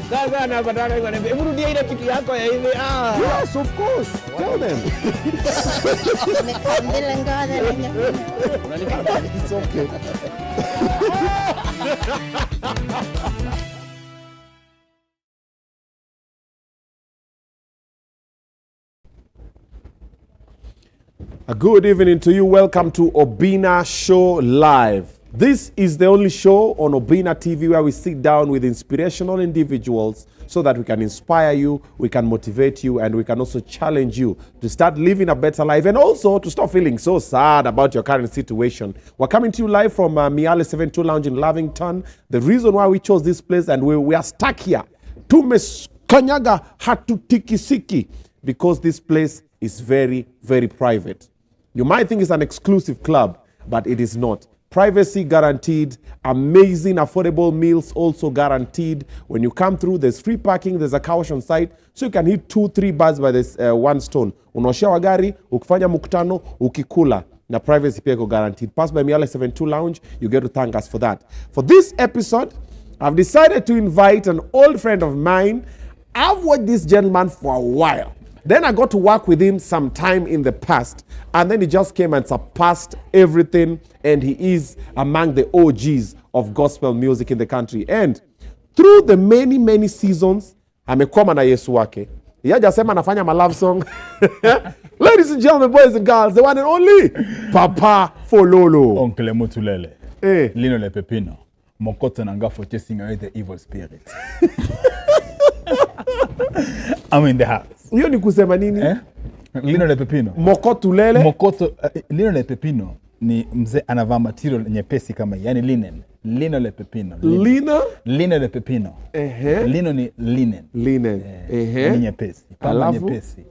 Sasa napatana hivi anambia, "Hebu rudia ile kitu yako ya hivi." Yes, of course. Tell them. It's okay. A good evening to you. Welcome to Obinna Show Live. This is the only show on Obinna TV where we sit down with inspirational individuals so that we can inspire you, we can motivate you, and we can also challenge you to start living a better life and also to stop feeling so sad about your current situation. We're coming to you live from Miale 72 Lounge in Lavington. The reason why we chose this place and we are stuck here, Tumeskanyaga hatutikisiki, because this place is very, very private. You might think it's an exclusive club, but it is not. Privacy guaranteed, amazing affordable meals also guaranteed. When you come through, there's free parking, there's a car wash on site, so you can hit 2-3 birds by this one stone. Unaoshewa gari, ukifanya mkutano, ukikula, na privacy pia iko guaranteed. Pass by Miale 72 Lounge, you get to thank us for that. For this episode, I've decided to invite an old friend of mine. I've watched this gentleman for a while. Then I got to work with him sometime in the past, and then he just came and surpassed everything, and he is among the OGs of gospel music in the country. And through the many, many seasons, amekwama na Yesu wake. Yajasema anafanya ma love song. Ladies and gentlemen, boys and girls, the one and only Papa Fololo. Oncle Mutulele. Lino le Pepino. Mokoto nanga for chasing away the evil spirit. I'm in the house. Hiyo ni kusema nini? Lino le Pepino. Mokotulele. Lino le Pepino ni mzee anavaa material nyepesi kama yani linen. Lino le Pepino. Lino le Pepino. Lino ni linen. Ni nyepesi. Pamba nyepesi.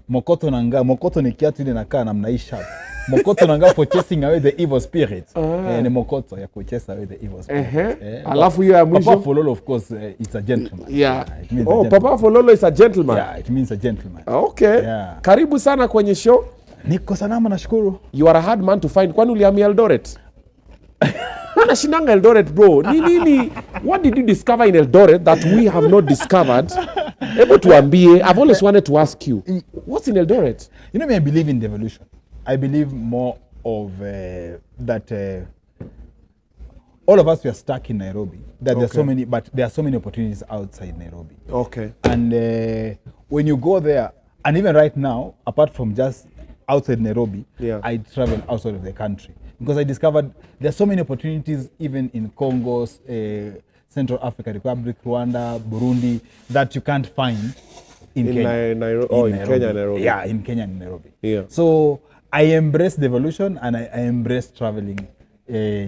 Mokoto ni kiatu ile inakaa namna hii sharp. Mokoto nanga for chasing away the evil spirit. Ni mokoto ya kuchase away the evil spirit. Alafu hiyo ya mwisho. Papa Fololo, of course, it's a gentleman. Yeah. Papa Fololo is a gentleman. Yeah, it means a gentleman. Okay. Yeah. Karibu sana kwenye show. Niko salama nashukuru. You are a hard man to find. Kwani ulihamia Eldoret? Unashindanga Eldoret, bro. Nini? What did you discover in Eldoret that we have not discovered? Able to ambie. I've always wanted to ask you. What's in Eldoret? You know me, I believe in devolution. I believe more of that all of us were stuck in Nairobi. That there are so many, but there are so many opportunities outside Nairobi. Okay. And when you go there, and even right now, apart from just outside Nairobi, I travel outside of the country because I discovered there are so many opportunities even in Congo, Central African Republic, Rwanda, Burundi, that you can't find in Kenya. In Kenya and Nairobi. Yeah, in Kenya and Nairobi. Yeah. So I embrace devolution and I embrace traveling,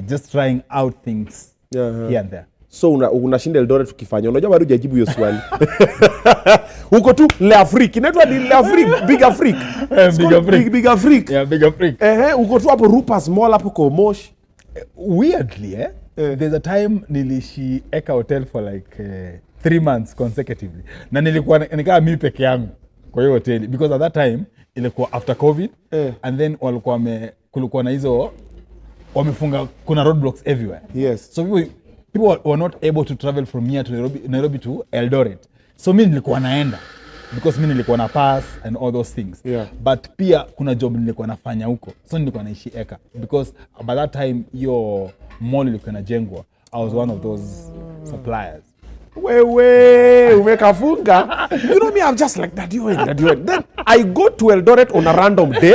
just trying out things here and there. So unashinda Eldoret ukifanya. Unajua bado hujajibu hiyo swali. Uko tu l'Afrique. Inaitwa ni l'Afrique, Big Afrique. Big Afrique. Yeah, Big Afrique. Uko tu hapo Rupas Mall hapo kwa Moshi. Weirdly, there's a time eka hotel for like 3 months consecutively. Na nilikuwa nikaa mimi peke yangu kwa hiyo hoteli because at that time ilikuwa after COVID and then kulikuwa na hizo wamefunga, kuna roadblocks everywhere. Yes. So people were not able to travel from here to Nairobi to Eldoret. So mimi nilikuwa naenda because mimi nilikuwa na pass and all those things. Yeah. But pia kuna job nilikuwa nafanya huko. So nilikuwa naishi eka because by that time your mall ilikuwa inajengwa. I was one of those suppliers. Wewe umekafunga. You know me, I'm just like Daddy Owen. Then I go to Eldoret on a random day.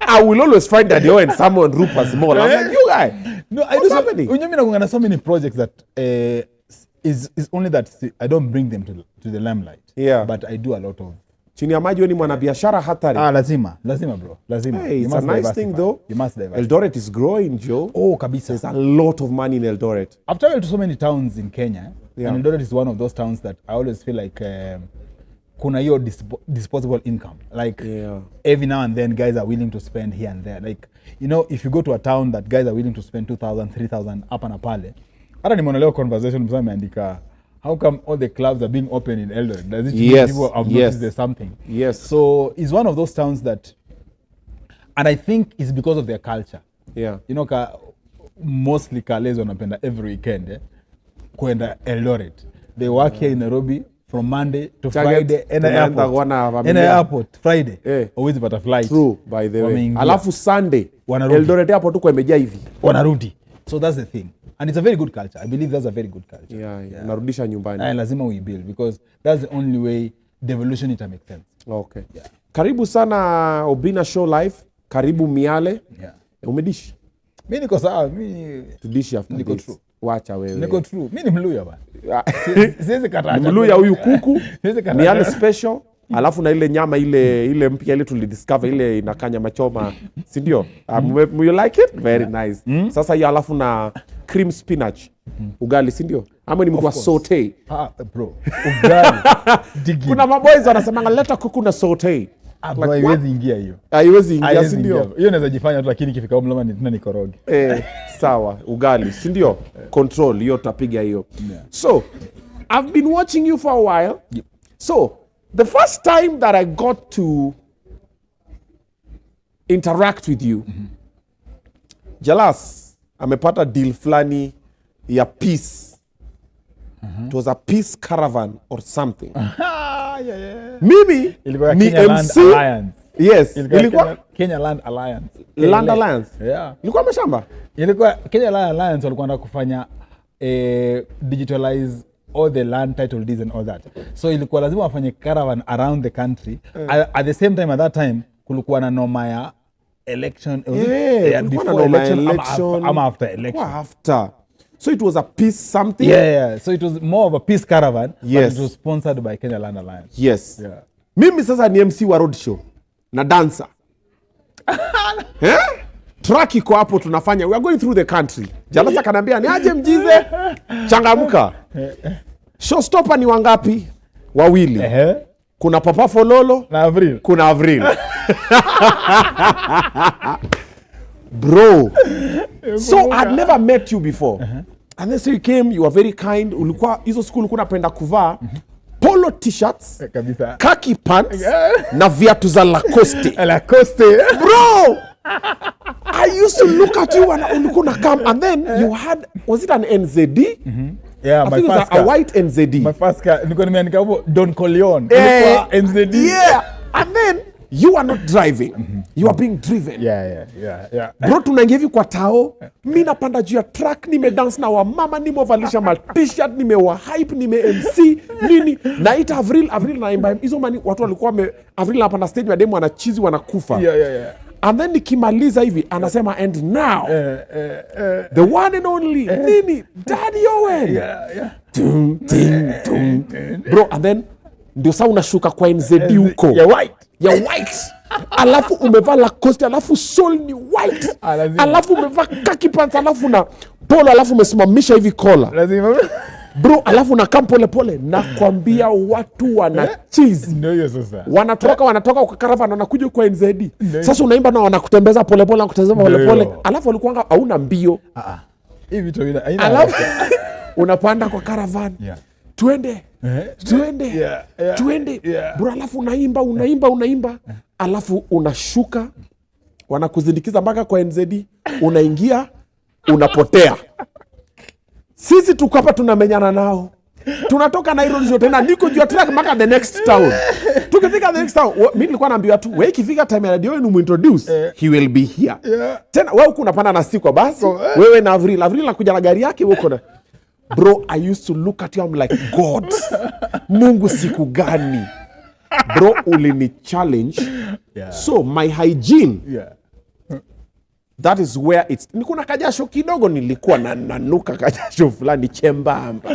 I will always find Daddy Owen somewhere on Rupas Mall. I'm like, you guy. No, I do happening? Unyami so many projects that is only that I don't bring them to the limelight. Yeah. But I do a lot of. Chini ya maji wewe ni mwanabiashara hatari. Lazima bro. Lazima. Hey, it's a nice thing though. You must diversify. Eldoret is growing, Joe. Oh, kabisa. There's a lot of money in Eldoret. I've traveled to so many towns in Kenya. Yeah. And Eldoret is one of those towns that I always feel like kuna hiyo disposable income. Like every now and then guys are willing to spend here and there. Like, you know, if you go to a town that guys are willing to spend 2,000, 3,000 hapa na pale. Hata nimeona leo conversation msema ameandika how come all the clubs are being open in Eldoret? Does it mean people have noticed there's something? Yes. So it's one of those towns that, and I think it's because of their culture. Yeah. You know, mostly Kales wanapenda every weekend. kwenda Eldoret. They work here in Nairobi from Monday to Friday in the airport Friday. Always but a flight. True, by the way. Alafu Sunday Eldoret airport uko imejaa hivi. Wanarudi. So that's the thing. And it's a very good culture. I believe that's a very good culture. Yeah. Narudisha nyumbani. Na lazima we build because that's the only way devolution it makes sense. Okay. Yeah. Karibu sana Obinna Show Live. Karibu Miale. Yeah. Umedishi? Mimi niko sawa. Mimi tudishi after niko this. True. Wacha wewe. Niko true. Mimi ni Mluya bana. Siwezi kataa. Mluya huyu kuku. Miale special. Alafu na ile nyama ile mpya ile tulidiscover ile inakaa nyama choma, si ndio? You like it? Very nice. Sasa hiyo alafu na cream spinach. Ugali, si ndio? Ama ni mtu wa saute. Bro. Ugali. Kuna maboys wanasema leta kuku na saute. Like, haiwezi ingia hiyo. Haiwezi ingia, si ndio? Hiyo naweza jifanya tu, lakini ikifika mlama tena nikoroge. Sawa, ugali, si ndio? Control hiyo tutapiga hiyo. So, I've been watching you for a while. Yep. So, the first time that I got to interact with you, Jalas amepata deal flani ya peace. It was a peace caravan or something. Mimi ni MC. Yes. Ilikuwa Kenya Land Alliance. Land Alliance? Yeah. Ilikuwa mashamba? Ilikuwa Kenya Land Alliance walikuwa wanataka kufanya digitalize all the land title deeds and all that. So ilikuwa lazima wafanye caravan around the country. At the same time, at that time, kulikuwa na noma ya election. Before election. Ama after election. After. So it was a peace something? Yeah. So it was more of a peace caravan. Yes. But it was sponsored by Kenya Land Alliance. Yes. Yeah. Mimi sasa ni MC wa road show. Na dancer. Track iko hapo tunafanya. We are going through the country. Jalasa kanambia ni aje mjize. Changamuka. Showstopper ni wangapi? Wawili. Kuna Papa Fololo na Avril. Kuna Avril. Bro. So I'd never met you before. And then so you came, you were very kind. Ulikuwa hizo school ulikuwa unapenda kuvaa polo t-shirts, khaki pants na viatu za Lacoste. Bro. I used to look at you and ulikuwa come and then you had, was it an NZD? Yeah, my first car. A white NZD. My first car. Nilikuwa nimeandika hapo Don Corleone. Ilikuwa NZD. Yeah. And then you are not driving. You are being driven. Yeah. Bro, tunaingia hivi kwa tao. Mimi napanda juu ya track, nimedance na wamama, nimevalisha ma t-shirt, nimewa hype, nime MC, nini. Naita Avril naimba. Hizo mani watu walikuwa Avril anapanda stage ya demo wanachizi wanakufa. Yeah. And then nikimaliza hivi anasema and now the one and only nini Daddy Owen. Yeah. Bro, and then ndio saa unashuka kwa NZD huko. Ya white. Alafu umevaa Lacoste, alafu soul ni white. Alafu umevaa khaki pants, alafu na polo, alafu umesimamisha hivi kola. Lazima. Bro, alafu na kam pole nakwambia watu wana cheese. Ndio hiyo sasa. Wanatoka kwa caravan wanakuja kwa NZD. Sasa unaimba na wanakutembeza pole, alafu walikuwa hauna mbio. Hivi tu ina. Alafu unapanda kwa caravan. Yeah. Tuende. Yeah. Bro, alafu unaimba. Alafu unashuka. Wanakuzindikiza mpaka kwa NZD. Unaingia, unapotea. Sisi tuko hapa tunamenyana nao. Tunatoka Nairobi tena niko juu track mpaka the next town. Tukifika the next town, mimi nilikuwa naambiwa tu, wewe ikifika time ya Radio ni introduce, he will be here. Tena wewe uko unapanda na siku basi, wewe na Avril anakuja na gari yake uko na. Bro, I used to look at you, I'm like, God, Mungu siku gani? Bro, ulini challenge. So my hygiene, that is where it's. Nilikuwa na kajasho kidogo, nilikuwa nanuka kajasho fulani chembamba.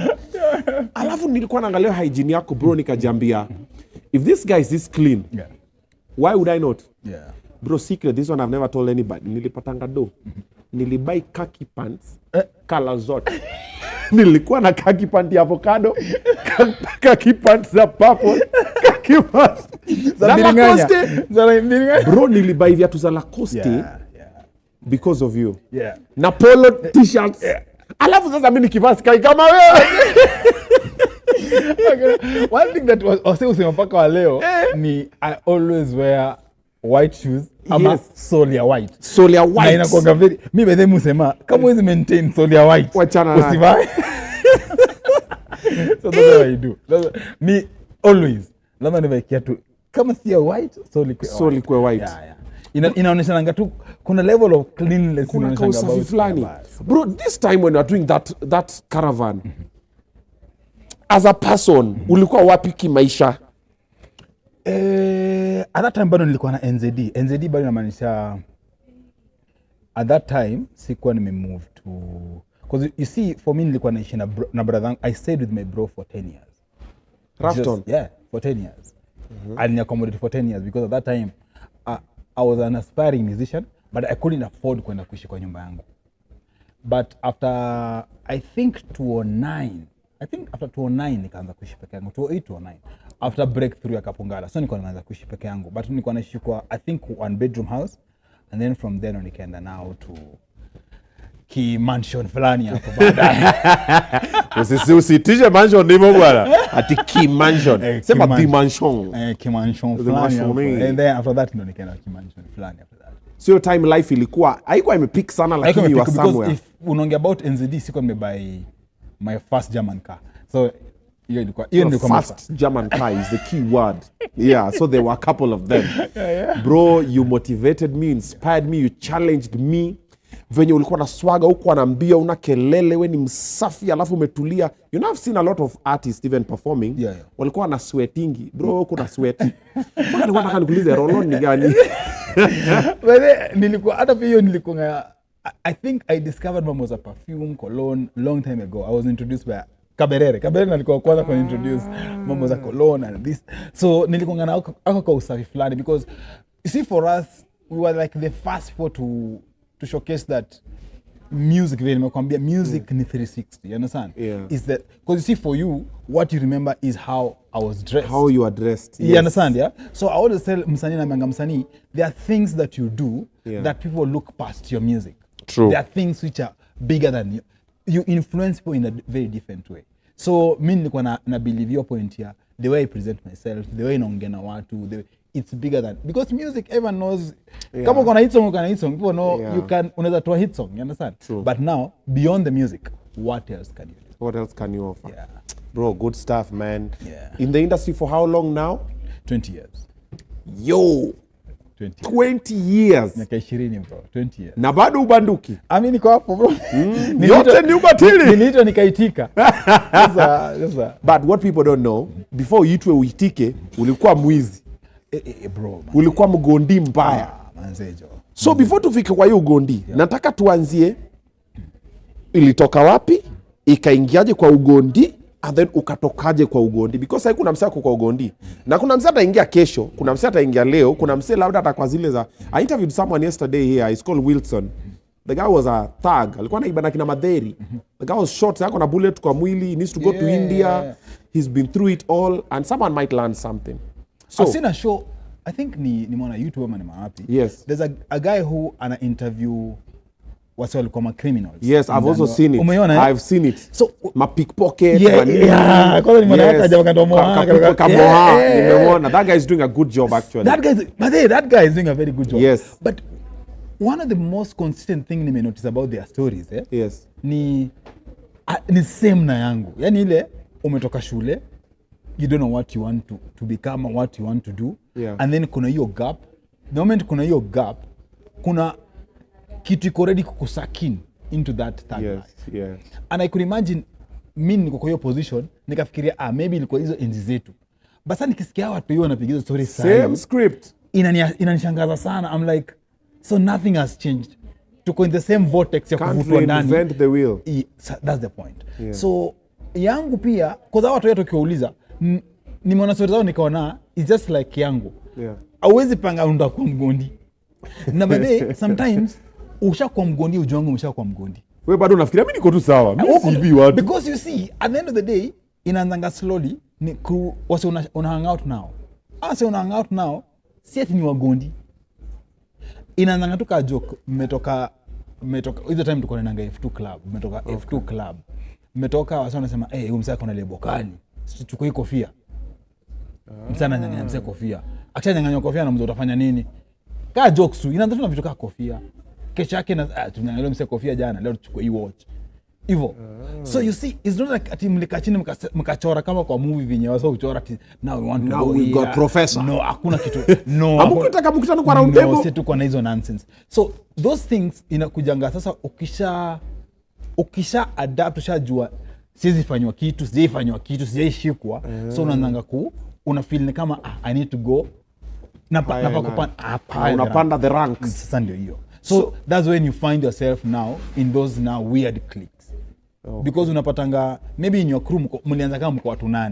Alafu nilikuwa naangalia hygiene yako bro, nikajambia, if this guy is this clean, why would I not? Bro, secret, this one I've never told anybody. Nilipatanga do. Nilibuy khaki pants, color zote. Nilikuwa na khaki pants ya avocado, khaki pants za purple, khaki pants za Lacoste. Bro, nilibuy viatu za Lacoste because of you. Na polo t-shirts. Alafu sasa mimi nikivaa sky kama wewe. One thing that was usema mpaka wa leo ni I always wear white shoes. Ama sole ya white. Na inakuanga very, mimi bedhe musema kama huwezi maintain sole ya white. Wachana na. Usivae. So that's what I do. Me always. Lama nimekia tu kama si white so likwe white. Yeah. Inaonyesha tu kuna level of cleanliness kuna usafi fulani. Bro, this time when you are doing that caravan as a person ulikuwa wapi kimaisha? At that time bado nilikuwa na NZD bado inamaanisha at that time sikuwa nimemove to, because you see for me nilikuwa naishi na brother. I stayed with my bro for 10 years. Rufftone? Yeah, for 10 years. And I accommodated for 10 years because at that time I was an aspiring musician but I couldn't afford kwenda kuishi kwa nyumba yangu. But after I think 2009 nikaanza kuishi peke yangu. 2008 after breakthrough ya Kapungala. So nilikuwa nimeanza kuishi peke yangu but nilikuwa naishi kwa I think 1 bedroom house and then from there nikaenda now to ki mansion fulani hapo baadaye. Usitishe mansion ndivyo bwana. Ati ki mansion. Sema the mansion. Ki mansion fulani. And then after that ndo nikaenda ki mansion fulani after that. So your time life ilikuwa haikuwa imepick sana lakini you were somewhere. If unaongea about NZD siko nimebuy my first German car. So hiyo ilikuwa first German car is the key word. Yeah, so there were a couple of them. Yeah. Bro, you motivated me, inspired me, you challenged me. Venye ulikuwa na swaga huko anaambia una kelele, we ni msafi alafu umetulia. You know, I've seen a lot of artists even performing. Yeah. Walikuwa na sweatingi. Bro, kuna sweat. Mbona nataka nikuulize rolon ni gani? Nilikuwa hata pia nilikuwa I think I discovered mom was a perfume cologne long time ago. I was introduced by Kaberere alikuwa kwanza kwa introduce mom was a cologne and this. So nilikuwa na kwa usafi fulani because you see for us we were like the first people to showcase that music, vile nimekwambia music ni 360, you understand? Yeah. Is that because you see for you what you remember is how I was dressed, how you are dressed. You understand? Yeah. So I always tell msanii na manga msanii there are things that you do that people look past your music. True. There are things which are bigger than you. You influence people in a very different way. So mimi nilikuwa na believe your point here, the way I present myself, the way naongea na watu, it's bigger than, because music everyone knows. Kama uko na hit song, people know you can unaweza toa hit song, you understand? True. But now beyond the music, what else can you do? What else can you offer? Yeah. Bro, good stuff, man. Yeah. In the industry for how long now? 20 years. Yo, 20 years. Miaka 20 bro, 20 years. Na bado ubanduki? Ami niko hapo bro. Yote ni ubatili. Niliitwa nikaitika. Sasa. But what people don't know, before uitwe uitike, ulikuwa mwizi. Bro. Ulikuwa mgondi mbaya. Manzejo. So before tufike kwa hiyo ugondi, nataka tuanzie ilitoka wapi, ikaingiaje kwa ugondi, and then ukatokaje kwa ugondi, because hai kuna msee kwa ugondi na kuna msee ataingia kesho, kuna msee ataingia leo, kuna msee labda atakuwa zile za. I interviewed someone yesterday here, he's called Wilson. The guy was a thug, alikuwa anaibana kina Madheri. The guy was shot, yako na bullet kwa mwili, he needs to go to India. He's been through it all and someone might learn something. So I've seen a show, I think ni mwana YouTube ama ni mawapi. Yes. There's a guy who ana interview what's all called criminals. Yes, I've also seen it. Umeona? I've seen it. So ma pickpocket, yeah. Kwanza ni mwana yake jamaa kamoha. Nimeona. That guy is doing a good job actually. That guy is doing a very good job. Yes. But one of the most consistent thing nime notice about their stories, yes, ni same na yangu. Yaani ile umetoka shule, you don't know what you want to become or what you want to do. Yeah. And then kuna hiyo gap. The moment kuna hiyo gap, kuna kitu iko ready kukusakin into that third life. Yes. And I could imagine mimi niko kwa hiyo position, nikafikiria maybe ilikuwa hizo enzi zetu. Basa nikisikia watu hiyo wanapigiza story sana. Same script. Inanishangaza sana. I'm like, so nothing has changed. Tuko in the same vortex ya kuvutwa ndani. Can't reinvent the wheel. That's the point. Yeah. So yangu pia, kwa sababu watu wetu kiwauliza, nimeona story zao nikaona it's just like yangu. Yeah. Hauwezi panga unda kwa mgondi. Na baadaye sometimes ushakuwa mgondi, ujuangu umeshakuwa mgondi. Wewe bado unafikiria mimi niko tu sawa. Mimi sibi watu. Because you see, at the end of the day, inaanzanga slowly ni wase una hang out now. Ase una hang out now, si ati ni wagondi. Inaanzanga tu ka joke, mmetoka hizo time tuko nanga F2 club, mmetoka F2 club. Mmetoka wase wanasema huyu msaka kuna lebo kali. Tuko hii kofia. Msana nyang'anya msaka kofia. Akishanyang'anya kofia na mzee utafanya nini? Ka jokes tu, inaanza tu na vitu kama kofia. Kesho yake na tunyang'anya msaka kofia jana, leo tuchukue hii watch. hivyo. So you see, it's not like ati mlika chini mkachora kama kwa movie venye wasa uchora ati now we want to now go we here. got professor. No, hakuna kitu. No. Hamkutaka mkutano kwa round table. No, si tuko na hizo nonsense. So those things inakujanga sasa ukisha adapt, ushajua siwezi fanywa kitu, sijaifanywa kitu, sijaishikwa. So unaanza una feel ni kama I need to go unapanda the ranks. Sasa ndio hiyo. So that's when you find yourself now in those now weird cliques. Okay. Because unapatanga maybe in your crew mlianza kama mko watu 8.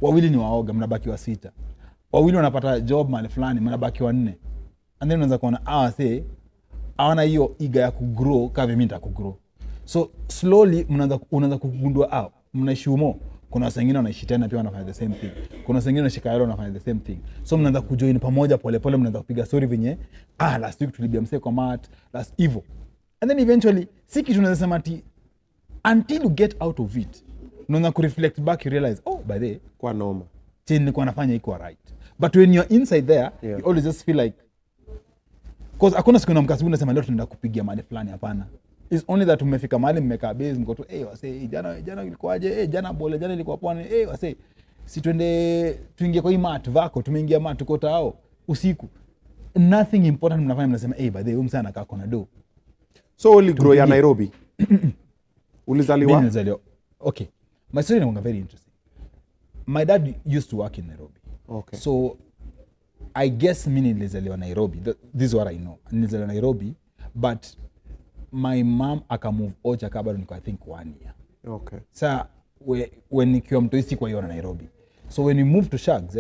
Wawili ni waoga, mnabaki wa 6. Wawili wanapata job mahali fulani, mnabaki wa 4. And then unaanza kuona say hawana hiyo iga ya kugrow kama mimi nitakugrow. So slowly unaanza kugundua mnaishi umo. Kuna watu wengine wanaishi tena pia wanafanya the same thing. Kuna watu wengine wanashika yaro wanafanya the same thing. So mnaanza kujoin pamoja pole pole, mnaanza kupiga story venye last week tulibia msee kwa mat, last evil. And then eventually si kitu tunaweza sema ati until you get out of it. Unaanza ku reflect back, you realize by the way kwa noma. Chenye nilikuwa nafanya iko right. But when you're inside there, you always just feel like because hakuna siku unamkasibu unasema leo tunaenda kupigia mahali fulani, hapana. It's only that umefika mahali mmekaa base mko tu wase jana ilikuwaje, jana bole jana ilikuwa pwani, wase si tuingie kwa hii mat vako, tumeingia mat tuko tao usiku, nothing important mnafanya, mnasema by the way msana anakaa kona do. So only grow ya Nairobi. Ulizaliwa? Nilizaliwa. Okay, my story is very interesting. My dad used to work in Nairobi. Okay. So I guess mimi nilizaliwa Nairobi. This is what I know. Nilizaliwa Nairobi, but my mom akamove Ocha kabla niko I think 1 year. Okay. So when nikiwa mtoisi kwa hiyo na Nairobi. So when we moved to Shags,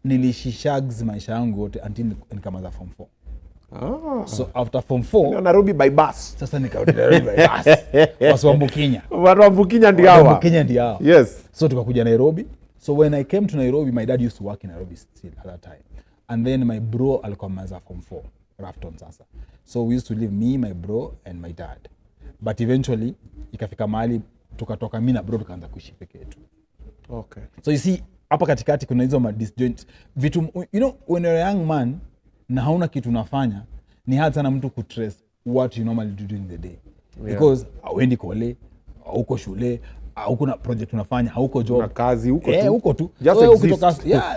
niliishi Shags maisha yangu yote until nikamaliza form 4. So after form 4 Nairobi by bus. Sasa nikarudi Nairobi by bus. Waswambukinya. Waswambukinya ndio hawa. Waswambukinya ndio hawa. Yes. So tukakuja Nairobi. So when I came to Nairobi, my dad used to work in Nairobi still at that time. And then my bro alikuwa maliza form 4, Rufftone sasa. So we used to live me, my bro and my dad. But eventually ikafika mahali tukatoka mimi na bro tukaanza kuishi peke yetu. Okay. So you see hapa katikati kuna hizo disjoint vitu, you know, when you're a young man na hauna kitu unafanya, ni hard sana mtu kutrace what you normally do during the day. Because hauendi kole, hauko shule, hauko na project unafanya, hauko job. Na kazi huko tu. Huko tu.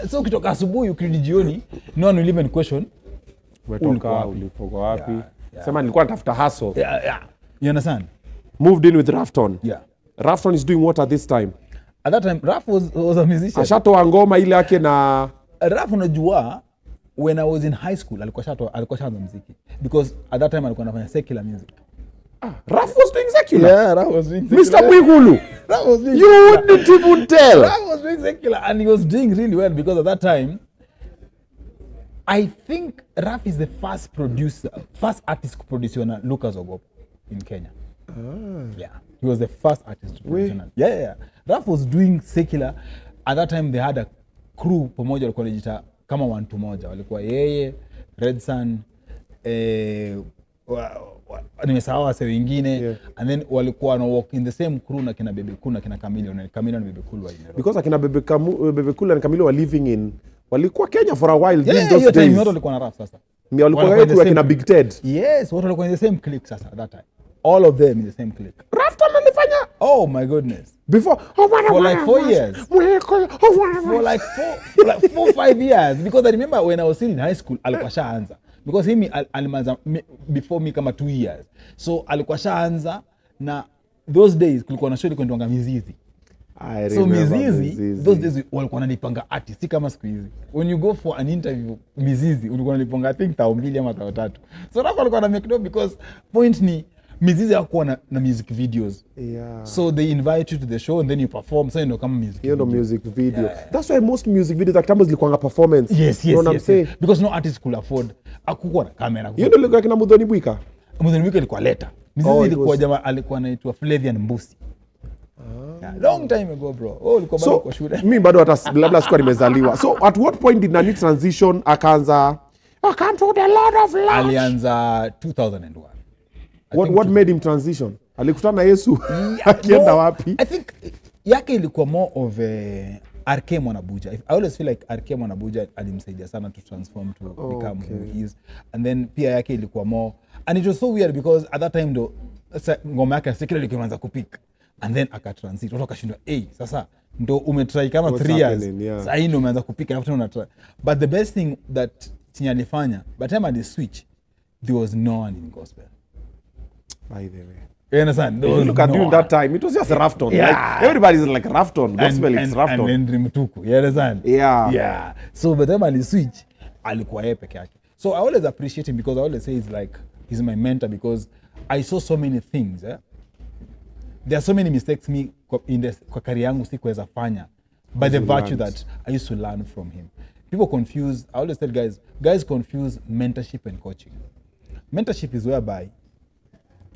So ukitoka asubuhi ukirudi jioni, no one will even question umetoka ulipoka wapi. Sema nilikuwa natafuta hustle. You understand? Moved in with Rufftone. Rufftone is doing what at this time? At that time Ruff was a musician. Ashatoa ngoma ile yake na Ruff, unajua when I was in high school alikuwa shaanza muziki because at that time alikuwa anafanya secular music. Ruff was doing secular. Yeah, Ruff was doing secular. Mr. Mwigulu. Ruff was doing. You wouldn't even tell. Ruff was doing secular and he was doing really well because at that time I think Ruff is the first artist to produce on Lucas Ogopo in Kenya. Yeah, he was the first artist to produce on. Yeah. Ruff was doing secular. At that time they had a crew pamoja walikuwa wanajiita kama 1-2 walikuwa yeye, Red Sun, nimesahau wase wengine, and then walikuwa na walk in the same crew na kina Bebe Cool na kina Chameleon na Bebe Cool wa Nairobi. Because akina Bebe Cool and Chameleon were living in walikuwa Kenya for a while during those days. Time wote walikuwa na Ruff sasa. Walikuwa wetu akina Big Ted. Yes, wote walikuwa in the same clique sasa at that time. All of them in the same clique. Rufftone alifanya. Oh my goodness. Before for like 4 years. For like 4-5 years. Because I remember when I was still in high school, alikuwa shaanza. Because him alimanza before me kama 2 years. So alikuwa shaanza na those days kulikuwa na show ilikuwa inaitwa Mizizi. So Mizizi, those days walikuwa wananipanga artist, si kama siku hizi. When you go for an interview Mizizi, ulikuwa wananipanga I think 2,000 ama 3,000. So Rufftone alikuwa na make no because point ni Mizizi hakuwa na music videos. So they invite you to the show and then you perform. So you know kama music video. Music video. That's why most music videos like Tambo's likuanga performance. Yes. You know what I'm saying? Because no artist could afford. Hakukuwa na kamera. You know like na Mudhoni Bwika. Mudhoni Bwika ilikuwa leta. Mizizi ilikuwa jamaa alikuwa anaitwa Flavian Mbusi. Long time ago bro. Ulikuwa bado kwa shule. Mimi bado hata labda sikuwa nimezaliwa. So at what point did Nani transition akaanza come to the Lord of Lords? Alianza 2001. What made him transition? Alikutana na Yesu akienda wapi? I think yake ilikuwa more of RK Mwanabuja. I always feel like RK Mwanabuja alimsaidia sana to transform to become who he is. And then pia yake ilikuwa more, and it was so weird because at that time though sasa ngoma yake secretly ikianza kupika and then akatransit watu akashindwa sasa ndo umetry kama 3 years sasa hii ndo umeanza kupika after una try. But the best thing that Chinya alifanya by the time I switch there was no one in gospel, by the way. You understand? Look at during that time, it was just Rufftone. Yeah. Like, everybody's like Rufftone. Gospel, it's Rufftone. And Mtuku. You understand? Yeah. So by the time I switch, alikuwa yeye peke yake. So I always appreciate him because I always say he's my mentor because I saw so many things. There are so many mistakes me kwa career yangu sikuweza fanya by the virtue that I used to learn from him. People confuse, I always tell guys confuse mentorship and coaching. Mentorship is whereby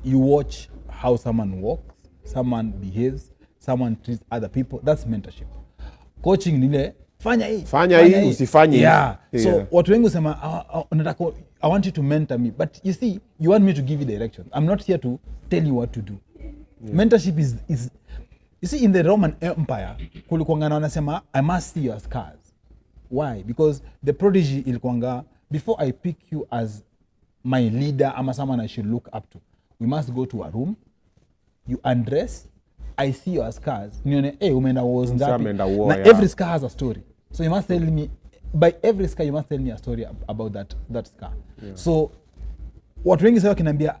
you watch how someone walks, someone behaves, someone treats other people. That's mentorship. Coaching nile fanya hii usifanye. Yeah. So watu wengi usema I want you to mentor me, but you see you want me to give you direction. I'm not here to tell you what to do. Mentorship is you see in the Roman Empire kulikuwa wanasema I must see your scars. Why? Because the prodigy ilikuwa before I pick you as my leader ama someone I should look up to, we must go to a room, you undress, I see your scars, nione umeenda wars ngapi, every scar has a story, so you must tell me, by every scar you must tell me a story about that scar. So watu wengi sasa kinambia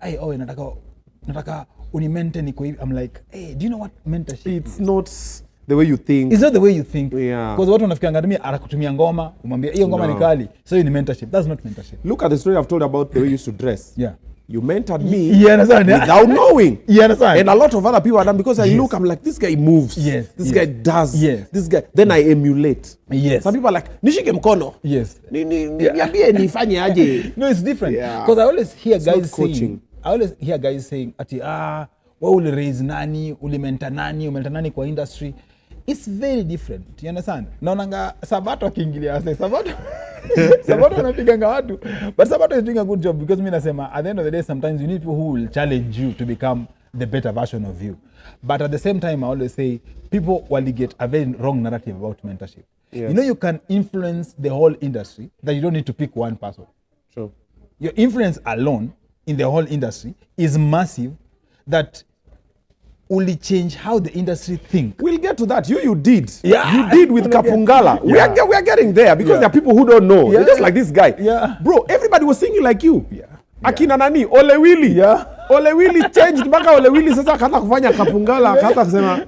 nataka unimente niko hivi, I'm like do you know what mentorship it's not the way you think. It's not the way you think. Because watu wanafikiri ngamia anakutumia ngoma, umwambia hiyo ngoma ni kali. So ni mentorship. That's not mentorship. Look at the story I've told about the way you used to dress. Yeah. You mentored me without knowing. You understand? And a lot of other people are done because I look, I'm like, this guy moves. Yes. This guy does. Yes. This guy. Then I emulate. Yes. Some people are like, nishike mkono. Yes. Niambie nifanye aje. No, it's different. Yeah. Because I always hear It's guys saying, ati wewe uli raise nani, ulimenta nani kwa industry. It's very different. You understand? Naonanga Sabato akiingilia Sabato anapiganga watu. But Sabato is doing a good job because mimi nasema at the end of the day sometimes you need people who will challenge you to become the better version of you. But at the same time I always say people will get a very wrong narrative about mentorship. Yes. You know you can influence the whole industry that you don't need to pick one person. Sure. Your influence alone in the whole industry is massive that only change how the industry think. We'll get to that. You did. Yeah. You did with Kapungala. Yeah. We are getting there because there are people who don't know. Yeah. They're just like this guy. Yeah. Bro, everybody was singing like you. Yeah. Akina nani? Ole Willy. Yeah. Ole Willy changed mpaka Ole Willy sasa akaanza kufanya Kapungala, akaanza kusema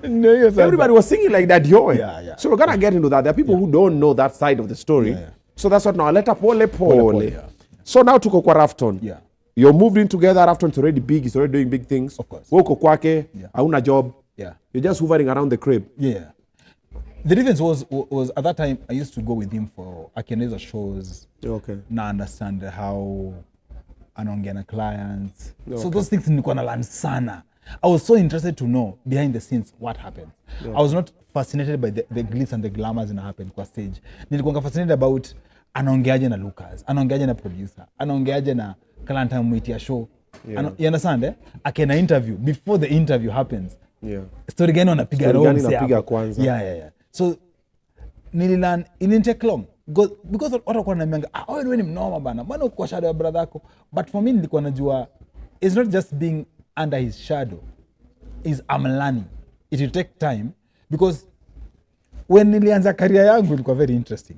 everybody was singing like Daddy Owen. Yeah. So we're going to get into that. There are people who don't know that side of the story. Yeah. So that's what now. Let up pole. Yeah. So now tuko kwa Rufftone. Yeah. You're moved in together. Rufftone already big. He's already doing big things. Of course. Woko kwake. Hauna job. Yeah. You're just hovering around the crib. Yeah. The difference was at that time I used to go with him for Akeneza shows. Okay. Na understand how anaongea na clients. Okay. So those things nilikuwa na learn sana. I was so interested to know behind the scenes what happened. Yeah. I was not fascinated by the glitz and the glamours that happened kwa stage. Nilikuwa fascinated about anaongeaje na Lucas, anaongeaje na producer, anaongeaje na client Mwatia show. Yeah. You understand? Akena interview before the interview happens. Yeah. Story gani wanapiga roho kwanza. Yeah. So nililearn in take long because watu walikuwa wananiambia wewe ni mnoma bana. Bana uko kwa shadow ya brother yako. But for me nilikuwa najua it's not just being under his shadow. I'm learning. It will take time because when nilianza career yangu ilikuwa very interesting.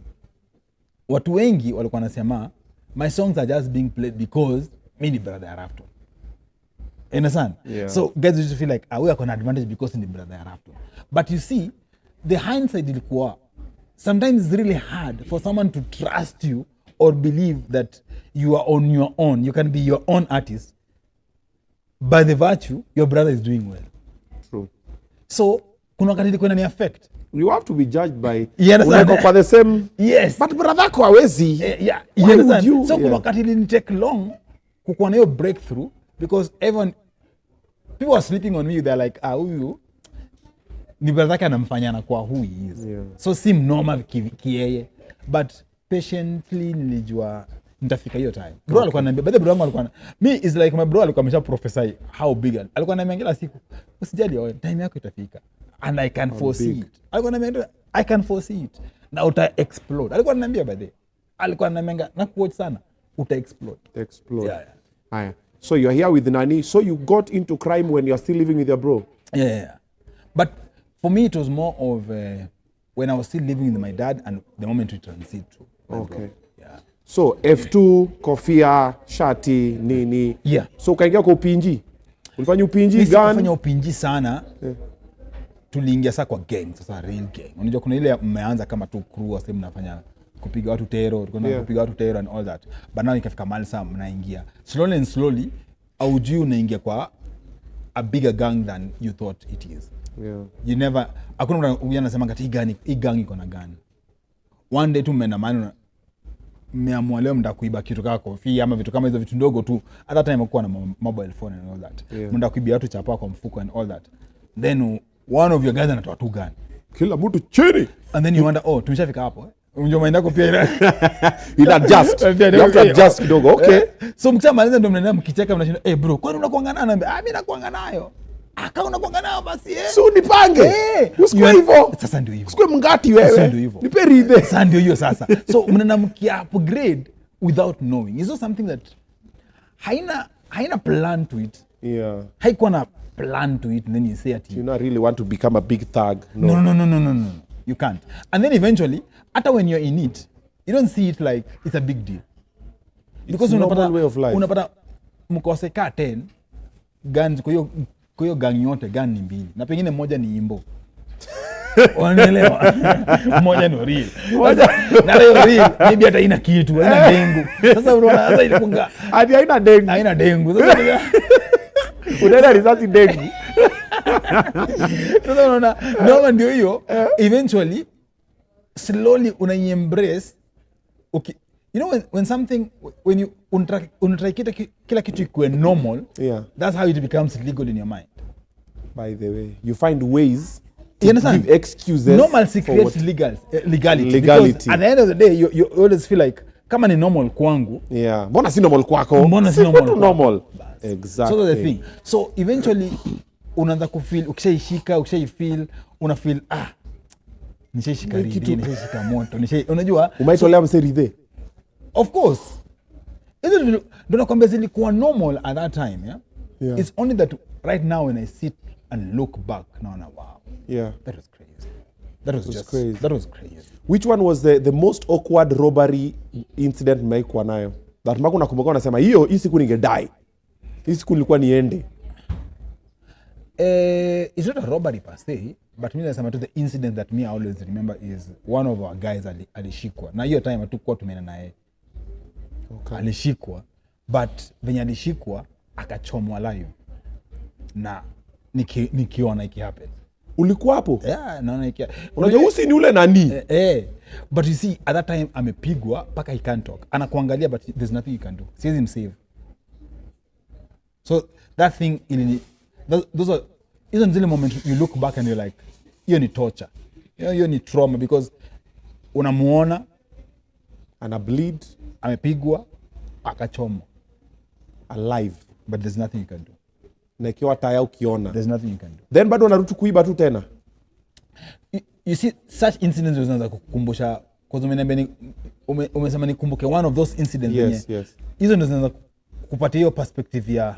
Watu wengi walikuwa wanasema my songs are just being played because mimi ni brother ya Rufftone. Understand? Yeah. So guys used to feel like we are on advantage because in the brother ya Rufftone. But you see, the hindsight ilikuwa sometimes it's really hard for someone to trust you or believe that you are on your own. You can be your own artist. By the virtue, your brother is doing well. True. So, kuna wakati ilikuwa inani affect. You have to be judged by unako kwa the same. Yes. But brother yako hawezi. Yeah. So kuna wakati ilini take long kukuwa na hiyo breakthrough because people are sleeping on me. They're like, huyu ni brother yake anamfanya na kwa who he is. Yeah. So si mnoma kiyeye. But patiently nilijua nitafika hiyo time. Bro alikuwa ananiambia, but the bro wangu alikuwa me is like my bro alikuwa amesha prophesy how big. Alikuwa ananiambia kila siku, usijali Owen, time yako itafika. And I can foresee it. Alikuwa ananiambia I can foresee it. Na uta explode. Alikuwa ananiambia by the. Alikuwa ananiambia na kuwatch sana, uta explode. Yeah. Haya. So you're here with Nani. So you got into crime when you're still living with your bro? Yeah. But for me, it was more of when I was still living with my dad and the moment we transit to my bro. Yeah. So F2, kofia, shati, nini. Yeah. So ukaingia kwa upinji? Ulifanya upinji gani? Ulifanya upinji sana. Yeah. Tuliingia sasa kwa gang, sasa real gang. Unajua kuna ile mmeanza kama tu crew wase mnafanya kupiga watu terror, kupiga watu terror and all that. But now ikafika mahali sasa mnaingia. Slowly and slowly aujui unaingia kwa a bigger gang than you thought it is. Yeah. You never hakuna mtu anasema ngati hii gang iko na gun. One day tu mmeenda mahali mmeamua leo mnda kuiba kitu kama kofia ama vitu kama hizo vitu ndogo tu. At that time hakuwa na mobile phone and all that. Yeah. Mnda kuibia watu chapa kwa mfuko and all that. Then one of your guys anatoa tu gun. Kila mtu chini. And then you wonder, oh, tumeshafika hapo. Unajua mind yako pia ila adjust. You have to adjust kidogo. Okay. So mkishamaliza ndio mnaenda mkicheka mnashinda, bro, kwani unakuanga nayo? Mimi nakuanga nayo. Kama unakuanga nayo basi So nipange. Usikue hivyo. Sasa ndio hivyo. Usikue mngati wewe. Sasa ndio hivyo. Nipe ridhe. Sasa ndio hiyo sasa. So mnaenda mkia upgrade without knowing. It's not something that haina plan to it. Yeah. Haikuwa na plan to it and then you say it. You not really want to become a big thug. No. You can't. And then eventually, after when you're in it, you don't see it like it's a big deal. Because unapata mkoseka 10 guns kwa hiyo gang yote gun ni 2 na pengine moja ni imbo. Unaelewa? Moja ni real. Na leo real maybe hata ina kitu, haina dengu. Sasa unaona sasa ilikunga hadi haina dengu. Haina dengu. Sasa unaenda risasi dengu. Sasa unaona ndio ndio hiyo eventually slowly embrace. Okay, you know when something when you untry kila kitu ikuwe normal, that's how it becomes legal in your mind. By the way, you find ways to give excuses. Normalcy creates legality. Because at the end of the day you always feel like kama ni normal kwangu, mbona si normal kwako? Mbona si normal? Exactly. So that's the thing. So eventually unaanza kufeel, ukishaifeel una feel nishaishika ridhi, nishaishika moto, unajua umaitolea mse ridhi. Of course. Hizo ndio nakwambia zilikuwa normal at that time, yeah? It's only that right now when I sit and look back now, wow. Yeah. That was crazy. That was crazy. Which one was the most awkward robbery incident mmeikuwa nayo? That mako nakumbuka unasema hii siku ningedai. Hii siku nilikuwa niende. It's not a robbery per se, but mimi nasema the incident that me I always remember is one of our guys alishikwa. Na hiyo time hatukuwa tumeenda naye. Okay. Alishikwa, but venye alishikwa akachomwa live. Na nikiona iki happen. Ulikuwa hapo? Yeah, naona iki. Unajua usi ni ule nani? But you see at that time amepigwa paka he can't talk. Anakuangalia but there's nothing you can do. Says him save. So that thing those are zile moment you look back and you're like, hiyo ni torture. Hiyo ni trauma because unamuona ana bleed, amepigwa, akachomwa alive, but there's nothing you can do. Na ikiwa taya ukiona, there's nothing you can do. Then bado unarutu kuiba tu tena. You see such incidents zinaanza kukumbusha kwa sababu umesema nikumbuke one of those incidents. Yes. Hizo ndio zinaanza kupatia hiyo perspective ya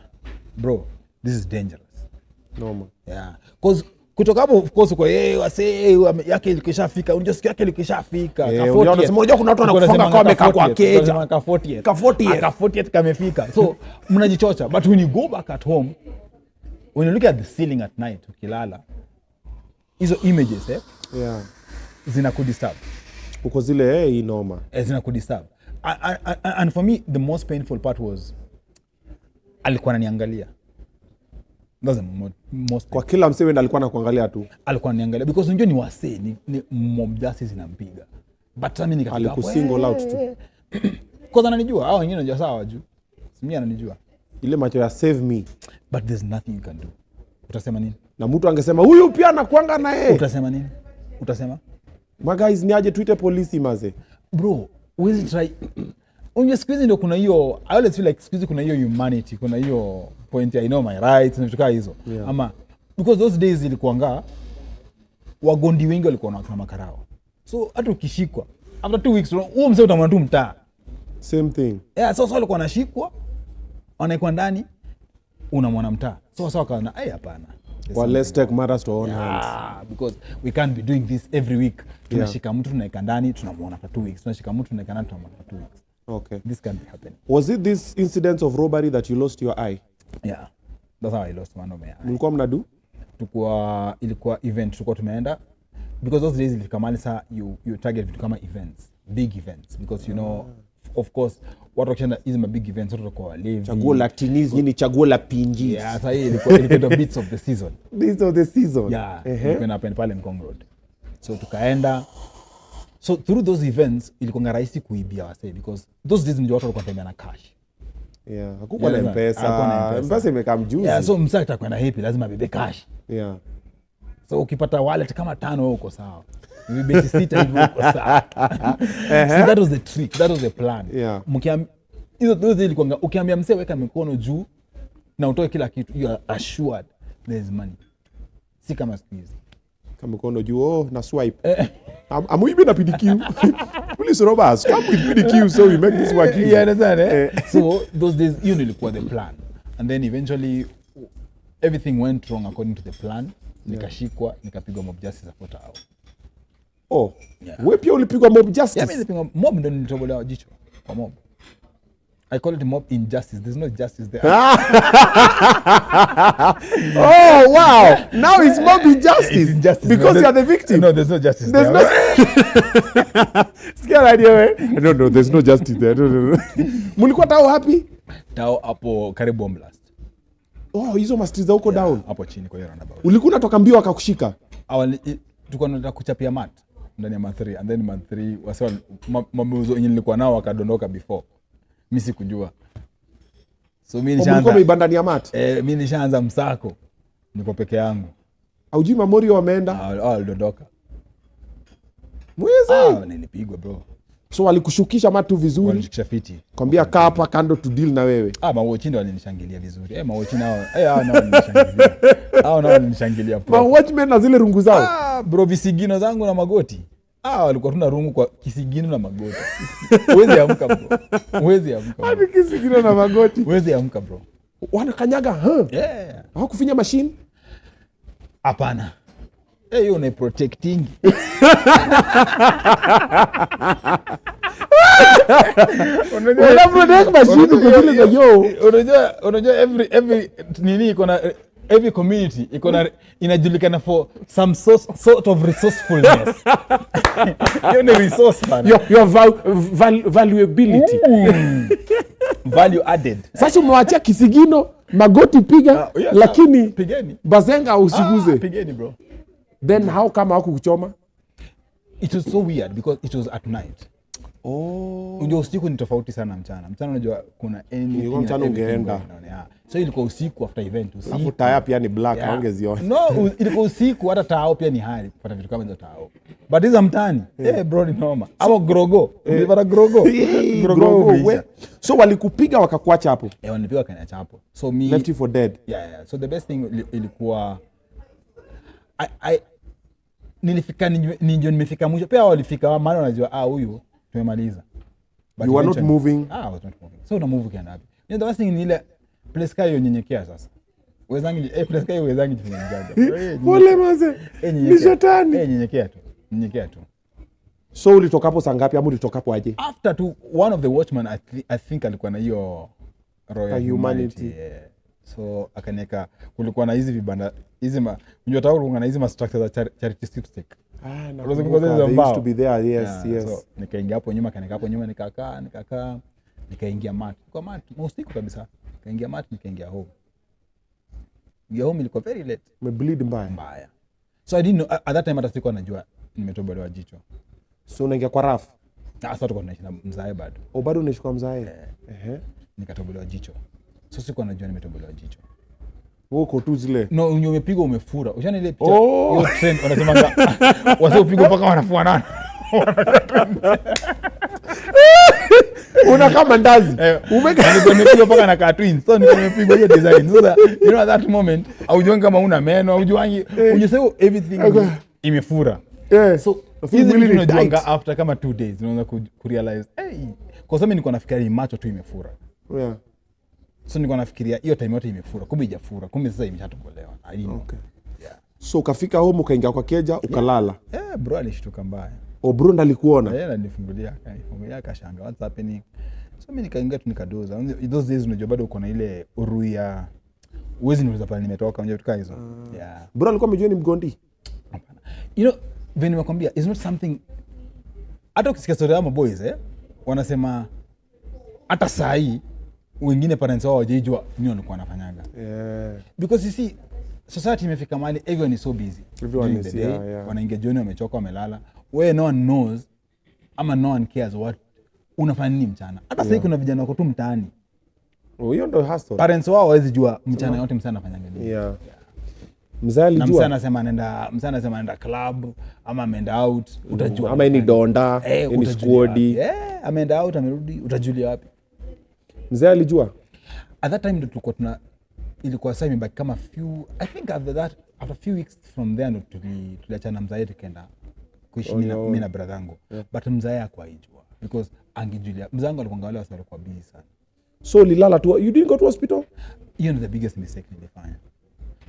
bro, this is dangerous. Normal. Yeah. Cause kutoka hapo of course kwa wase yake ilikishafika, unajua siku yake ilikishafika. Unajua kuna watu wanakufunga kwa amekaa kwa keja. Ka 40th kamefika. So mnajichocha, but when you go back at home, when you look at the ceiling at night ukilala, hizo images zinakudisturb. Uko zile hii noma. Zinakudisturb. And for me the most painful part was alikuwa ananiangalia. That's the most kwa kila msee wenda alikuwa anakuangalia tu. Alikuwa ananiangalia because unajua ni wasee ni mob justice zinampiga. But mimi nikafika alikusingle out tu. Kwa ananijua, hao wengine wanajua sawa juu. Mimi ananijua. Ile macho ya save me. But there's nothing you can do. Utasema nini? Na mtu angesema huyu pia anakuanga na yeye. Utasema nini? Utasema? Ma guys ni aje tuite polisi maze. Bro, wewe try. Unajua siku hizi ndio kuna hiyo, I always feel like siku hizi kuna hiyo humanity, kuna hiyo point ya I know my rights na vitu kama hizo. Ama because those days ilikuanga wagondi wengi walikuwa na makarao. So hata ukishikwa after 2 weeks huo mzee utamwona tu mtaa. Same thing. Yeah, so walikuwa wanashikwa Wanaikuwa ndani unamwona mtaa. So sawa kana hapana. Well, let's take matters to our own hands. Because we can't be doing this every week. Tunashika mtu tunaika ndani tunamuona for 2 weeks. Tunashika mtu tunaika ndani tunamuona for 2 weeks. Okay. This can't be happening. Was it this incident of robbery that you lost your eye? Yeah. That's how I lost one of my eye. Mlikuwa mnadu? Ilikuwa event tulikuwa tumeenda because those days ilifika mali saa you target vitu kama events, big events because you know of course watu wakishaenda hizi big events watu watakuwa walevi. Chaguo la teenies, ni chaguo la pinjis. Yeah, sasa hii ilikuwa the bits of the season. Bits of the season. Yeah. Ilikuwa pale Ngong Road. So tukaenda. So through those events ilikuwa rahisi kuibia wase because those days ndio watu walikuwa wanatembea na cash. Yeah, hakukuwa na M-Pesa. M-Pesa imekaa mjuzi. Yeah, so msaka atakwenda happy lazima bebe cash. Yeah. So ukipata wallet kama 5 wewe uko sawa. Bebe 6 hivi uko sawa. So that was the trick, that was the plan. Yeah. Hizo those ilikuwa ukiambia msee weka mikono juu na utoe kila kitu, you are assured there is money. Si kama squeeze. Kama mikono juu na swipe. I'm even a PDQ. Police robbers come with PDQ so we make this work. You understand? So those days you know ilikuwa the plan. And then eventually everything went wrong according to the plan. Nikashikwa, nikapigwa mob justice after hour. Oh. Yeah. Wewe pia ulipigwa mob justice? Yeah, mimi nilipigwa mob ndio nilitobolewa jicho kwa mob. I call it mob injustice. There's no justice there. Oh wow! Now it's mob injustice. It's injustice because you are the victim. No, there's no justice there's there. No. Scare idea we? No, there's no justice there. No. Mulikuwa tao happy? Tao hapo karibu bomb blast. Oh, hizo masters za huko down. Hapo chini kwa roundabout. Ulikuwa unatoka mbio akakushika. Awali tulikuwa tunataka kuchapia mat ndani ya month 3 and then month 3 wasa mamuzo yenyewe nilikuwa nao wakadondoka before. Mimi sikujua. So mimi nishaanza ibandani ya mat. Mimi nishaanza msako. Niko peke yangu. Haujui Mamorio wameenda? Alidondoka. Mwezi. Nilipigwa bro. So walikushukisha matu vizuri. Walishikisha fiti. Kwambia kaa hapa kando to deal na wewe. Mawochi walinishangilia vizuri. Mawochi nao. Nao walinishangilia. Nao walinishangilia pro. Watchmen na zile rungu zao. Bro visigino zangu na magoti. Walikuwa tuna rungu kwa kisigino na magoti. Huwezi amka bro. Huwezi amka. Hadi kisigino na magoti. Huwezi amka bro. Wanakanyaga, Yeah. Hawakufinya machine? Hapana. Hiyo ni protecting. Una protect machine kwa vile za yo. Unajua every nini iko na every community iko na inajulikana for some sort of resourcefulness. You know resource man. Your valuability. Value added. Sasa umewachia kisigino, magoti piga, lakini pigeni. Bazenga usiguze. Pigeni bro. Then how come hawakukuchoma? It was so weird because it was at night. Unajua usiku ni tofauti sana mchana. Mchana unajua kuna anything. Mchana ungeenda. So ilikuwa usiku after event usiku. Alafu taya pia ni black, haungeziona. No, ilikuwa usiku hata tao pia ni hali kupata vitu kama hizo tao. But hizo mtani, bro ni noma. Hapo grogo. Nilipata grogo. Grogo. So walikupiga wakakuacha hapo. Wanipiga kaniacha hapo. So me left you for dead. Yeah. So the best thing ilikuwa nilifika nimefika mwisho. Pia walifika maana wanajua huyu tumemaliza. But you were not moving. I was not moving. So na move kienda hapo. The last thing ni ile place kayo nyenyekea sasa. Wezangi place kayo wezangi tunyenyekeaje. Pole maze. Ni shetani. Nyenyekea tu. So ulitoka hapo saa ngapi ama ulitoka hapo aje? After one of the watchman I think alikuwa na hiyo Royal Humanity. Yeah. So akaneka kulikuwa na hizi vibanda hizi unajua tao kulikuwa na hizi structures za charity sweepstake. Na they used to be there. Yes. So nikaingia hapo nyuma nikakaa nikaingia mat. Kwa mat usiku kabisa. Nikaingia mat nikaingia home. Ngia home ilikuwa very late. Umebleed mbaya. So I didn't know at that time hata sikuwa najua nimetobolewa jicho. So unaingia kwa rafu. Sasa tulikuwa tunaishi na mzae bado. Bado unaishi kwa mzae? Nikatobolewa jicho. So sikuwa najua nimetobolewa jicho. Uko tu zile. No, umepigwa umefura. Ushaona ile picha? Hiyo trend wanasemanga wasiopigwa mpaka wanafua nani. Una kama ndazi. Umepigwa mpaka na cartoon. So nimepigwa hiyo design. So that, you know at that moment, haujuangi kama una meno, haujuangi unajua everything imefura. So hizi vitu unajuanga after kama 2 days unaanza ku realize kwa sababu nilikuwa nafikiria macho tu imefura. So nilikuwa nafikiria hiyo time yote imefura, kumbe haijafura, kumbe sasa imeshatokolewa. I didn't know. Okay. Yeah. So ukafika home ukaingia kwa keja ukalala. Bro alishtuka mbaya. Bro ndo alikuona. Alinifungulia akashanga what's happening. So mimi nikaingia tu nikadoza. Those days unajua bado uko na ile urui ya uwezi niweza pale nimetoka unajua tukaa hizo. Yeah. Bro alikuwa amejua ni mgondi. Hapana. You know, when nimekwambia it's not something hata ukisikia story ya boys wanasema hata saa hii wengine parents wao hawajijua nini walikuwa wanafanyaga. Yeah. Because you see society imefika mahali everyone is so busy. Everyone is yeah. Wanaingia jioni wamechoka wamelala. Where no one knows ama no one cares what unafanya nini mchana. Hata sasa kuna vijana wako tu mtaani. Hiyo ndio hustle. Parents wao hawezi jua mchana yote msana anafanya nini. Yeah. Mzee alijua. Na msana anasema anaenda club ama ameenda out, utajua. Ama ni donda, ni squad. Ameenda out amerudi, utajulia wapi? Mzee alijua. At that time tulikuwa ilikuwa sasa imebaki kama I think after few weeks from there tuliachana mzae tukaenda kuishi mimi na brother yangu. But mzae hakuijua because angejulia. Mzae wangu alikuwa wale wasio kwa busy sana. So ulilala tu, you didn't go to hospital? Hiyo ndio the biggest mistake nilifanya.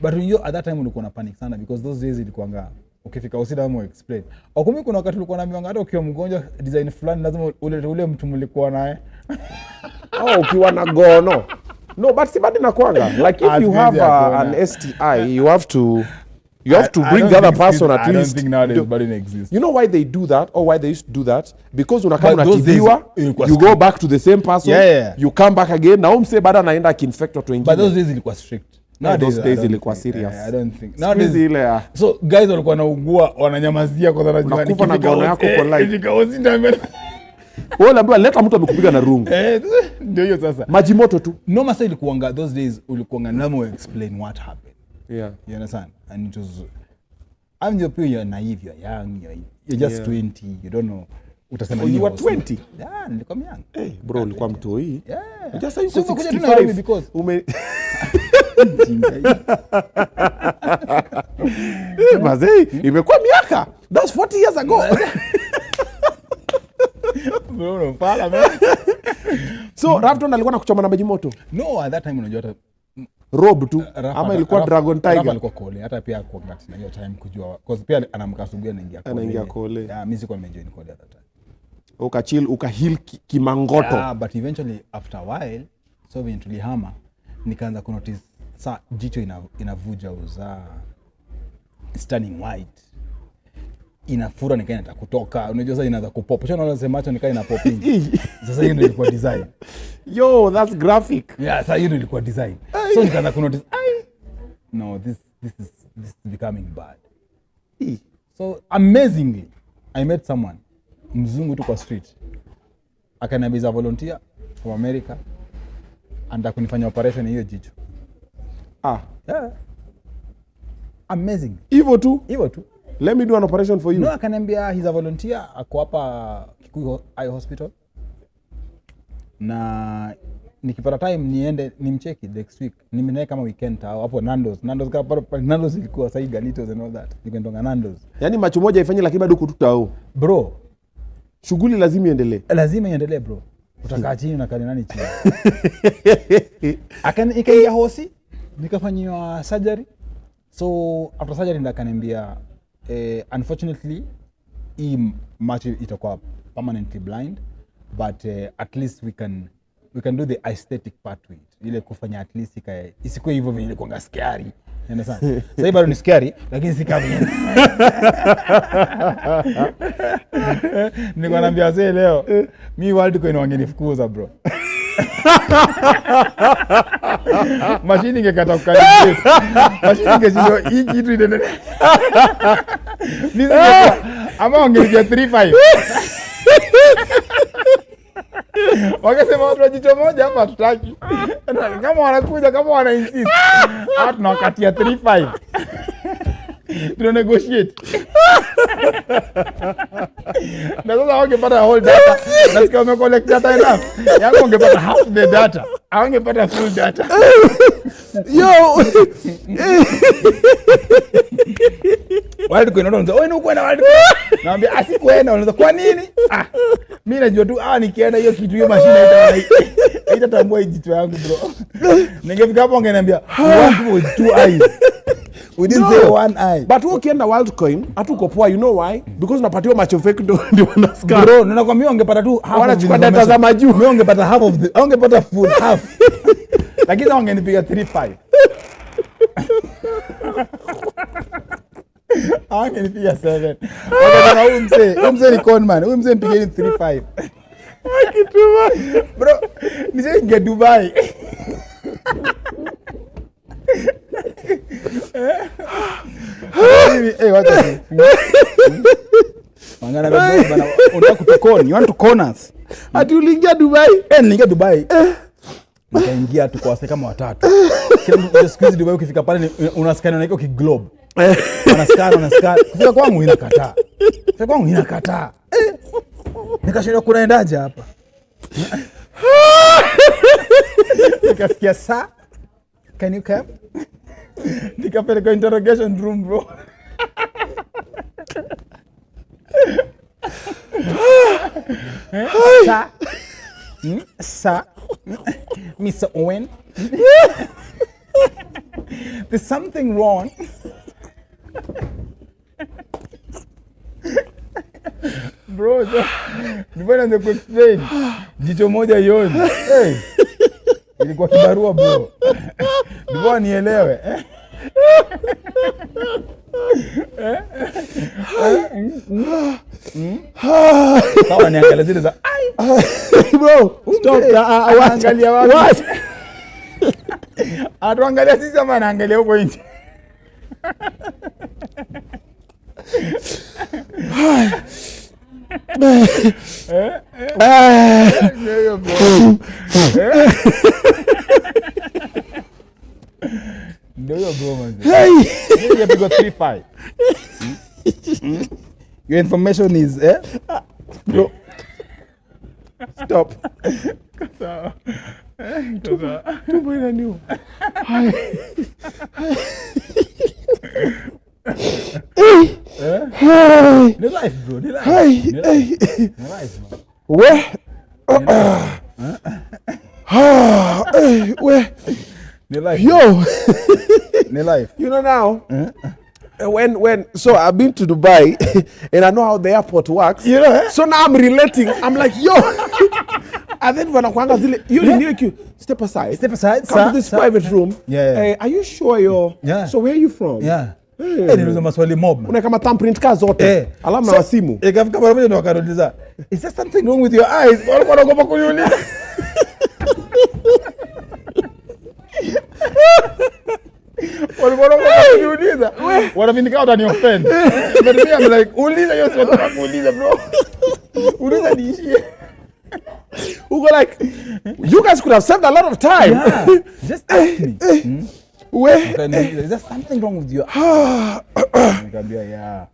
But you at that time ulikuwa na panic sana because those days ilikuwa ukifika usida mo explain. Akumbuka kuna wakati ulikuwa na mianga hata ukiwa mgonjwa design fulani lazima ule mtu mlikuwa naye. Ukiwa na gono. No, but si bado nakwanga. Like if you have an STI, you have to bring the other person at least. I don't think nowadays body exists. You know why they do that or why they used to do that? Because unakama unatibiwa, you go back to the same person, you come back again. Na umse bado anaenda kinfect watu wengine. But those days ilikuwa strict. Those days ilikuwa serious. I don't think. Nowadays ile so guys walikuwa naugua wananyamazia kwa sababu unakufa na gono yako kwa live. Nikaosinda mbele. Wewe labda leta mtu amekupiga na rungu. Ndio hiyo sasa. Maji moto tu. No masa ilikuanga those days ulikuanga namo explain what happened. Yeah. You understand? And it was I'm your pure you're naive, you're young, you're just 20, you don't know. Utasema you were 20? Yeah, nilikuwa young. Hey, bro, ulikuwa mtu hii. Yeah. Just say so 65 because Mazee, imekuwa miaka. That's 40 years ago. Bro, pala man. So, Rufftone alikuwa anakuchoma na maji moto? No, at that time unajua hata robe tu ama ilikuwa Dragon Tiger? Alikuwa kole, hata pia kwa ngati na hiyo time kujua because pia anamka asubuhi anaingia kole. Yeah, mimi sikuwa nimejoin kole at that time. Ukachill ukahil kimangoto. Yeah, but eventually after a while so when tulihama nikaanza ku notice saa jicho inavuja uza stunning white. Inafura nikaenda kutoka. Unajua sasa inaanza kupop. Unaona unasema macho nikaa ina popping. Sasa hiyo ndio ilikuwa design. Yo, that's graphic. Yeah, sasa hiyo ndio ilikuwa design. So nikaanza ku notice no, this is becoming bad. So amazingly I met someone mzungu tu kwa street. Akaniambia volunteer from America and akunifanya operation hiyo jicho. Yeah. Amazing. Hivyo tu. Let me do an operation for you. No, akaniambia he's a volunteer ako hapa Kikuyu Eye Hospital. Na nikipata time niende nimcheki next week. Nimenaye kama weekend hapo Nando's ilikuwa sai Galitos and all that. Nikwendonga Nando's. Yaani macho moja ifanye lakini bado kututao. Bro, shughuli lazima iendelee. Lazima iendelee bro. Utakaa chini na kani nani chini. Ikaingia hosi, nikafanywa surgery. So after surgery ndakaniambia unfortunately macho itakuwa permanently blind, but at least we can do the aesthetic part to it. Ile kufanya at least isikuwe hivyo vile kwa scary. Unaelewa? Sasa bado ni scary lakini si kama niko naambia sasa leo mimi world coin wangenifukuza bro. Machine ingekata kukaribia. Machine ingejio hii kitu inaendelea. Ama wangenijia 35. Wakasema watu wajicho moja hapa tutaki. Kama wanakuja kama wana insist. Hata tunawakatia 35. Tuna negotiate. Na sasa wangepata whole data. Nasikia wamecollect data enough. Yangu wangepata half the data. Hawangepata full data. Yo. Wild coin ndo. Oh, ni ukwenda wild coin. Naambia asikuenda, unaweza kwa nini? Mimi najua tu nikienda hiyo kitu hiyo mashine haitatambua jicho yangu bro. Ningefika hapo angeniambia one with two eyes. We didn't say one eye. But ukienda Worldcoin hatuko poa, you know why? Because unapatiwa macho fake ndio wanascan. Bro, ninakwambia ungepata tu half. Wanachukua data za majuu. Mimi ungepata half of the, ungepata full half. Lakini wangenipiga 35. Wangenipiga 7. Wakati umse ni con man. Umse mpigeni 35. Akituma. Bro, nije Dubai. Wacha. Mangana bana, unataka kutukoni, you want to corner us. Ati uliingia Dubai? Niingia Dubai. Nikaingia tu kwa wase kama watatu. Kila mtu squeeze Dubai ukifika pale unaskana na iko kiglobe. Unaskana. Kufika kwangu inakataa. Nikashindwa kunaendaje hapa. Nikasikia saa. Can you come? Nikapeleka interrogation room bro. Sir, Mr. Owen, there's something wrong. Bro, nipenda ndio kuexplain. Jicho moja yoni. Hey. Ilikuwa kibarua bro. Ndivyo nielewe. Sawa niangalia zile za bro, stop. Angalia wapi? Atuangalia sisi ama anaangalia huko nje. Ndio bro man. You have got 35. Your information is bro. Stop. Sawa. Tumbo new. The life bro, the life. The life man. Where? Where? The life. Yo. The life. You know now. When so I've been to Dubai and I know how the airport works. You know, so now I'm relating. I'm like, yo. And then when I zile, you step aside. Come to this private room. Yeah. Hey, are you sure you're? Yeah. So where are you from? Yeah. Niliuliza maswali mob. Una kama thumbprint ka zote. Alama na simu. Ikafika mara moja ndo akarudiza. Is there something wrong with your eyes? Walikuwa wanaogopa kuniuliza. Walikuwa wanaogopa kuniuliza. Wanafinika utani offend. But me I'm like, uliza hiyo swali kuuliza bro. Uliza niishie. Who go like, you guys could have saved a lot of time. Yeah. Just ask me. Where? Is there something wrong with your Nikamwambia yeah.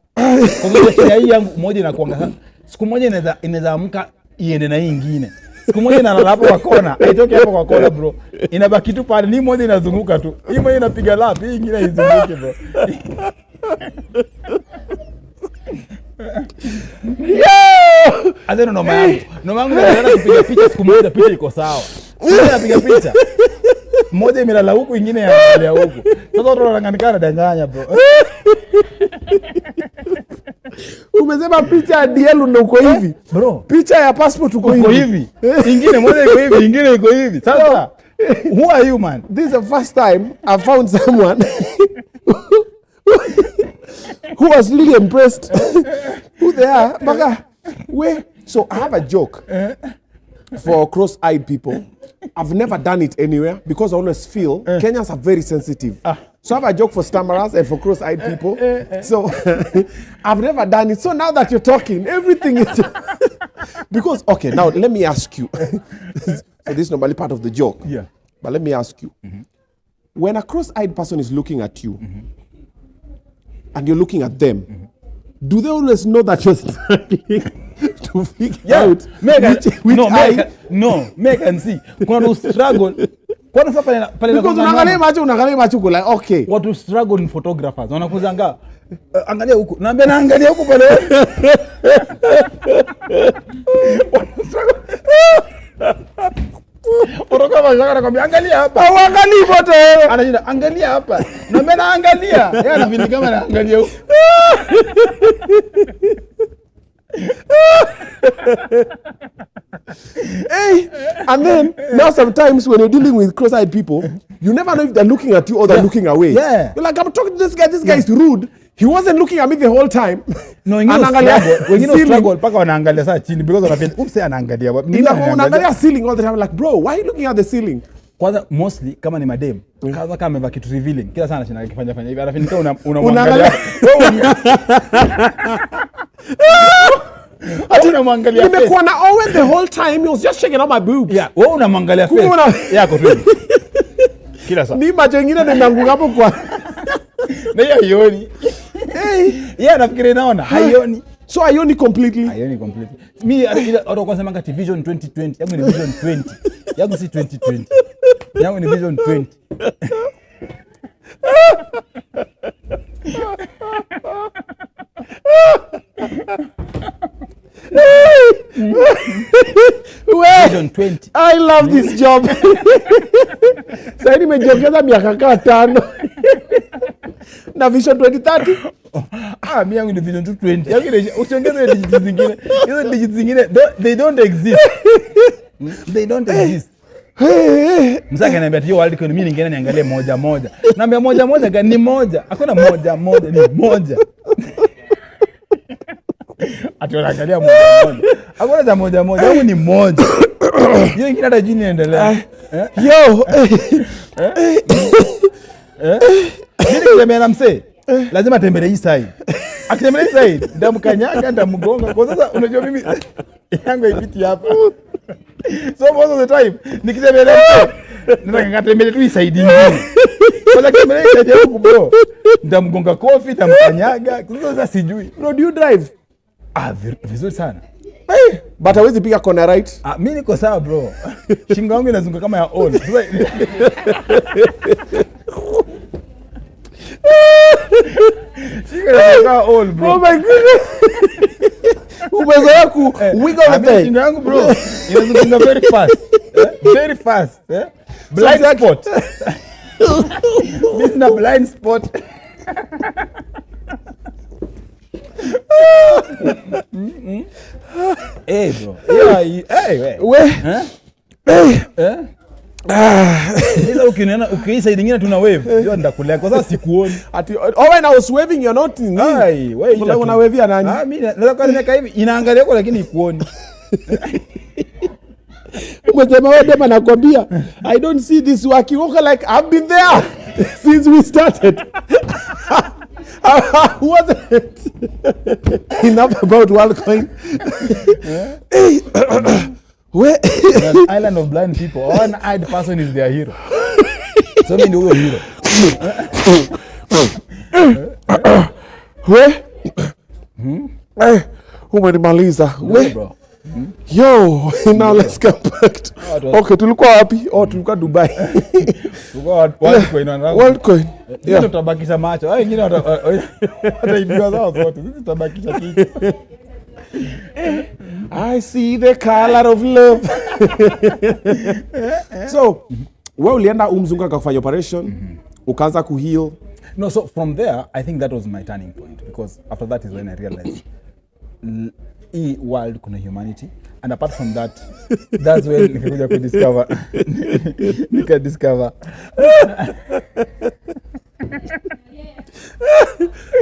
Kwa hiyo hii yangu moja inakuanga siku moja inaweza amka iende na hii nyingine. Siku moja inalala hapo kwa kona, haitoki hapo kwa kona bro. Inabaki tu pale, ni moja inazunguka tu. Hii moja inapiga lap, hii nyingine izunguke bro. Yo! Azeno noma yangu anaenda kupiga picha siku moja picha iko sawa. Sasa anapiga picha. Moja imelala huku nyingine ya huku. Sasa watu wanang'anikana danganya bro. Umesema picha ya DL ndio uko hivi. Bro, picha ya passport uko hivi. Ingine moja iko hivi, ingine iko hivi. Sasa who are you man? This is the first time I found someone who was really impressed who they are. Baka, where? So I have a joke for cross-eyed people. I've never done it anywhere because I always feel Kenyans are very sensitive. So I have a joke for stammerers and for cross-eyed people. So I've never done it. So now that you're talking, everything is because okay. Now let me ask you. So this is normally part of the joke. Yeah. But let me ask you. When a cross-eyed person is looking at you, and you're looking at them, do they always know that you're struggling to figure out which eye? No, make and see. Kuna struggle. Because unaangalia macho like okay. What to struggle in photographers. Wanakuzanga Angalia huko. Naambia naangalia huko pale. Oroka bashaka anakwambia angalia hapa. Angalia bote. Anashinda angalia hapa. Naambia naangalia. Yeye anafili kama anaangalia huko. Hey, and then now sometimes when you're dealing with cross-eyed people, you never know if they're looking at you or they're looking away. Yeah. You're like, I'm talking to this guy. This guy is rude. He wasn't looking at me the whole time. No, wengine struggle paka wanaangalia saa chini because wanafeel oops anaangalia. Unaangalia ceiling all the time, like bro, why are you looking at the ceiling? Kwanza mostly kama ni madem, kama amevaa kitu revealing, kila sana anafanya hivi, anafeel kama unamwangalia. Unamwangalia. Nimekuwa na Owen the whole time, he was just shaking out my boobs. Yeah, wewe unamwangalia face yako tu. Kila saa. Ni macho mengine nimeanguka hapo kwa. Na haioni. Yeah, nafikiri naona haioni. So haioni completely. Haioni completely. Mimi auto kwanza manga Vision 2020, yangu ni Vision 20. Yangu si 2020. Yangu ni Vision 20. Vision 20. I love this job. Sasa nimejongeza miaka 5 na Vision 2030. Mimi yangu ni Vision 220. Yangu usiongeze digits zingine. Hizo digits zingine they don't exist. They don't exist. Msaka ananiambia hiyo world economy ningeenda niangalie moja. Naambia moja gani? Ni moja. Hakuna moja, ni moja. Ati wanaangalia moja. Hakuna za moja. Huyu ni moja. Hiyo ingine hata jini endelea. Yo. Mimi nikiambia na msee, lazima tembele hii side. Akitembelea hii side, ndamkanyaga, ndamgonga. Kwa sasa unajua mimi yangu haipiti hapa. So most of the time, nikitembelea nataka tembele tu hii side nyingine. Kwa sababu tembelea hii side yangu bro, ndamgonga kofi, ndamkanyaga. Sasa sijui. Bro, do you drive? Vizuri sana. But hawezi piga corner right. Mimi niko sawa bro. Shingo yangu inazunguka kama ya Owen. Shingo inazunguka all bro. Oh my goodness. Umezoea ku wiggle the thing. Shingo yangu bro inazunguka very fast. Very fast. Blind spot. This is a blind spot. Hey bro. Sasa ukiisa nyingine tuna wave. Hiyo ndakulea kwa sababu sikuoni. Ati when I was waving you're not in. Wewe una wave nani? Mimi naweza kwa neka hivi inaangalia kwa lakini ikuoni. Umesema wewe dema nakwambia I don't see this working. Okay, like I've been there since we started. Was it enough about WorldCoin? Where an island of blind people, one-eyed person is their hero. So many huyo hero. Where umenimaliza. Where yo, now let's get back to, okay, tulikuwa wapi? Tulikuwa Dubai. Tulikuwa WorldCoin. Yeah. Tutabakisha macho. Wengine wataibiwa zao zote. Sisi tutabakisha kitu. I see the color of love. So, wewe ulienda umzungu akafanya operation, ukaanza kuheal. No, so from there, I think that was my turning point because after that is when I realized hii world kuna humanity, and apart from that, that's when nikakuja discover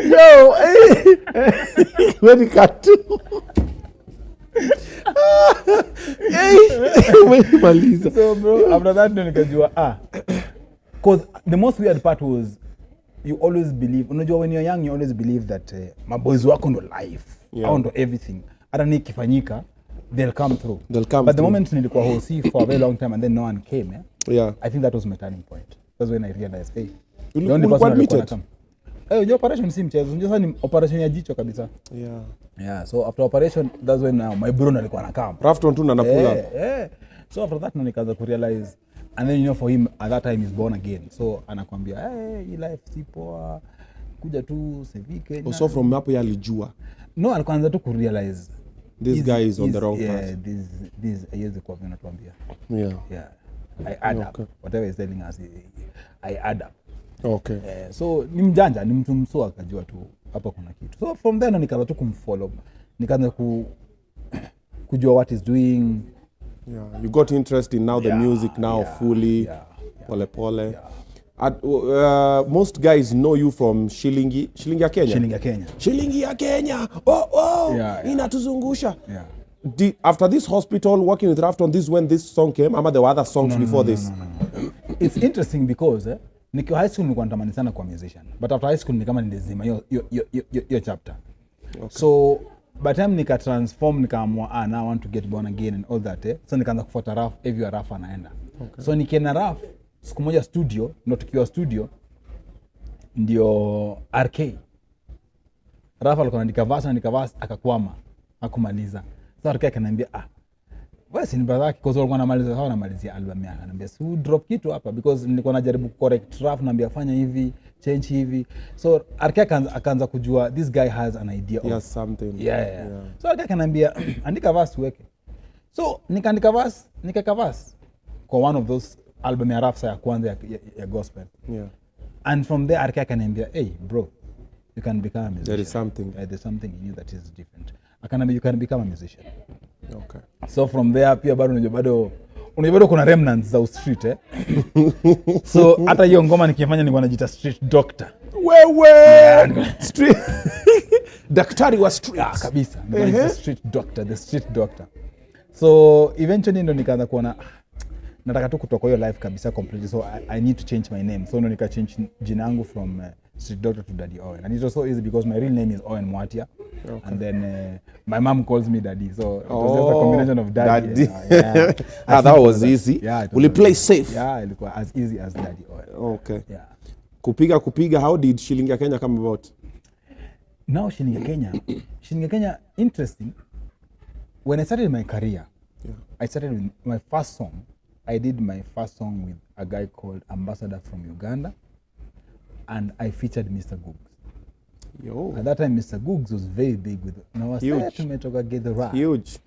yo when you cut so bro, after that nikajua because the most weird part was you always believe, unajua when you're young you always believe that maboys wako ndo life, au ndo everything, hata nikifanyika they'll come through. But the moment nilikuwa hosi for a very long time and then no one came, I think that was my turning point. That's when I realized, hey, the only person alikuwa come. Your operation si mchezo, unajua ni operation ya jicho kabisa. Yeah, so after operation that's when my bro alikuwa anakam. Rufftone tu anapula. So after that nikaanza ku realize, and then for him at that time he's born again. So anakuambia, hey, life si poa. kuja tu CV Kenya. So from hapo yalijua. No, alikuanza tu kurealize this guy is on the wrong path. This years kwa vinatuambia. Yeah. I add up. Whatever he's telling us, I add up. Okay. So ni mjanja, ni mtu msoa akajua tu hapa kuna kitu. So from then nikaanza tu kumfollow. Nikaanza kujua what he's doing. Yeah, you got interested in now the music now fully. Pole. Most guys know you from Shilingi ya Kenya. Shilingi ya Kenya. Inatuzungusha. After this hospital, working with Rufftone, this when this song came, ama there were other songs before this? No. It's interesting because nikiwa high school nilikuwa natamani sana kuwa musician, but after high school ni kama nilizima hiyo chapter. Okay. So by the time nika transform nikaamua now I want to get born again and all that. So nikaanza kufuata Raf, every Raf anaenda. Okay. So nikienda Raf siku moja studio, ndo tukiwa studio ndio RK. Raf alikuwa anaandika verse akakwama, hakumaliza. So RK akaniambia wewe si brother yake, because walikuwa anamalizia album yake. Ananiambia so drop kitu hapa because nilikuwa najaribu correct Raf, naambia fanya hivi, change hivi. So RK akaanza kujua this guy has an idea of something. Yeah. So RK akaniambia andika verse weke. So nikaandika verse kwa one of those album ya Raf ya kwanza ya gospel. Yeah. And from there RK akaniambia hey bro, you can become a musician. There is something. There's something in you that is different. Akaniambia you can become a musician. Okay. So from there pia bado kuna remnants za street So hata hiyo ngoma nikifanya nilikuwa najiita street doctor. Wewe street daktari wa street. Kabisa. The street doctor. So eventually ndo nikaanza kuona nataka tu kutoka hiyo life kabisa completely, so I need to change my name. So ndo nika change jina yangu from street doctor to Daddy Owen, and it was so easy because my real name is Owen Mwatia. Okay. And then my mom calls me Daddy, so it was just a combination of Daddy. That was easy. Will you play safe? Yeah, it was as easy as Daddy Owen. Okay. Yeah. Kupiga, how did Shilingi ya Kenya come about? Now Shilingi ya Kenya, interesting. When I started my career, I started with my first song. I did my first song with a guy called Ambassador from Uganda, and I featured Mr. Googs. Yo. At that time, Mr. Googs was very big with it. Huge.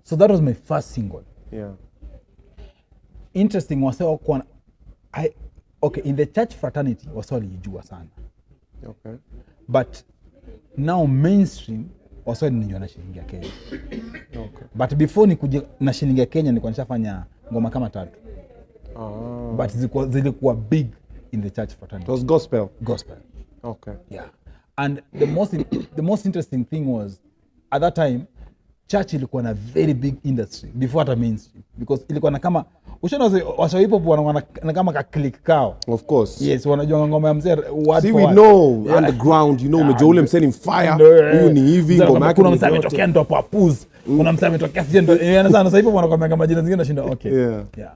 So that was my first single. Yeah. Interesting, in the church fraternity, was all walijua sana. Okay. But now mainstream, was all nijua na Shilingi ya Kenya. Okay. But before nikuje na Shilingi ya Kenya, nilikuwa nishafanya ngoma kama 3. But zilikuwa big in the church fraternity. It was gospel. Okay. Yeah. And the most interesting thing was at that time church ilikuwa na very big industry before the mainstream, because ilikuwa na kama washo hip hop wana kama ka click kao. Of course. Yes, wanajua ngoma ya mzee word. See, we know underground, unajua ule msee ni fire, huyu ni hivi ngoma yake. Kuna msee ametokea ndo hapo apuz. Kuna msee ametokea sije ndo sana sasa hivi wanakwambia kama majina zingine nashinda okay. Yeah.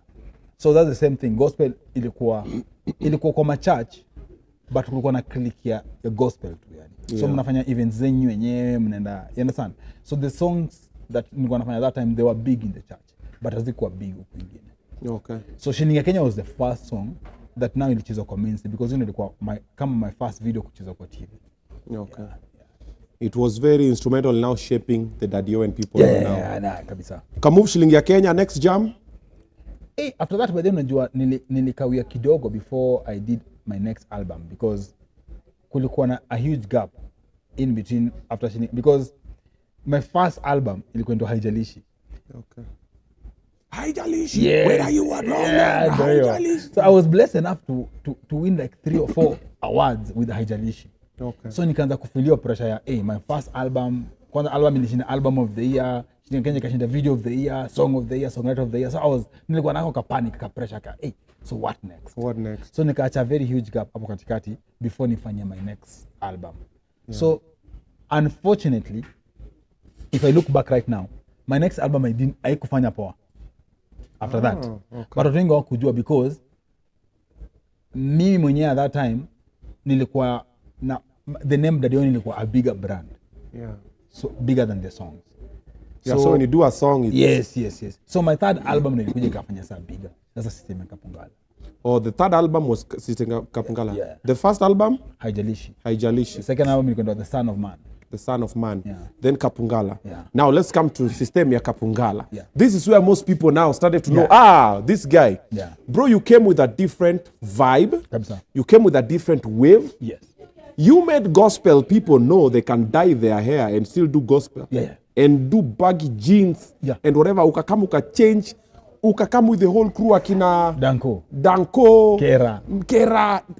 So that's the same thing. Gospel ilikuwa kwa church, but kulikuwa na click ya gospel tu yani. So mnafanya events zenyu wenyewe mnaenda, you understand? So the songs that nilikuwa nafanya that time, they were big in the church, but hazikuwa big huko kwingine. Okay. So Shilingi ya Kenya was the first song that now ilichezwa kwa mainstream, because ilikuwa my first video kuchezwa kwa TV. Okay. Yeah. It was very instrumental now shaping the Daddy Owen people now. Yeah, kabisa. Kamove Shilingi ya Kenya, next jam. After that, by then unajua nilikawia kidogo before I did my next album, because kulikuwa na a huge gap in between after Shilingi, because my first album ilikuwa ndo Haijalishi. Okay. Haijalishi. Yes. Where are you at? Haijalishi. So I was blessed enough to win like 3 or 4 awards with Haijalishi. Okay. So nikaanza kufilio pressure ya my first album, kwanza album ilishinda album of the year, Shilingi Kenya kashinda video of the year, song of the year, songwriter of the year. So nilikuwa nako ka panic, ka pressure ka so what next? So nikaacha very huge gap hapo katikati before nifanye my next album. Yeah. So unfortunately, if I look back right now, my next album haikufanya poa after that. Okay. But watu wengi hawakujua because mimi mwenyewe at that time nilikuwa na the name Daddy Owen ilikuwa a bigger brand. Yeah. So bigger than the songs. Yeah, so when you do a song, it's... Yes. So my third album nilikuja ikafanya saa bigger. Sasa system ikapungala. Oh, the third album was Sitting Kapungala. Yeah. The first album? Haijalishi. Haijalishi. The second album ilikuwa The Son of Man. The Son of Man. Yeah. Then Kapungala. Yeah. Now let's come to system ya Kapungala. Yeah. This is where most people now started to know, this guy. Yeah. Bro, you came with a different vibe. Kabisa. You came with a different wave. Yes. You made gospel people know they can dye their hair and still do gospel. Yeah. And do baggy jeans. Yeah. And whatever. Ukakam change. Ukakam with the whole crew akina Danko. Kera.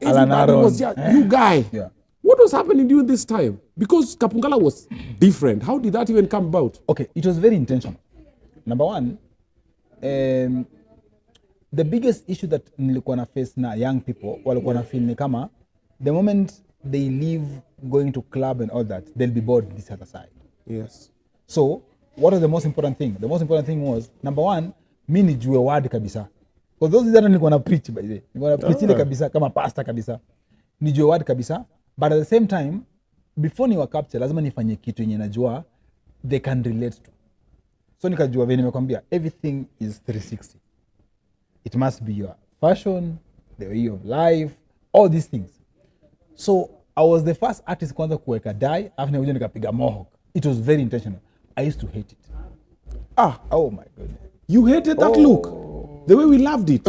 Everybody was you guy. Yeah. What was happening during this time? Because Kapungala was different. How did that even come about? Okay, it was very intentional. Number one, the biggest issue that nilikuwa na face na young people walikuwa na feel ni kama the moment they leave going to club and all that, they'll be bored this other side. Yes. So, what was the most important thing? The most important thing was, number one, mi nijue word kabisa. Because those that nilikuwa na preach by the way. Nilikuwa na preach ile kabisa kama pastor kabisa. Nijue word kabisa. But at the same time, before niwa capture, lazima nifanye kitu yenye najua they can relate to. So nikajua vile nimekwambia, everything is 360. It must be your fashion, the way of life, all these things. So I was the first artist kwanza kuweka dye, after nikuja nikapiga mohawk. It was very intentional. I used to hate it. Oh my goodness. You hated that look? The way we loved it?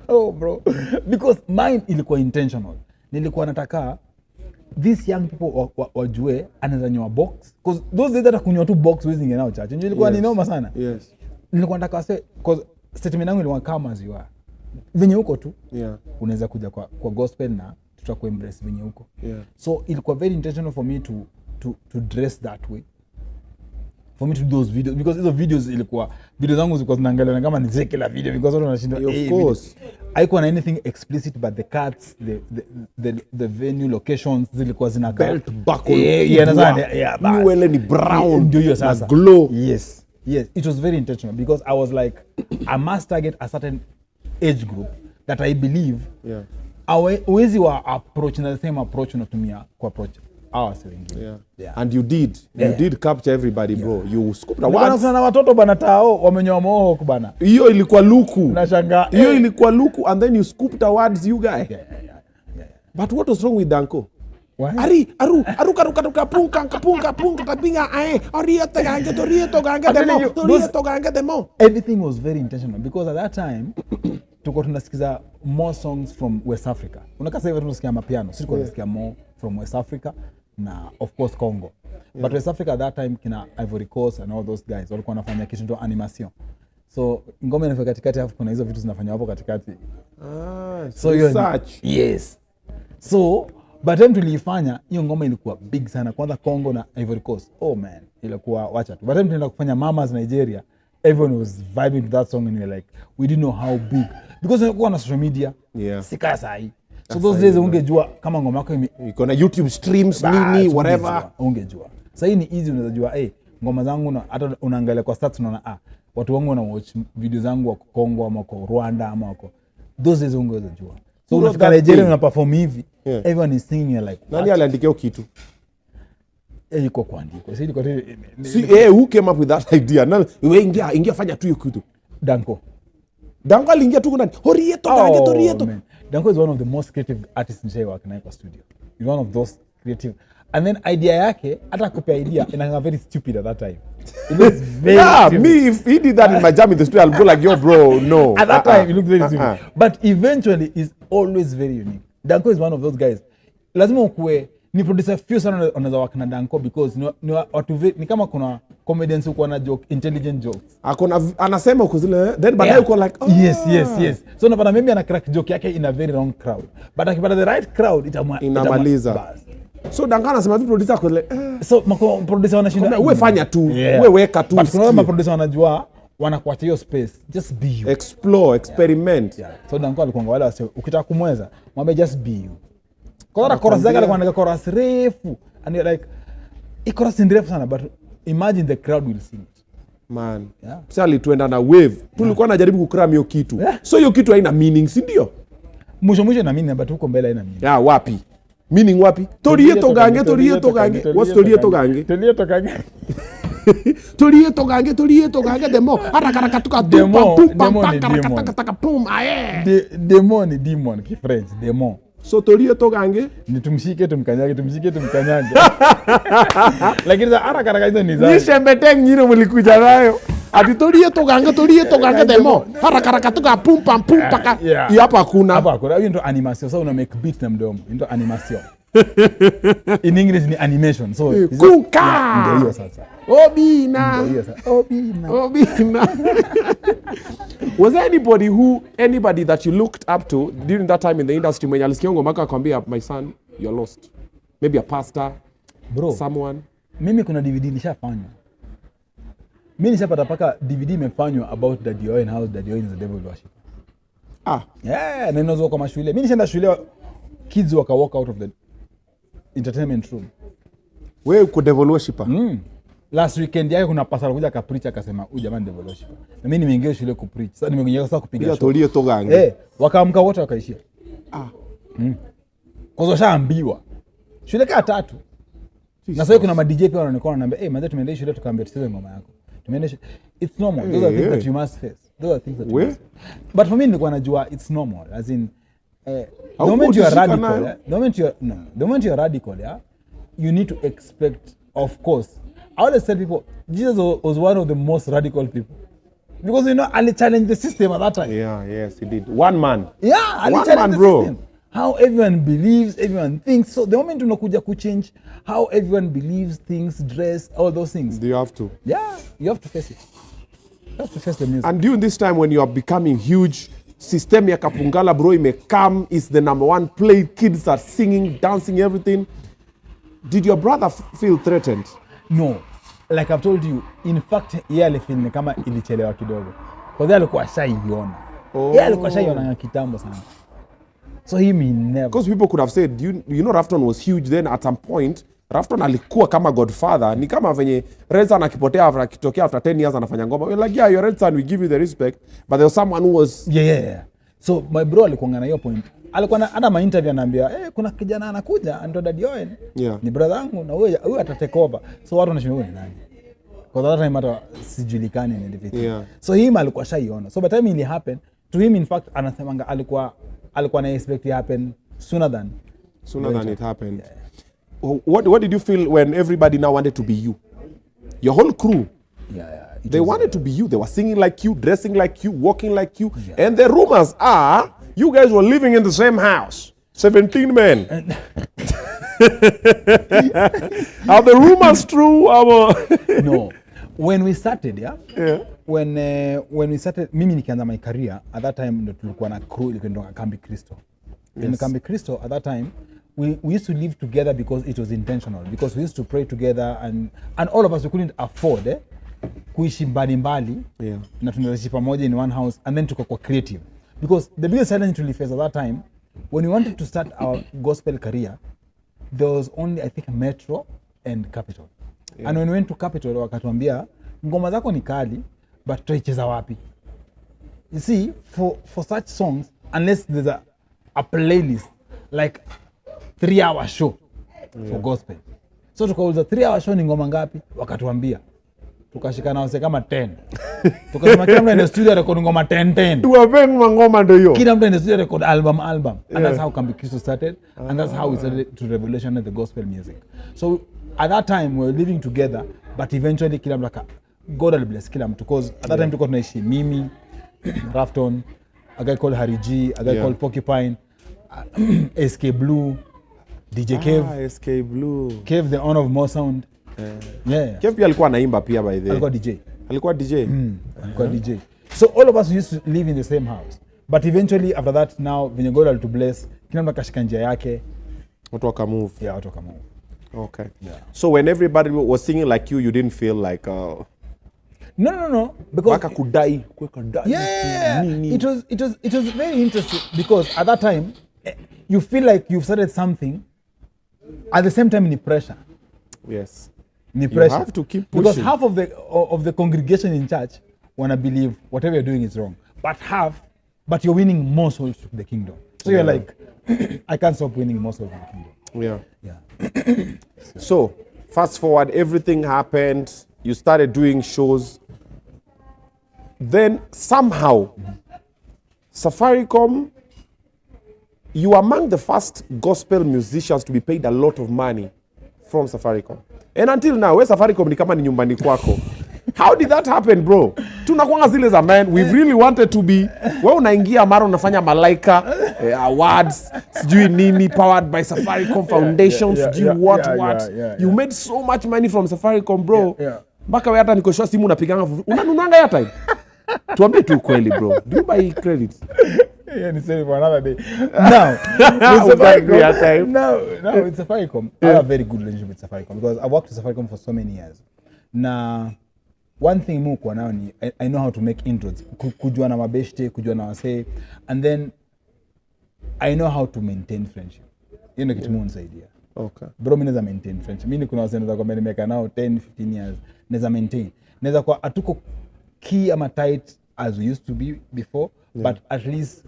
Oh bro. Because mine ilikuwa intentional. Nilikuwa nataka these young people wajue anaweza nyoa box. Because those days that kunywa tu box wezi ngenao church. Ndio ilikuwa ni noma sana. Yes. Nilikuwa nataka say because statement yangu ilikuwa kama as you are. Venye huko tu. Yeah. Unaweza kuja kwa gospel na tutakuembrace venye huko. Yeah. So ilikuwa very intentional for me to dress that way. For me to do those videos because hizo videos ilikuwa video zangu zilikuwa zinaangalia kama ni zeke la video because watu wanashinda of course haikuwa na anything explicit but the cuts the venue locations zilikuwa zina belt buckle yeah ni brown ndio hiyo sasa glow. Yes it was very intentional because I was like I must target a certain age group that I believe uwezi wa approach na the same approach unatumia kwa approach and you did capture everybody bro. You scooped a words na watoto bana tao wamenyoa mohawk bana. Hiyo ilikuwa luku. Nashangaa. Hiyo ilikuwa luku and then you scooped awards you guy. Yeah. But what was wrong with Danko? Why? Aru punga tapinga orieto gange demo. Everything was very intentional because at that time tulikuwa tunasikiza more songs from West Africa. Unakasa hivyo tunasikia mapiano. Sisi tulikuwa tunasikia more from West Africa na of course Congo. But West Africa at that time kina Ivory Coast and all those guys walikuwa wanafanya kitu ndio animation. So ngoma inafika katikati hapo kuna hizo vitu zinafanywa hapo katikati. So research. Yes. So but time tulifanya hiyo ngoma ilikuwa big sana kwanza Congo na Ivory Coast. Oh man, ilikuwa wacha tu. But time tunaenda kufanya Mamas Nigeria, everyone was vibing to that song and we were like we didn't know how big because ilikuwa na social media. Yeah. Sika sahi. So those days ungejua kama ngoma yako iko na YouTube streams nini whatever ungejua. Sasa hii ni easy unaweza jua ngoma zangu na hata unaangalia kwa stats unaona watu wangu wana watch video zangu wako Kongo ama wako Rwanda ama wako those days ungeweza jua. So unafika Nigeria una perform hivi everyone is singing you like nani aliandikia kitu iko kuandika. Sasa ilikuwa who came up with that idea? Na wewe ingia fanya tu hiyo kitu. Danko aliingia tu ndani. Orieto. Danko is one of the most creative artists in China working in studio. He's one of those creative. And then idea yake hata kupea idea inaanga very stupid at that time. It was very stupid. Me if he did that in my jam in the studio I'll go like yo bro no. At that time it looked very stupid. But eventually is always very unique. Danko is one of those guys. Lazima ukue ni producer few sana unaweza work na Danko because ni watu ni kama kuna comedians uko na joke intelligent jokes. Anasema uko zile then baadaye uko like yes. So unapata maybe ana crack joke yake in a very wrong crowd. But akipata the right crowd inamaliza. So Danko anasema vipi producer kwa so producer wanashinda wewe fanya tu wewe weka tu. But kuna producer wanajua wanakuacha hiyo space just be you. Explore, experiment. So Danko alikuwa wale wase ukitaka kumweza mwambie just be you. Kwa chorus zake alikuwa anaandika chorus refu and you're like chorus ni refu sana but imagine the crowd will sing it. Man. Sasa alituenda na wave. Tulikuwa najaribu kukram hiyo kitu. So hiyo kitu haina meaning, si ndio? Mwisho na meaning but huko mbele haina meaning. Wapi? Meaning wapi? Torieto gange. What's Torieto gange? Tulie togange demo. Haraka tuka pum aye. Demo ni demon ki French, demo. So tulie togange ni tumshike tumkanyage. Lakini za haraka hizo ni za. Ni shembeteng nyiro mlikuja nayo. Ati tulie togange demo. Haraka tuka pum paka. Hapa kuna. Hiyo ndio animation. So una make beat na mdomo. Ndio animation. In English ni animation. So kuka. Ndio hiyo sasa. Obinna. Was there anybody that you looked up to during that time in the industry when alisikia ngoma yako akwambia, my son, you're lost? Maybe a pastor, bro, someone. Mimi kuna DVD nishafanya. Mimi nishapata paka DVD imefanywa about Daddy Owen, how Daddy Owen is a devil worship. Yeah, na inazo kwa mashule. Mimi nishaenda shule, kids waka walk out of the entertainment room. Wewe uko devil worshiper? Last weekend yake kuna pastor kuja akapreach akasema huyu jamani devil worshiper. Na mimi nimeingia shule kupreach. Sasa nimeingia sasa kupiga show. Tulie togange. Wakaamka wote wakaishia. Kwa sababu shaambiwa. Shule kaa 3. Na sasa kuna ma DJ pia wanaonekana wananiambia, "Manze tumeenda shule tukaambia tucheze ngoma yako." Tumeenda it's normal. Those are things that you must face. Those are things that you must face. But for me nilikuwa najua it's normal. As in the moment you are radical, the moment you are radical, you need to expect, of course. I always tell people, Jesus was one of the most radical people. Because, Ali challenged the system at that time. Yeah, yes, he did. One man. Yeah, Ali challenged the system. How everyone believes, everyone thinks. So the moment unakuja change how everyone believes, things, dress, all those things. Do you have to? Yeah, you have to face it. You have to face the music. And during this time when you are becoming huge, system ya Kapungala bro imekam is the number one play. Kids are singing, dancing, everything. Did your brother feel threatened? No. Like I've told you, in fact, yeye alifeel kama ilichelewa kidogo. Kwa sababu alikuwa shaiona. Yeye alikuwa shaiona kitambo sana. So he never. Because people could have said, you know Rufftone was huge then at some point. Rufftone alikuwa kama godfather. Ni kama venye Red Sun akitokea after 10 years anafanya ngoma. We're like, yeah, you're Red Sun, we give you the respect. But there was someone who was... Yeah. So my bro alikuwa na hiyo point. Alikuwa hata ma interview anaambia, kuna kijana anakuja, ndo Daddy Owen. Yeah. Ni brother yangu na huyu atatake over. So watu wanashinda ni nani? Kwa that time hata sijulikani ni ndivyo. Yeah. So him alikuwa shaiona. So by the time it happened, to him in fact anasemanga alikuwa na expect it happen sooner than it happened. Yeah. What did you feel when everybody now wanted to be you? Your whole crew. Yeah. They wanted to be you. They were singing like you, dressing like you, walking like you. Yeah. And the rumors are you guys were living in the same house. 17 men. Are the rumors true? No. When we started, when we started, mimi nikianza my career, at that time ndo tulikuwa na crew ilikuwa Kambi Kristo. In Kambi Kristo at that time, we used to live together because it was intentional, because we used to pray together and all of us we couldn't afford kuishi mbali na tunaishi pamoja in one house and then tuko creative. Because the biggest challenge we faced at that time, when we wanted to start our gospel career, there was only I think Metro and Capital. Yeah. And when we went to Capital wakatuambia ngoma zako ni kali but tutaicheza wapi? You see, for such songs, unless there's a playlist like 3-hour show for gospel. So tukauliza 3-hour show ni ngoma ngapi? Wakatuambia. Tukashikana wase kama 10. Tukasema kila mtu in studio record ngoma 10. Tuwape ngoma ndio hiyo. Kila mtu in studio record album. And that's how Kambi Kristo started. And that's how we started to revolutionize the gospel music. So at that time we were living together, but eventually kila mtu God will bless kila mtu, because at that time tulikuwa tunaishi mimi, Rufftone, a guy called Harry G, a guy called Porcupine, SK Blue, DJ Kev. SK Blue. Kev the owner of More Sound. Kev pia alikuwa anaimba pia by the way. Alikuwa DJ. Alikuwa DJ. So all of us used to live in the same house. But eventually after that now venye God will to bless, kila mtu akashika njia yake. Watu waka move. Yeah, watu waka move. Okay. Yeah. So when everybody was singing like you didn't feel like No. Because waka kudai. Yeah. It was very interesting because at that time you feel like you've started something at the same time in the pressure. Yes. In pressure. You have to keep pushing. Because half of the congregation in church wanna believe whatever you're doing is wrong. But you're winning more souls to the kingdom. So you're like, I can't stop winning more souls to the kingdom. Yeah. So fast forward, everything happened. you started doing shows. Then somehow, Safaricom, you are among the first gospel musicians to be paid a lot of money from Safaricom. And until now, where Safaricom ni kama ni nyumbani kwako. How did that happen, bro? Tunakuanga zile za man, we really wanted to be, wewe unaingia mara unafanya Malaika awards, sijui nini, powered by Safaricom Foundation, sijui what. You made so much money from Safaricom, bro. Mpaka wewe hata nikoshwa simu unapiganga, unanunanga airtime. Tuambie tu kweli, bro. Do you buy credits? Yeah, it's for another day. Now, with Safaricom, I have a very good relationship with Safaricom because I've worked with Safaricom for so many years. Now, one thing muko now ni I know how to make intros. Kujua na mabeshte, kujua na wase, and then I know how to maintain friendship. You know kitu munisaidia. Okay. Bro, mimi naweza maintain friendship. Mimi kuna wase naweza kwa nimeka now 10, 15 years. Naweza maintain. Naweza kwa atuko key ama tight as we used to be before, but at least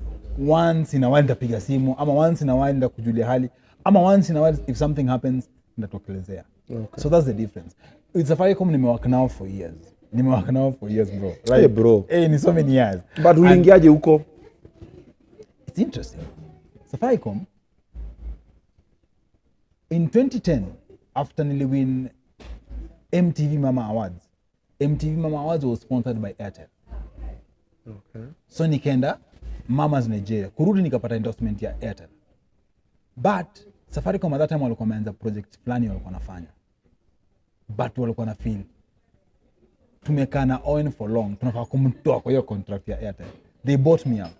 once in a while nitapiga simu, ama once in a while nitakujulia hali, ama once in a while if something happens nitatokelezea. Okay. So that's the difference. With Safaricom nimework now for years. Bro. Like, hey bro. Hey, ni so many years. But uliingiaje huko? It's interesting. Safaricom in 2010 after niliwin MTV Mama Awards. MTV Mama Awards was sponsored by Airtel. Okay. So nikaenda Mama's Nigeria. Kurudi nikapata endorsement ya Airtel. But Safaricom at that time walikuwa wameanza project fulani walikuwa wanafanya. But walikuwa na feel tumekaa na Owen for long, tunafaa kumtoa kwa hiyo contract ya Airtel. They bought me out.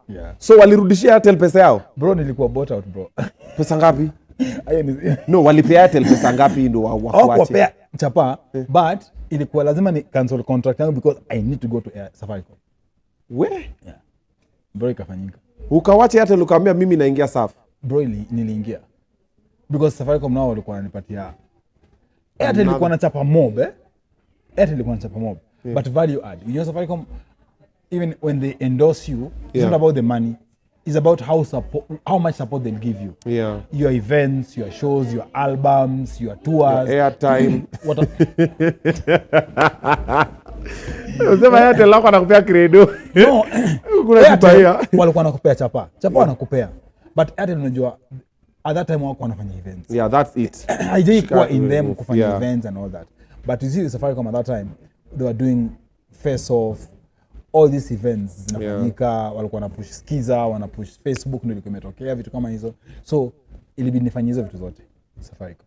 Yeah. So walirudishia Airtel pesa yao? Bro, nilikuwa bought out, bro. Pesa ngapi? No, walipea Airtel pesa ngapi ndo wakuache? Wakupea chapa, but ilikuwa lazima ni cancel contract yangu because I need to go to Safaricom. We? Yeah. Bro, ikafanyika. Ukawache Airtel ukaambia mimi naingia safu? Bro, niliingia. Because Safaricom nao walikuwa wananipatia. Airtel ilikuwa na chapa mob, but value add. You know Safaricom, even when they endorse you, it's not about the money. It's about how much support they'll give you. Yeah. Your events, your shows, your albums, your tours. Your airtime. Unasema Airtel lako anakupea credo. No. Kuna kipaya. Walikuwa wanakupea chapa. Chapa wanakupea. But Airtel unajua at that time wako wanafanya events. Yeah, that's it. I didn't go in them kufanya events and all that. But you see the Safaricom at that time, they were doing face off, all these events zinafanyika, walikuwa wanapush Skiza, wanapush Facebook, ndio ilikuwa imetokea vitu kama hizo. So ilibidi nifanye hizo vitu zote Safaricom.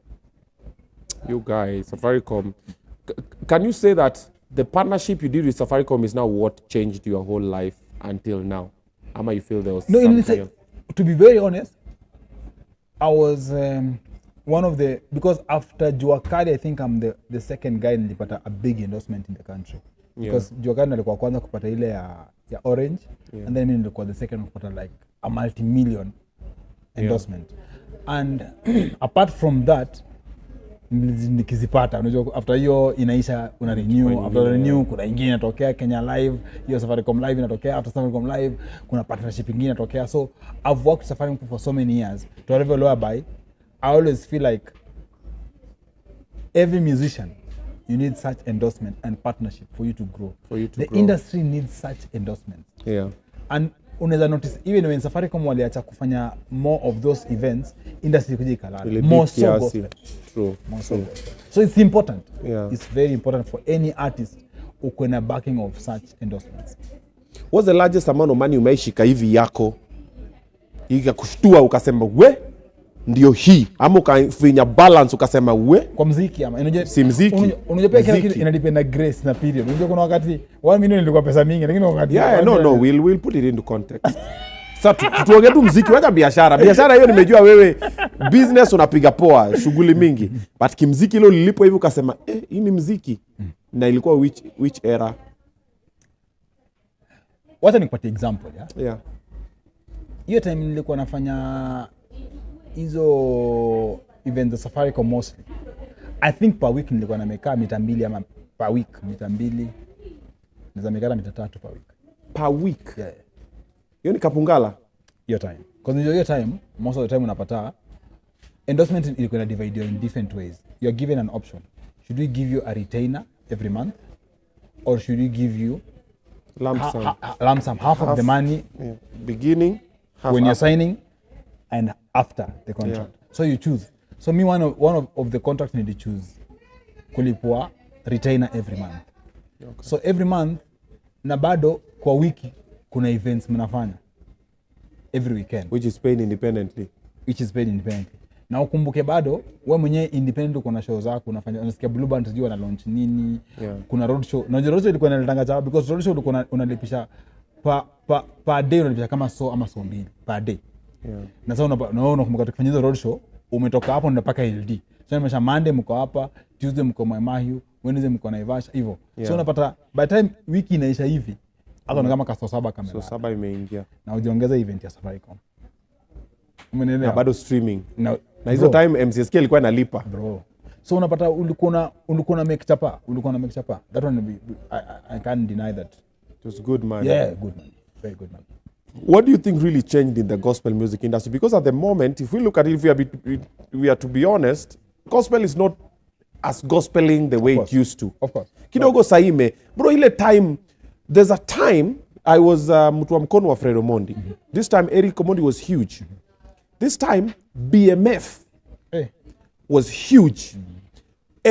You guys, Safaricom, can you say that the partnership you did with Safaricom is now what changed your whole life until now? Ama you feel there was something? To be very honest, I was one of the, because after Juakari, I think I'm the second guy nilipata a big endorsement in the country. Because Juakari alikuwa kwanza kupata ile ya Orange, and then mimi nilikuwa the second kupata like a multi-million endorsement. And apart from that, nikizipata, unajua after hiyo inaisha una renew, after renew kuna ingine inatokea Kenya Live, hiyo Safaricom Live inatokea, after Safaricom Live kuna partnership ingine inatokea. So I've worked Safaricom for so many years to a level whereby I always feel like every musician, you need such endorsement and partnership for you to grow. The industry needs such endorsements. Yeah. And unaweza notice even when Safaricom waliacha kufanya more of those events, industry kuja ikalala. More so gospel. True. So it's important. Yeah. It's very important for any artist uko na backing of such endorsements. What's the largest amount of money umeishika hivi yako ikakushtua ukasema we ndio hii, ama ukafinya balance ukasema we kwa muziki? Ama unajua si muziki, unajua pia kila kitu inadepend na grace na period. Unajua kuna wakati 1 million ilikuwa pesa mingi, lakini wakati we'll put it into context. Sasa tuongee tu muziki, wacha biashara hiyo nimejua wewe business unapiga poa, shughuli mingi, but kimuziki hilo lilipo hivi ukasema hii ni muziki. Na ilikuwa which era? Wacha nikupatie example ya. Yeah. Hiyo time nilikuwa nafanya hizo events za Safaricom mostly. I think per week nilikuwa namekaa mita 2 ama per week mita 2. Naweza mekaa mita 3 per week. Per week? Yeah. Hiyo ni kapungala? Hiyo time. Because hiyo time, most of the time unapata endorsement is going to divide you in different ways. You're given an option. Should we give you a retainer every month, or should we give you lump sum, half of the money beginning, half when you're signing, and after the contract? So you choose. So me, one of the contracts need to choose kulipwa retainer every month. Okay. So every month na bado kwa wiki kuna events mnafanya every weekend, which is paid independently. Na ukumbuke bado wewe mwenyewe independent uko na show zako unafanya, unasikia Blue Band sijui na launch nini, kuna road show. Na road show ilikuwa inatangaza because road show ulikuwa unalipisha per day, unalipisha kama ama so mbili per day. Na sasa unakumbuka tukifanya hizo road show umetoka hapo unapaka LD. So nimesha Monday mko hapa, Tuesday mko Maimahiu, Wednesday mko Naivasha hivyo. So unapata by time wiki inaisha hivi hata kama kasto 7 kamera. So 7 imeingia. Na ujiongeza event ya Safaricom. Umeelewa? Na bado streaming. Na hizo time MCSK ilikuwa inalipa. Bro. So unapata ulikuwa na make chapa. That one I can't deny that. It was good man. Yeah, good man. Very good man. What do you think really changed in the gospel music industry? Because at the moment, if we look at it, if we are to be honest, gospel is not as gospeling the way it used to. Of course. Kidogo saime. Bro, ile time, there's a time I was mtu wa mkono wa Fred Omondi. This time Eric Omondi was huge. This time BMF was huge.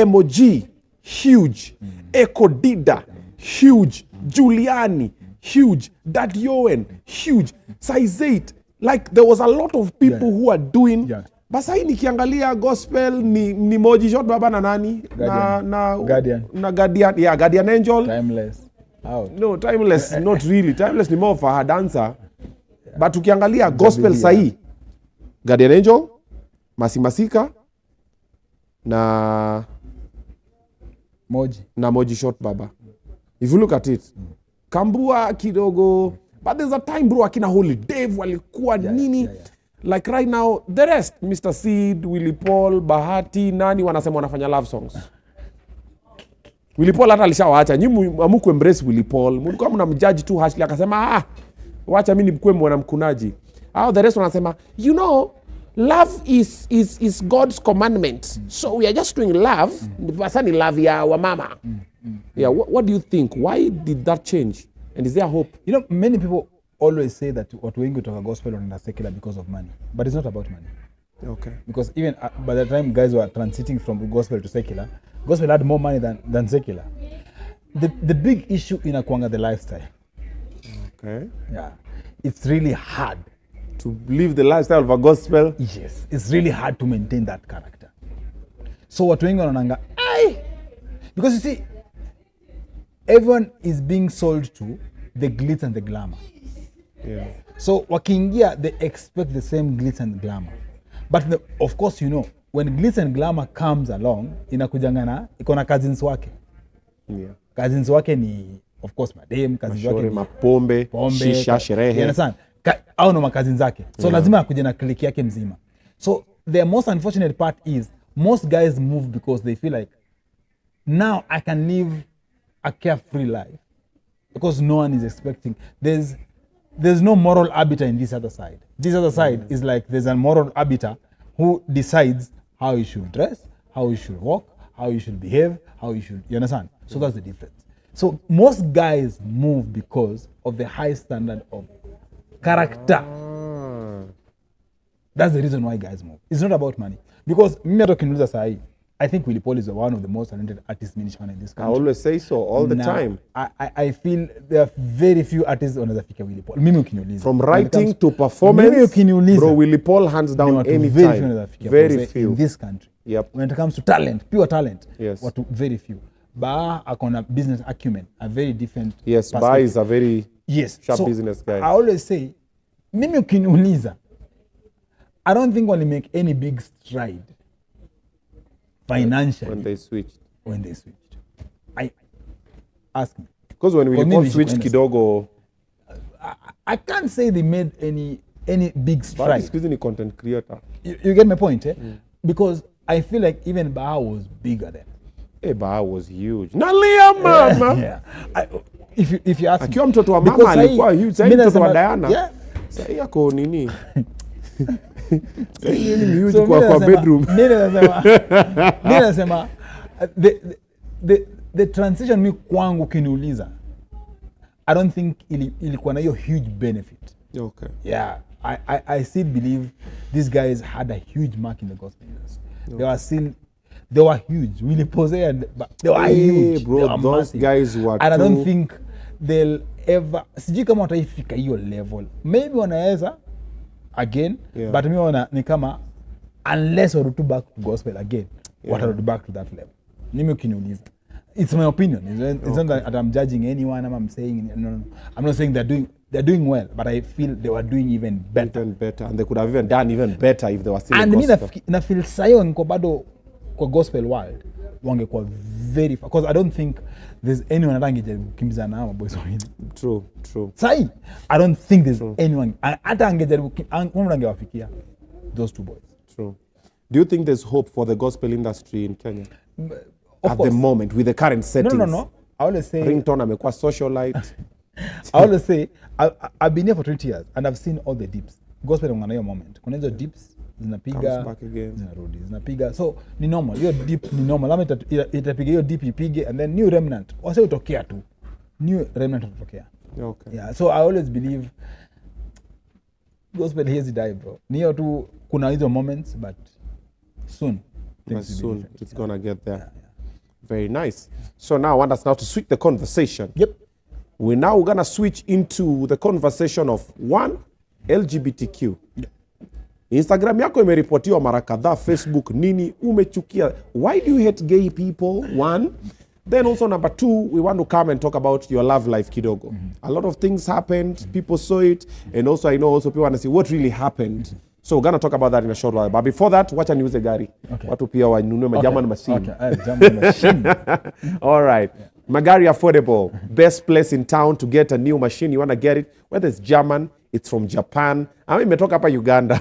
MOG, huge. Echo Dida, huge. Giuliani, huge. Daddy Owen, huge. Size 8. Like there was a lot of people who are doing. Basa hii nikiangalia gospel ni Moji Shot Baba na nani? Guardian. Na Guardian. Yeah, Guardian Angel. Timeless. Out. No, Timeless not really. Timeless ni more for a dancer. But ukiangalia gospel sahi, Guardian Angel, Masika na Moji Shot Baba. If you look at it, Kambua kidogo, but there's a time bro akina Holy Dave walikuwa nini. Like right now, the rest, Mr. Seed, Willy Paul, Bahati, nani wanasema wanafanya love songs. Willy Paul hata alishawaacha, nyinyi amuku embrace Willy Paul. Mlikuwa mnamjudge tu harshly akasema wacha mimi nikuwe mwanamkunaji. The rest wanasema, you know, love is God's commandment. So we are just doing love. Basani love ya wa mama. Yeah, what do you think? Why did that change? And is there hope? You know, many people always say that watu wengi kutoka gospel wanaenda secular because of money. But it's not about money. Okay. Because even by the time guys were transiting from gospel to secular, gospel had more money than secular. The big issue inakuanga the lifestyle. Okay. Yeah. It's really hard to live the lifestyle of a gospel. Yes. It's really hard to maintain that character. So watu wengi wanaanga, because you see, everyone is being sold to the glitz and the glamour. Yeah. So wakiingia, they expect the same glitz and glamour. But of course, you know, when glitz and glamour comes along, inakujangana, ikona cousins wake. Yeah. Cousins wake ni, of course, madem, cousins wake ni mapombe, shisha, sherehe. You understand? Au no makazins zake. So lazima akuje na clique yake mzima. So the most unfortunate part is, most guys move because they feel like, now I can live a carefree life because no one is expecting. There's no moral arbiter in this other side. This other side is like there's a moral arbiter who decides how you should dress, how you should walk, how you should behave, how you should, you understand? So that's the difference. So most guys move because of the high standard of character. That's the reason why guys move. It's not about money. Because I think Willy Paul is one of the most talented artists in this country. I always say so, all the time. I feel there are very few artists on the Willy Paul. From writing to performance, bro, Willy Paul hands down any time. Very few. In this country. Yep. When it comes to talent, pure talent, yes. Very few. Ba akona business acumen, a very different. Yes, Ba is a very sharp business guy. I always say, mimi ukiniuliza, I don't think when make any big stride financially when they switched. I ask me. Because when Willy Paul switched kidogo, I can't say they made any big stride. But he's a content creator. You get my point, eh? Because I feel like even Baha was bigger then. Hey, Baha was huge. Nalia mama. Yeah. If you ask me. Akiwa mtoto wa mama alikuwa huge. Sasa mtoto wa Diana. Sasa yako nini? So kwa bedroom. Mimi nasema the transition mi kwangu kiniuliza, I don't think ilikuwa na hiyo huge benefit. Okay. Yeah, I still believe these guys had a huge mark in the gospel industry. Okay. They were huge. Willie Posey and they were huge. Bro, those massive guys were. And I don't think they'll ever. Sijui kama wataifika hiyo level. Maybe wanaweza again, but mi wana ni kama unless we do back to gospel again, what back to that level. Nimi ukiniuliza. It's my opinion. It's not that I'm judging anyone. I'm saying no. I'm not saying they're doing well, but I feel they were doing even better. And they could have even done even better if they were still. And gospel. Na feel sayo niko bado kwa gospel world wangekuwa very far, because I don't think there's anyone anangejaribu kukimbiza na hao boys wawili. True. Sai, I don't think there's anyone hata angejaribu angewafikia those two boys. True. Do you think there's hope for the gospel industry in Kenya? Of course. The moment with the current settings? No. I always say Ringtone amekuwa socialite. I always say I've been here for 20 years and I've seen all the dips. Gospel ngana hiyo moment. Kuna hizo dips zinapiga, zinarudi, zinapiga. So ni normal. Hiyo dip ni normal. Lama itapiga hiyo dip ipige and then new remnant. Wase utokea tu. New remnant utokea. Okay. Yeah, so I always believe gospel here is die, bro. Ni hiyo tu kuna hizo moments, but soon it's gonna get there. Yeah. Very nice. So now I want us now to switch the conversation. Yep. We're now gonna switch into the conversation of one, LGBTQ. Yep. Instagram yako imeripotiwa mara kadhaa, Facebook nini umechukia. Why do you hate gay people? One. Then also number two, we want to come and talk about your love life kidogo. A lot of things happened, people saw it, and also I know also people want to see what really happened. So we're going to talk about that in a short while. But before that, wacha niuze gari. Okay. Watu pia wanunue German machine. Okay, German machine. All right. Yeah. Magari affordable. Best place in town to get a new machine. You want to get it? Whether it's German, it's from Japan. Imetoka hapa Uganda.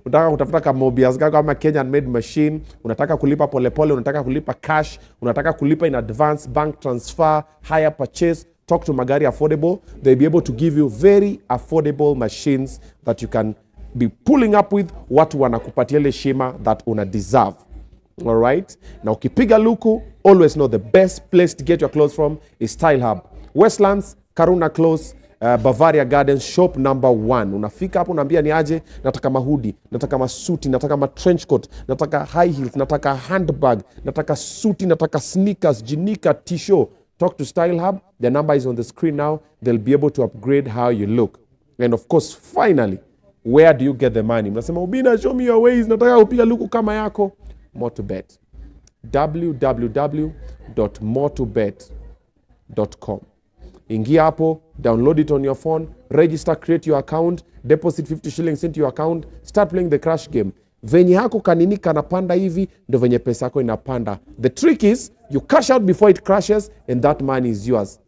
Unataka kutafuta kama Mobius kama Kenyan made machine, unataka kulipa polepole, unataka kulipa cash, unataka kulipa in advance, bank transfer, hire purchase. Talk to Magari Affordable. They'll be able to give you very affordable machines that you can be pulling up with watu wanakupatia ile shima that una deserve. All right? Now ukipiga luku, always know the best place to get your clothes from is Style Hub. Westlands, Karuna Close, Bavaria Gardens, shop number 1. Unafika hapo unaambia ni aje, nataka mahudi, nataka masuti, nataka ma trench coat, nataka high heels, nataka handbag, nataka suti, nataka sneakers, jinika, t-shirt. Talk to Style Hub. The number is on the screen now. They'll be able to upgrade how you look. And of course, finally, where do you get the money? Mnasema, Obinna, show me your ways. Nataka kupiga luku kama yako. Motobet. www.motobet.com. Ingia hapo, download it on your phone, register, create your account, deposit 50 shillings into your account, start playing the crash game. Venye hako kanini kanapanda hivi, ndo venye pesa yako inapanda. The trick is, you cash out before it crashes, and that money is yours.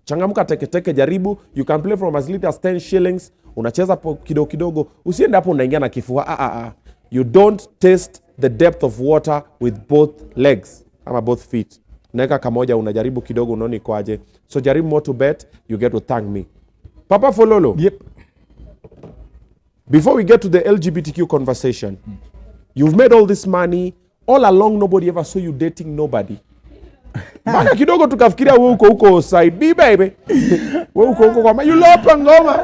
Changamuka teke jaribu, you can play from as little as 10 shillings, unacheza kidogo kidogo, usiende hapo unaingia na kifua. You don't taste the depth of water with both legs, ama both feet. Unaweka kamoja, unajaribu kidogo, unaoni kwaje. So jaribu Motobet, you get to thank me. Papa Fololo. Yep. Before we get to the LGBTQ conversation, you've made all this money. All along, nobody ever saw you dating nobody. Maka kidogo tukafikiria wewe uko side B, baby. Wewe uko kama you love ngoma.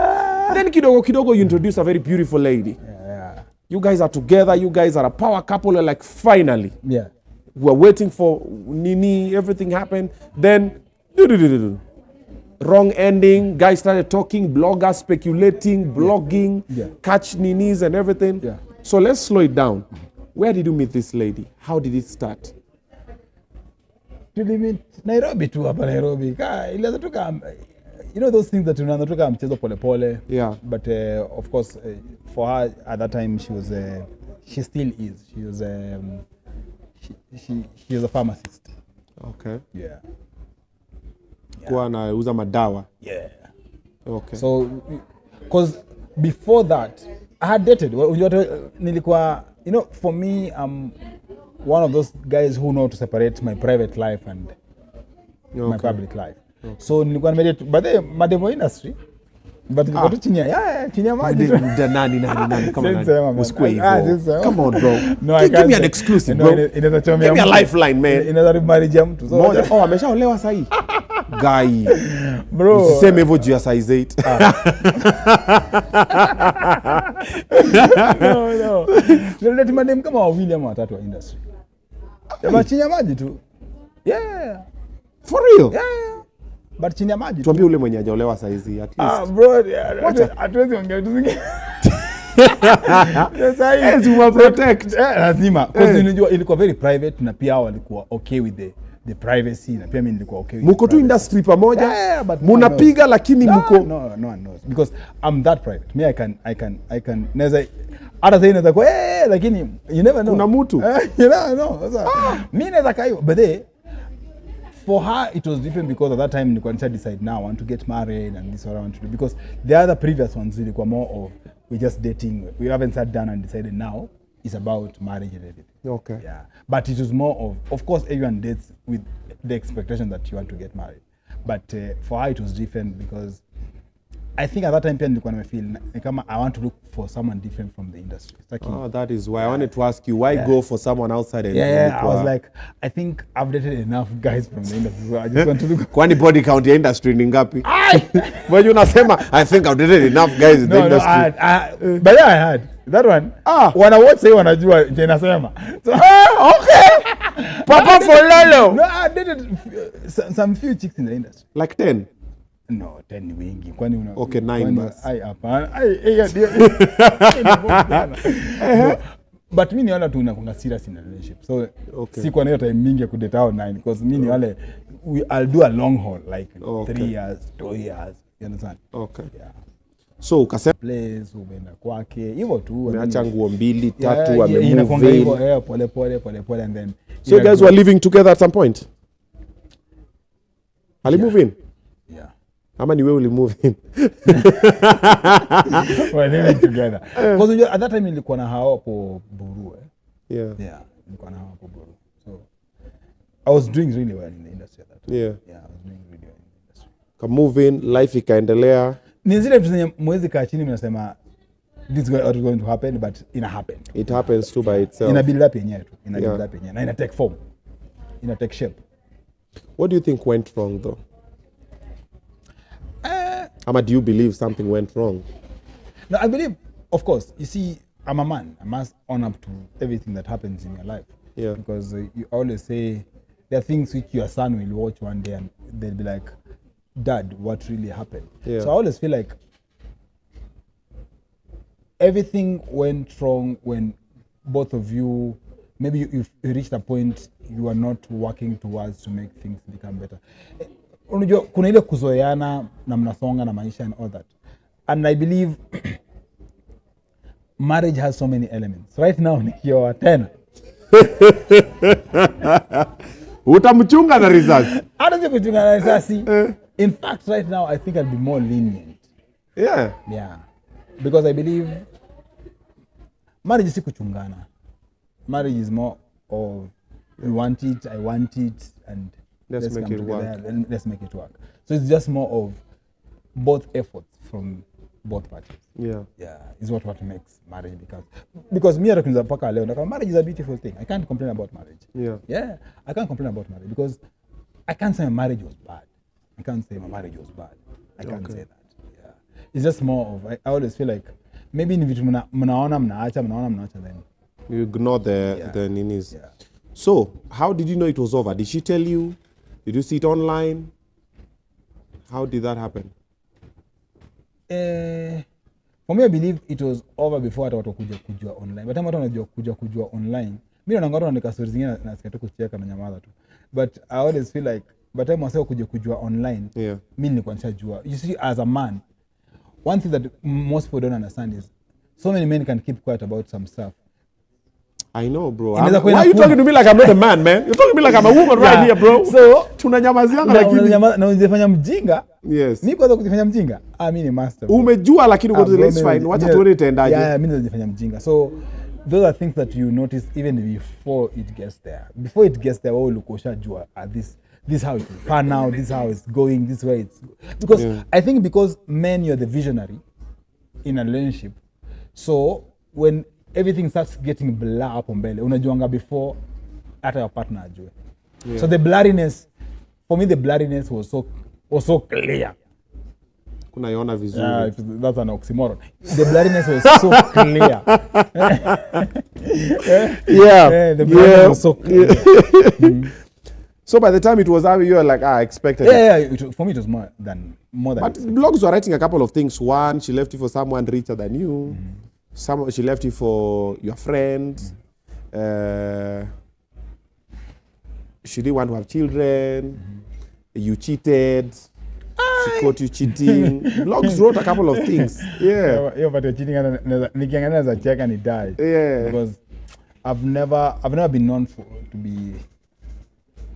Then kidogo you introduce a very beautiful lady. Yeah. You guys are together. You guys are a power couple. You're like, finally. Yeah. We're waiting for Nini. Everything happened. Then, wrong ending. Guys started talking. Bloggers speculating, blogging, catch Ninis and everything. Yeah. So let's slow it down. Where did you meet this lady? How did it start? Nairobi tu hapa Nairobi. Ilianza toka, you know those things that unaanza toka mchezo pole. Yeah. But of course, for her at that time, she was she still is. She was she was a pharmacist. Okay. Yeah. Kwa anauza madawa. Yeah. Okay. So, because before that, I had dated. Nilikuwa, you know, for me, I'm one of those guys who know to separate my private life and my public life. Okay. So nilikuwa nimedate, but the mademo industry, But niko tu chini ya maji tu. Nani kama Same, nani usikue same. hivyo. Come on bro. No, I Give me can't. an exclusive No, bro. inaweza chomea Give me a mtu. lifeline man. Inaweza rip marriage ya mtu. So Moja. Ameshaolewa sasa hii. Guy. bro. Usiseme hivyo juu ya size 8. No. Ndio madem kama wawili ama watatu wa industry. Jamaa chini ya maji tu. Yeah. For real? Yeah. But chini ya maji. Tuambie ule mwenye hajaolewa saizi at least. Bro, hatuwezi ongea vitu zingine. Yes, you will protect. Lazima. Because unajua ilikuwa very private na pia walikuwa okay with the privacy na pia mimi nilikuwa okay with Muko tu industry pamoja. Yeah, but munapiga lakini muko no because I'm that private. Me I can naweza hata sasa inaweza kwa lakini you never know. Kuna mtu. You never know. Sasa mimi naweza kaiwa but for her it was different because at that time nilikuwa decide now I want to get married and this is what I want to do because the other previous ones ilikuwa more of we just dating. We haven't sat down and decided now it's about marriage and everything. Okay. Yeah. But it was more of course everyone dates with the expectation that you want to get married. But for her it was different because I think at that time pia nilikuwa nimefeel kama I want to look for someone different from the industry. That is why I wanted to ask you why go for someone outside and I was like I think I've dated enough guys from the industry so I just want to look. Kwani body count ya industry ni ngapi? Wewe unasema I think I've dated enough guys in the industry. But yeah, I had that one. Wana what say wanajua je nasema. So okay. Papa for lolo. No, I dated some few chicks in the industry. Like 10. No, 10 ni wengi. Kwani una okay 9 bas. Hapana. But mimi ni wala tu kuna serious in a relationship. So si kwa hiyo time mingi ya kudate out 9 because mimi ni wale I'll do a long haul like 3 years, 2 years. You understand? Okay. Yeah. So ukasema place umeenda kwake hivyo tu umeacha nguo 2 3 amemove hivyo pole and then so you guys were living together at some point? Ali move in? Yeah. Ama ni wewe uli move in? We're living together. Because at that time nilikuwa na hao hapo Buru. Yeah, nilikuwa na hao hapo Buru. So I was doing really well in the industry at that time. Yeah, I was doing really well in the industry. Come move in, life ikaendelea. Ni zile vitu zenye mwezi kaa chini mnasema this is what is going to happen but ina happen. It happens too by itself. Ina build up yenyewe tu. Ina build up yenyewe. Na ina take form. Ina take shape. What do you think went wrong though? Ama do you believe something went wrong? No, I believe, of course, you see, I'm a man. I must own up to everything that happens in your life. Yeah. Because you always say there are things which your son will watch one day and they'll be like, Dad, what really happened? Yeah. So I always feel like everything went wrong when both of you, maybe you reached a point you are not working towards to make things become better. Unajua kuna ile kuzoeana na mnasonga na maisha and all that. And I believe marriage has so many elements. Right now nikioa tena. Utamchunga na risasi. Hata si kuchunga na risasi. In fact right now I think I'll be more lenient. Yeah. Yeah. Because I believe marriage si kuchungana. Marriage is more of you want it, I want it and let's make it work. And let's make it work. So it's just more of both efforts from both parties. Yeah. Yeah, is what makes marriage because me and paka leo marriage is a beautiful thing. I can't complain about marriage. Yeah. Yeah, I can't complain about marriage because I can't say my marriage was bad. I can't say my marriage was bad. I can't say that. Yeah. It's just more of I always feel like maybe in vitu mnaona mnaacha then you ignore the ninis. Yeah. So, how did you know it was over? Did she tell you? Did you see it online? How did that happen? For me, I believe it was over before hata watu kujua online. But watu wanajua kujua online. Mimi naona ngoro nika stories zingine na sikatu kucheka na nyamaza tu. But I always feel like by the time wasao kujua online, mimi nilikuwa nishajua. You see, as a man, one thing that most people don't understand is so many men can keep quiet about some stuff. I know, bro. Why are you talking to me like I'm not a man, man? You're talking to me like I'm a woman right here, bro. So, tunanyamaziana lakini na unajifanya mjinga. Yes. Mimi kwanza kujifanya mjinga. Mimi ni master. Umejua lakini uko let's fine. Wacha tuone itaendaje. Yeah, mimi najifanya mjinga. So, those are things that you notice even before it gets there. Before it gets there, wewe ulikuwa ushajua this this is how it will pan out, this is how it's going, this way it's... Because I think because men, you're the visionary in a relationship. So when everything starts getting blur up on mbele, unajuanga before hata your partner ajue. So the blurriness, for me the blurriness was so clear. Kunaiona vizuri. That's an oxymoron. The blurriness was so clear. The blurriness was so clear. So by the time it was out, you were like, I expected it. For me, it was more than But blogs were writing a couple of things. One, she left you for someone richer than you. She left you for your friend. She didn't want to have children. You cheated. She caught you cheating. Blogs wrote a couple of things. Yeah, but you're cheating and a check and it died. Yeah. Because I've never been known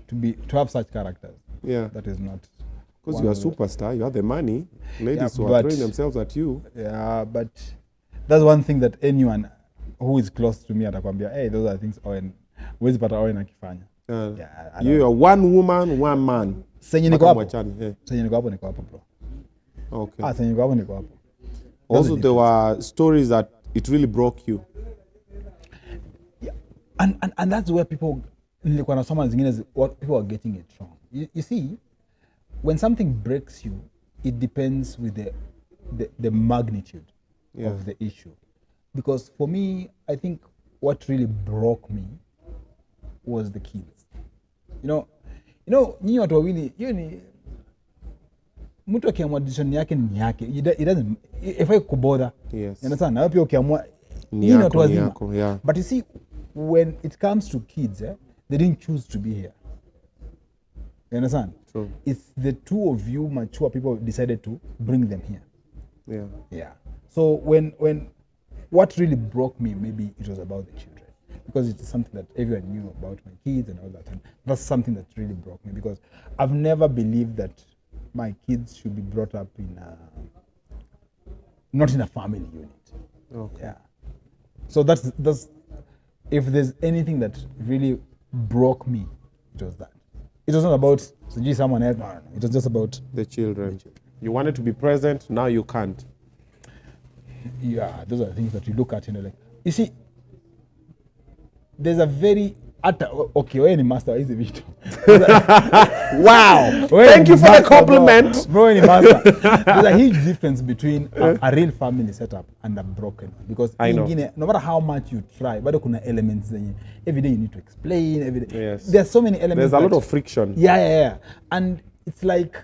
to have such characters. Yeah. That is not. Because you are a superstar, you have the money. Ladies who are throwing themselves at you. Yeah, but that's one thing that anyone who is close to me atakwambia, hey, those are things Owen, huwezi pata Owen akifanya. You are one woman, one man. Senye niko hapo. Senye niko hapo bro. Okay. Senye niko hapo. Also there were stories that it really broke you. Yeah. And that's where people nilikuwa nasoma zingine what people are getting it wrong. You see, when something breaks you, it depends with the magnitude of the issue. Because for me, I think what really broke me was the kids. You know, nyinyi watu wawili, hiyo ni mtu akiamua decision yake ni yake. It doesn't if I kubother. Yes. You understand? Na pia ukiamua ni watu wazima. Yeah. But you see, when it comes to kids, they didn't choose to be here. You understand? True. It's the two of you mature people decided to bring them here. Yeah. Yeah. So when what really broke me, maybe it was about the children. Because it's something that everyone knew about my kids and all that. And that's something that really broke me because I've never believed that my kids should be brought up not in a family unit. Okay. Yeah. So that's if there's anything that really broke me, it was that. It was not about someone else. No. It was just about the children. You wanted to be present, now you can't. Yeah, those are the things that you look at and like. You see, there's a very okay, wewe ni master hizi vitu. Wow. Thank you for the compliment. Bro, ni master. There's a huge difference between a real family setup and a broken one. Because no matter how much you try, bado kuna elements zenye every day you need to explain, every day. Yes. There's so many elements. There's a lot of friction. Yeah. And it's like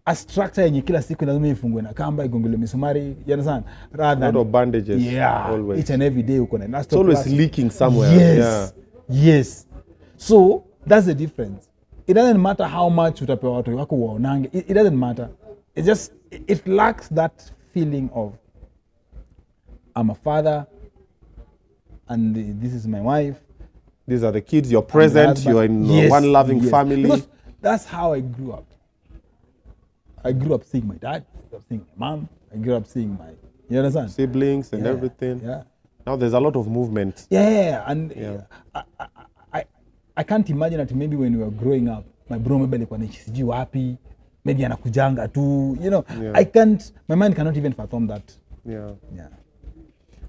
a structure yenye kila siku lazima ifungwe na kamba igongole misumari, you understand? Rather than a lot of bandages. Yeah, always. Each and every day uko na it's always leaking somewhere. Yes. So that's the difference. It doesn't matter how much utapewa watu wako waonange. It doesn't matter. It lacks that feeling of I'm a father and this is my wife. These are the kids. You're present. You're in one loving family. Because that's how I grew up. I grew up seeing my dad, I grew up seeing my mom, I grew up seeing my, you understand? Siblings and everything. Yeah. Now there's a lot of movement. Yeah, and I can't imagine that maybe when we were growing up, my bro maybe alikuwa sijui wapi, maybe anakujanga tu, you know. Yeah. My mind cannot even fathom that. Yeah. Yeah.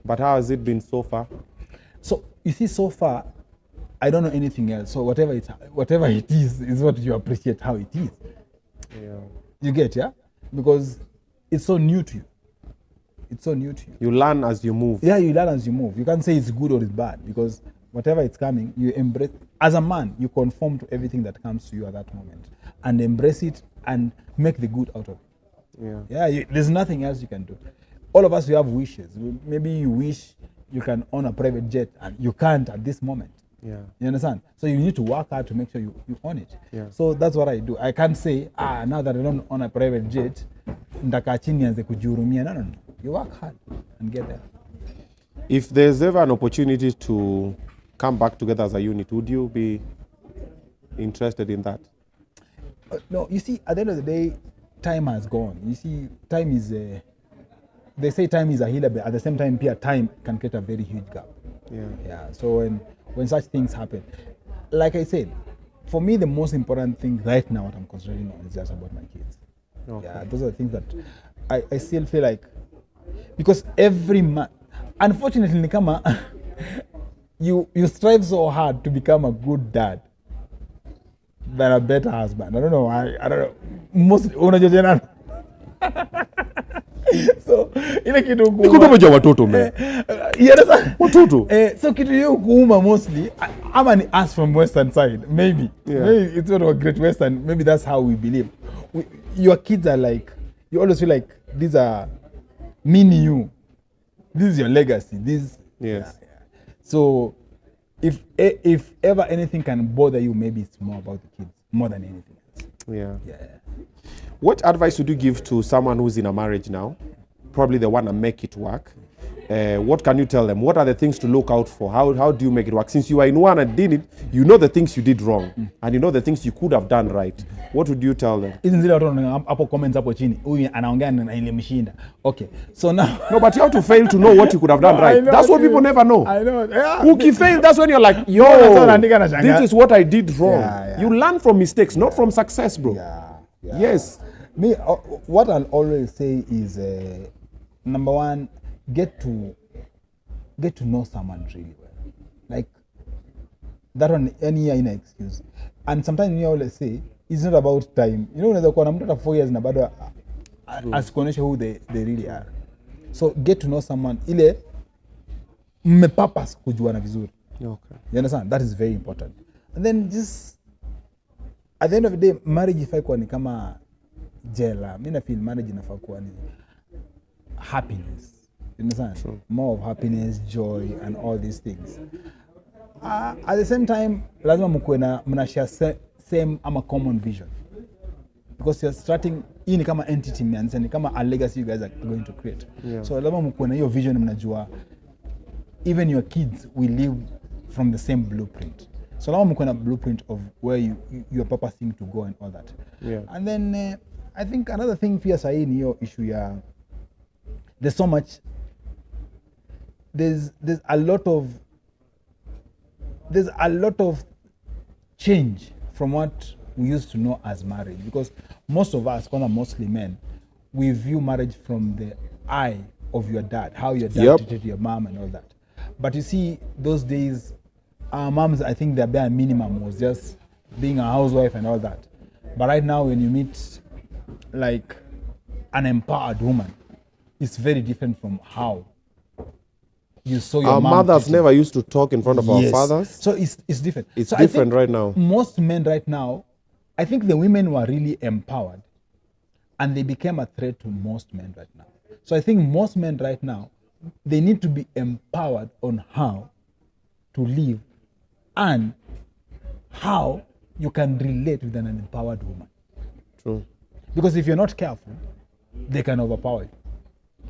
But how has it been so far? So, you see, so far, I don't know anything else. So whatever it is what you appreciate how it is. Yeah. You get, yeah? Because it's so new to you. It's so new to you. You learn as you move. Yeah, you learn as you move. You can't say it's good or it's bad because whatever is coming, you embrace. As a man, you conform to everything that comes to you at that moment and embrace it and make the good out of it. Yeah, there's nothing else you can do. All of us, we have wishes. Maybe you wish you can own a private jet and you can't at this moment. Yeah. You understand? So you need to work hard to make sure you own it. Yeah. So that's what I do. I can't say, now that I don't own a private jet, ndaka chini anze kujihurumia. No. You work hard and get there. If there's ever an opportunity to come back together as a unit, would you be interested in that? No, you see, at the end of the day, time has gone. You see, time is they say time is a healer, but at the same time, time can create a very huge gap. Yeah. So when such things happen, like I said, for me, the most important thing right now, what I'm concentrating on, is just about my kids. Okay. Yeah, those are the things that I still feel like, because every man, unfortunately, Nikama, you strive so hard to become a good dad than a better husband. I don't know why. I don't know. Most so ile kitu kuuma watoto man. Watoto. So kitu hiyo kuuma mostly ama ni us from western side maybe. Yeah. Maybe it's not a great western, maybe that's how we believe. Your kids are like, you always feel like these are mini you. This is your legacy. This Yes. Yeah. So if ever anything can bother you, maybe it's more about the kids more than anything else. Yeah. Yeah. What advice would you give to someone who's in a marriage now? Probably they want to make it work. What can you tell them? What are the things to look out for? How do you make it work? Since you are in one and did it, you know the things you did wrong, and you know the things you could have done right. What would you tell them? Isn't zile watu hapo comments hapo chini, huyu anaongea na ilimshinda. Okay, so now no, but you have to fail to know what you could have done right. That's what people never know. I know. Yeah. Who fail, that's when you're like, yo, this is what I did wrong. Yeah. You learn from mistakes, not from success, bro. Yeah. Yes. Me, what I'll always say is, number one, get to know someone really well. Like that one, any excuse. And sometimes you always say it's not about time. You know, unaweza kuwa na mtu hata 4 years na bado asikuonyeshe who they really are. So get to know someone ile mmepurpose kujuana vizuri. Okay. You understand? That is very important. And then just at the end of the day, marriage ifai kuwa ni kama jela. Mimi na feel marriage inafaa kuwa ni happiness. You understand? True. More of happiness, joy, and all these things. At the same time, lazima mkuwe na mnashare same ama common vision. Because you're starting, hii ni kama entity mmeanzisha, ni kama a legacy you guys are going to create. Yeah. So lazima mkuwe na hiyo vision, mnajua even your kids will live from the same blueprint. So lazima mkuwe na blueprint of where you're purposing to go and all that. Yeah. And then I think another thing pia sahi ni hiyo issue ya there's so much, there's a lot of change from what we used to know as marriage, because most of us, mostly men, we view marriage from the eye of your dad, how your dad treated your mom and all that. But you see, those days, our moms, I think their bare minimum was just being a housewife and all that. But right now, when you meet like an empowered woman, it's very different from how you saw your mom. Our mothers never used to talk in front of our fathers. So it's different. It's so different right now. Most men right now, I think the women were really empowered and they became a threat to most men right now. So I think most men right now, they need to be empowered on how to live and how you can relate with an empowered woman. True. Because if you're not careful, they can overpower you.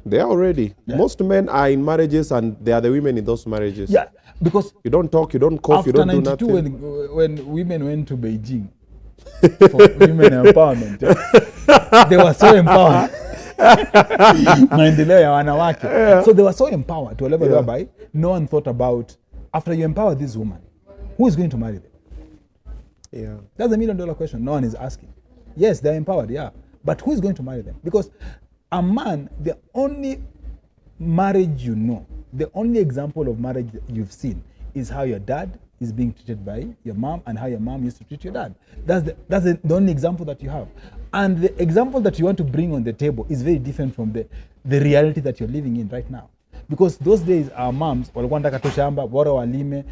They are already. Yeah. Most men are in marriages and they are the women in those marriages. Yeah, because you don't talk, you don't cough, you don't do nothing. After 92, when women went to Beijing for women empowerment, they were so empowered. Maendeleo ya wanawake. So they were so empowered to a level whereby no one thought about, after you empower this woman, who is going to marry them? Yeah. That's $1 million question no one is asking. Yes, they're empowered, yeah. But who is going to marry them? Because a man, the only marriage you know, the only example of marriage that you've seen is how your dad is being treated by your mom and how your mom used to treat your dad. That's the only example that you have. And the example that you want to bring on the table is very different from the reality that you're living in right now. Because those days, our moms, walikuwa wanataka tu shamba, bora walime,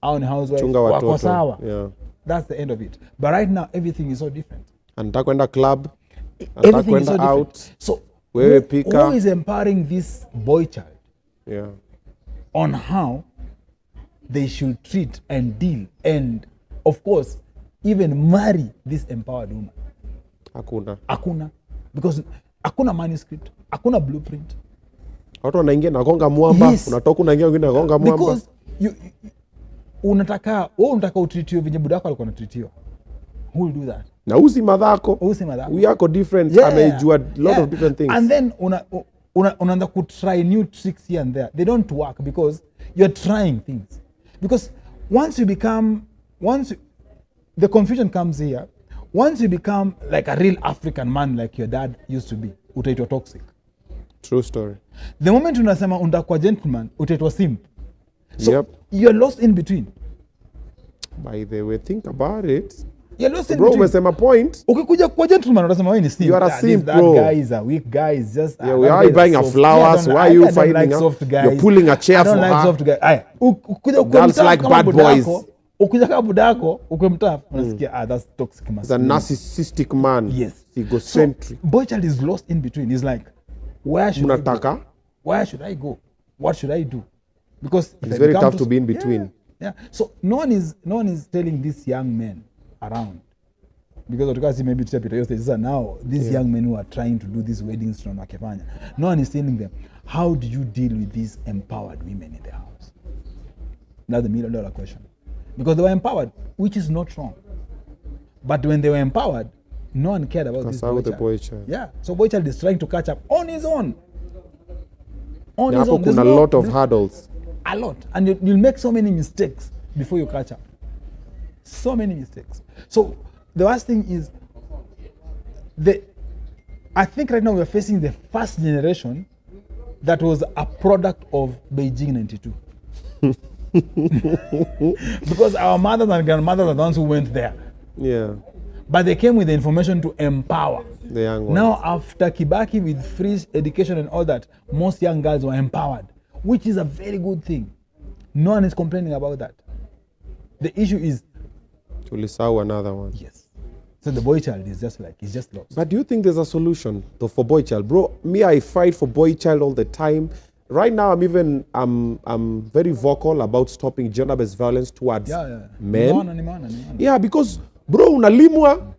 au ni housewife, wako sawa. Yeah. That's the end of it. But right now, everything is so different. Anataka kwenda club, everything is so different. Out. So who is empowering this boy child on how they should treat and deal and, of course, even marry this empowered woman? Hakuna. Because hakuna manuscript, hakuna blueprint. Watu wanaingia na gonga mwamba, unatoka unaingia wengine na gonga mwamba. Because unataka utritiwe venye budako alikuwa anatritiwa. Who will do that? Na usi madhako. We are different. Amejua a lot of different things. And then unaanza ku try new tricks here and there. They don't work because you're trying things. Because once the confusion comes here. Once you become like a real African man like your dad used to be, utaitwa toxic. True story. The moment unasema undakuwa gentleman, utaitwa simp. So you're lost in between. By the way, think about it. You're lost in bro, between. umesema point. Ukikuja kwa gentleman, unasema wewe ni simp. You are a simp, that bro. That guy is a weak guy. Is just. Yeah, why are you buying her flowers? Why are you finding her? You're pulling a chair for her. I don't like soft guys. Aya, girls like bad boys. Ukija kama budako, ukimtap, unasikia that's toxic masculinity. He's a narcissistic man. Yes. Egocentric. So, boy child is lost in between. He's like, where should I go? Where should I go? What should I do? Because it's very tough to be in between. Yeah. So no one is telling these young men around. Because maybe now these young men who are trying to do these weddings from Wakefanya, no one is telling them, how do you deal with these empowered women in the house? That's the $1 million question. Because they were empowered, which is not wrong. But when they were empowered, no one cared about this boy child. Yeah. So boy child is trying to catch up on his own. On his own. There's a lot of hurdles. A lot. And you'll make so many mistakes before you catch up. So many mistakes. So the worst thing is, I think right now we're facing the first generation that was a product of Beijing 92. Because our mothers and grandmothers are the ones who went there. Yeah. But they came with the information to empower the young ones. Now, after Kibaki with free education and all that, most young girls were empowered, which is a very good thing. No one is complaining about that. The issue is Tulisau another one. Yes. So the boy child is just like, he's just lost. But do you think there's a solution though for boy child? Bro, me, I fight for boy child all the time. Right now, I'm very vocal about stopping gender-based violence towards men. Yeah, because, bro, unalimwa,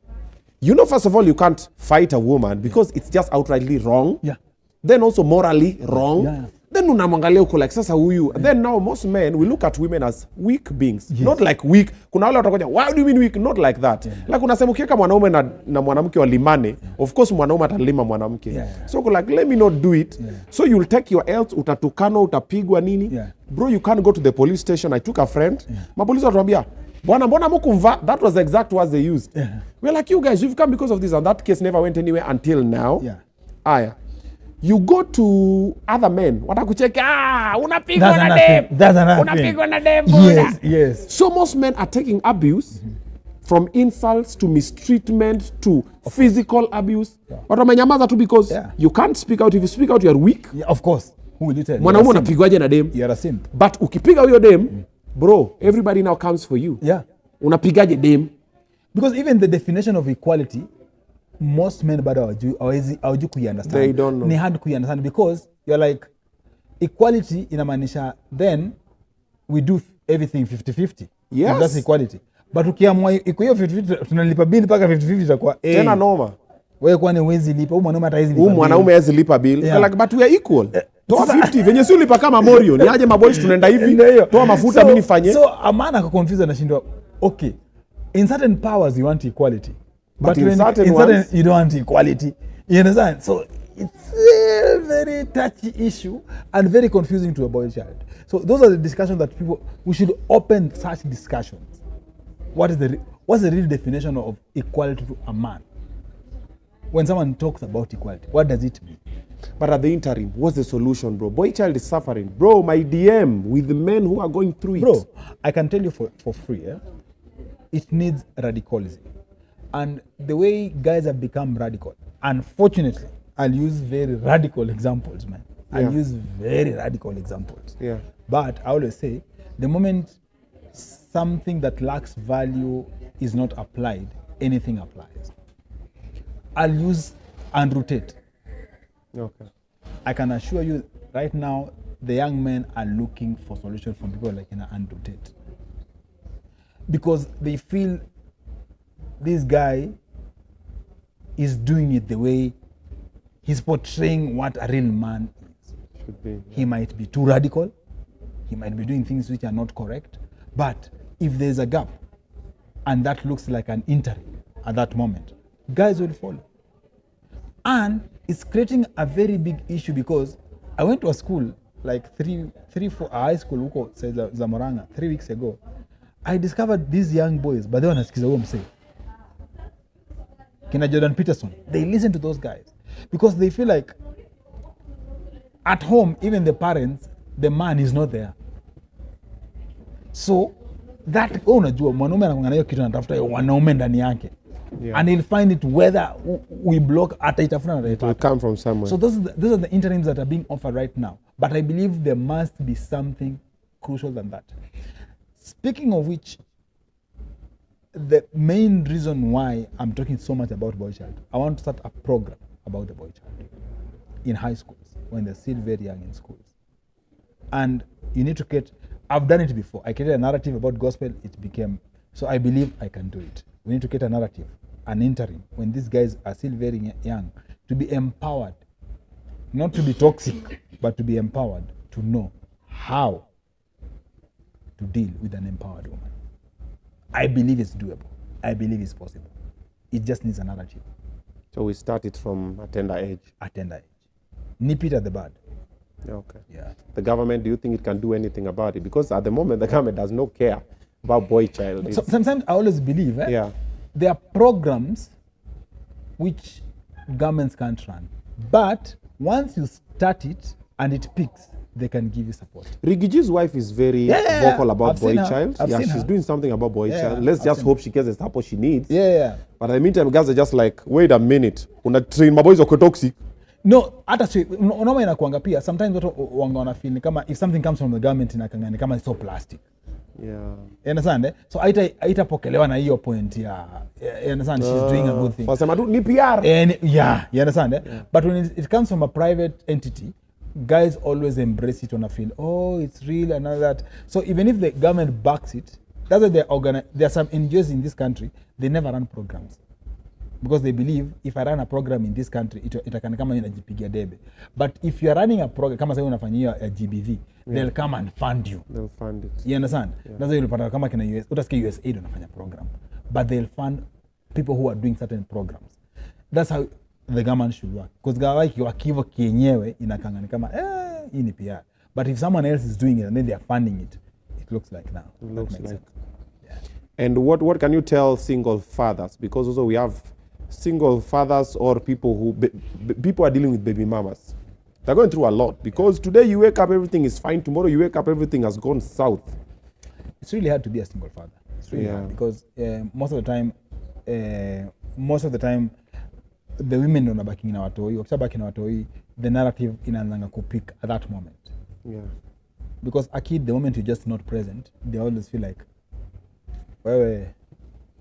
you know, first of all, you can't fight a woman because it's just outrightly wrong. Yeah. Then also morally wrong. Yeah. Then unamwangalia uko like sasa huyu. Then now most men will look at women as weak beings. Yes. Not like weak. Kuna wale watakoja, why do you mean weak? Not like that. Yeah. Like unasema ukiweka mwanaume na mwanamke walimane, of course mwanaume atalima mwanamke. Yeah. So like let me not do it. Yeah. So you'll take your else, utatukano, utapigwa nini. Yeah. Bro, you can't go to the police station. I took a friend. Yeah. Mapolisi watuambia, mbona mkumva? That was the exact words they used. Yeah. We're like, you guys, you've come because of this, and that case never went anywhere until now. Yeah. Aya. You go to other men, watakucheka, unapigwa na dem. Unapigwa na dem. Yes, yes. So most men are taking abuse from insults to mistreatment to physical abuse. Watu wamenyamaza tu because you can't speak out. If you speak out, you are weak. Yeah, of course. Who will you tell? Mwanaume unapigwaje na dem? You are a simp. But ukipiga huyo dem, bro, everybody now comes for you. Yeah. Unapigaje dem? Because even the definition of equality, most men bado hawajui kuiunderstand. They don't know. Ni hard kuiunderstand because you're like, equality inamaanisha then we do everything 50-50. Yes. That's equality. But ukiamua iko hiyo 50-50 tunalipa bill mpaka 50-50 itakuwa tena noma. Wewe kwani huwezi lipa, huyu mwanaume hatawezi lipa. Huyu mwanaume hawezi lipa bill. Yeah. Like but we are equal. Toa 50 venye si ulipa kama Morio. Ni aje maboys tunaenda hivi. Toa mafuta mimi nifanye. So amana akaconfuse anashindwa. Okay. In certain powers you want equality. But in certain you don't want equality. You understand? So it's a very touchy issue and very confusing to a boy child. So those are the discussions that we should open such discussions. What's the real definition of equality to a man? When someone talks about equality, what does it mean? But at the interim, what's the solution, bro? Boy child is suffering. Bro, my DM with the men who are going through it. Bro, I can tell you for free, it needs radicalism. And the way guys have become radical, unfortunately, I'll use very radical examples, man. I'll use very radical examples. Yeah. But I always say, the moment something that lacks value is not applied, anything applies. I'll use Andrew Tate. Okay. I can assure you, right now, the young men are looking for solutions from people like Andrew Tate. Because they feel this guy is doing it the way he's portraying what a real man is. Should be. He might be too radical. He might be doing things which are not correct. But if there's a gap, and that looks like an interim at that moment, guys will follow. And it's creating a very big issue because I went to a school like three, four high school huko Zamoranga 3 weeks ago, I discovered these young boys, but they wanasikiza huo msee. Kina Jordan Peterson, they listen to those guys because they feel like at home, even the parents, the man is not there. So that unajua mwanaume anakuanga nayo kitu anatafuta wanaume ndani yake. Yeah. And he'll find it whether we block ataitafuna na it will come from somewhere. So those are the interims that are being offered right now. But I believe there must be something crucial than that. Speaking of which, the main reason why I'm talking so much about boy child, I want to start a program about the boy child in high schools when they're still very young in schools. And you need to create, I've done it before. I created a narrative about gospel, it became, so I believe I can do it. We need to create a narrative, an interim, when these guys are still very young, to be empowered, not to be toxic, but to be empowered, to know how to deal with an empowered woman. I believe it's doable. I believe it's possible. It just needs a narrative. So we start it from a tender age? A tender age. Nip it at the bud. Okay. Yeah. The government, do you think it can do anything about it? Because at the moment, the government does not care about boy child. So, sometimes I always believe there are programs which governments can't run. But once you start it and it peaks, they can give you support. Rigiji's wife is very vocal about I've boy child. She's doing something about boy child. Let's just hope she gets the support she needs. But in the meantime, guys are just like, wait a minute. Una train my boys are toxic. No, hata unaona inakuanga pia sometimes watu wana feel kama if something comes from the government inakangani kama it's so plastic. Yeah. You understand? So haitapokelewa na hiyo point ya you understand, she's doing a good thing. For some ni PR. You understand? But when it comes from a private entity, guys always embrace it when I feel, oh, it's real and all that. So even if the government backs it, that's why there are some NGOs in this country, they never run programs. Because they believe if I run a program in this country, itakan kama inajipigia debe. But if you are running a program, kama sasa unafanyia GBV, they'll come and fund you. They'll fund it. You understand? That's why you'll pata kama kina US, utasikia USAID unafanya program. But they'll fund people who are doing certain programs. That's how the government should work. Because gawa ikiwa kienyewe inakangani kama hii ni PR. But if someone else is doing it and then they are funding it, it looks like now. It looks like. Sense. Yeah. And what can you tell single fathers? Because also we have single fathers or people who people are dealing with baby mamas. They're going through a lot because today you wake up, everything is fine. Tomorrow you wake up, everything has gone south. It's really hard to be a single father. It's really hard because most of the time the women don't baki na watoi. Wakishabaki na watoi, the narrative inaanza kupick at that moment. Yeah. Because a kid, the moment you're just not present, they always feel like,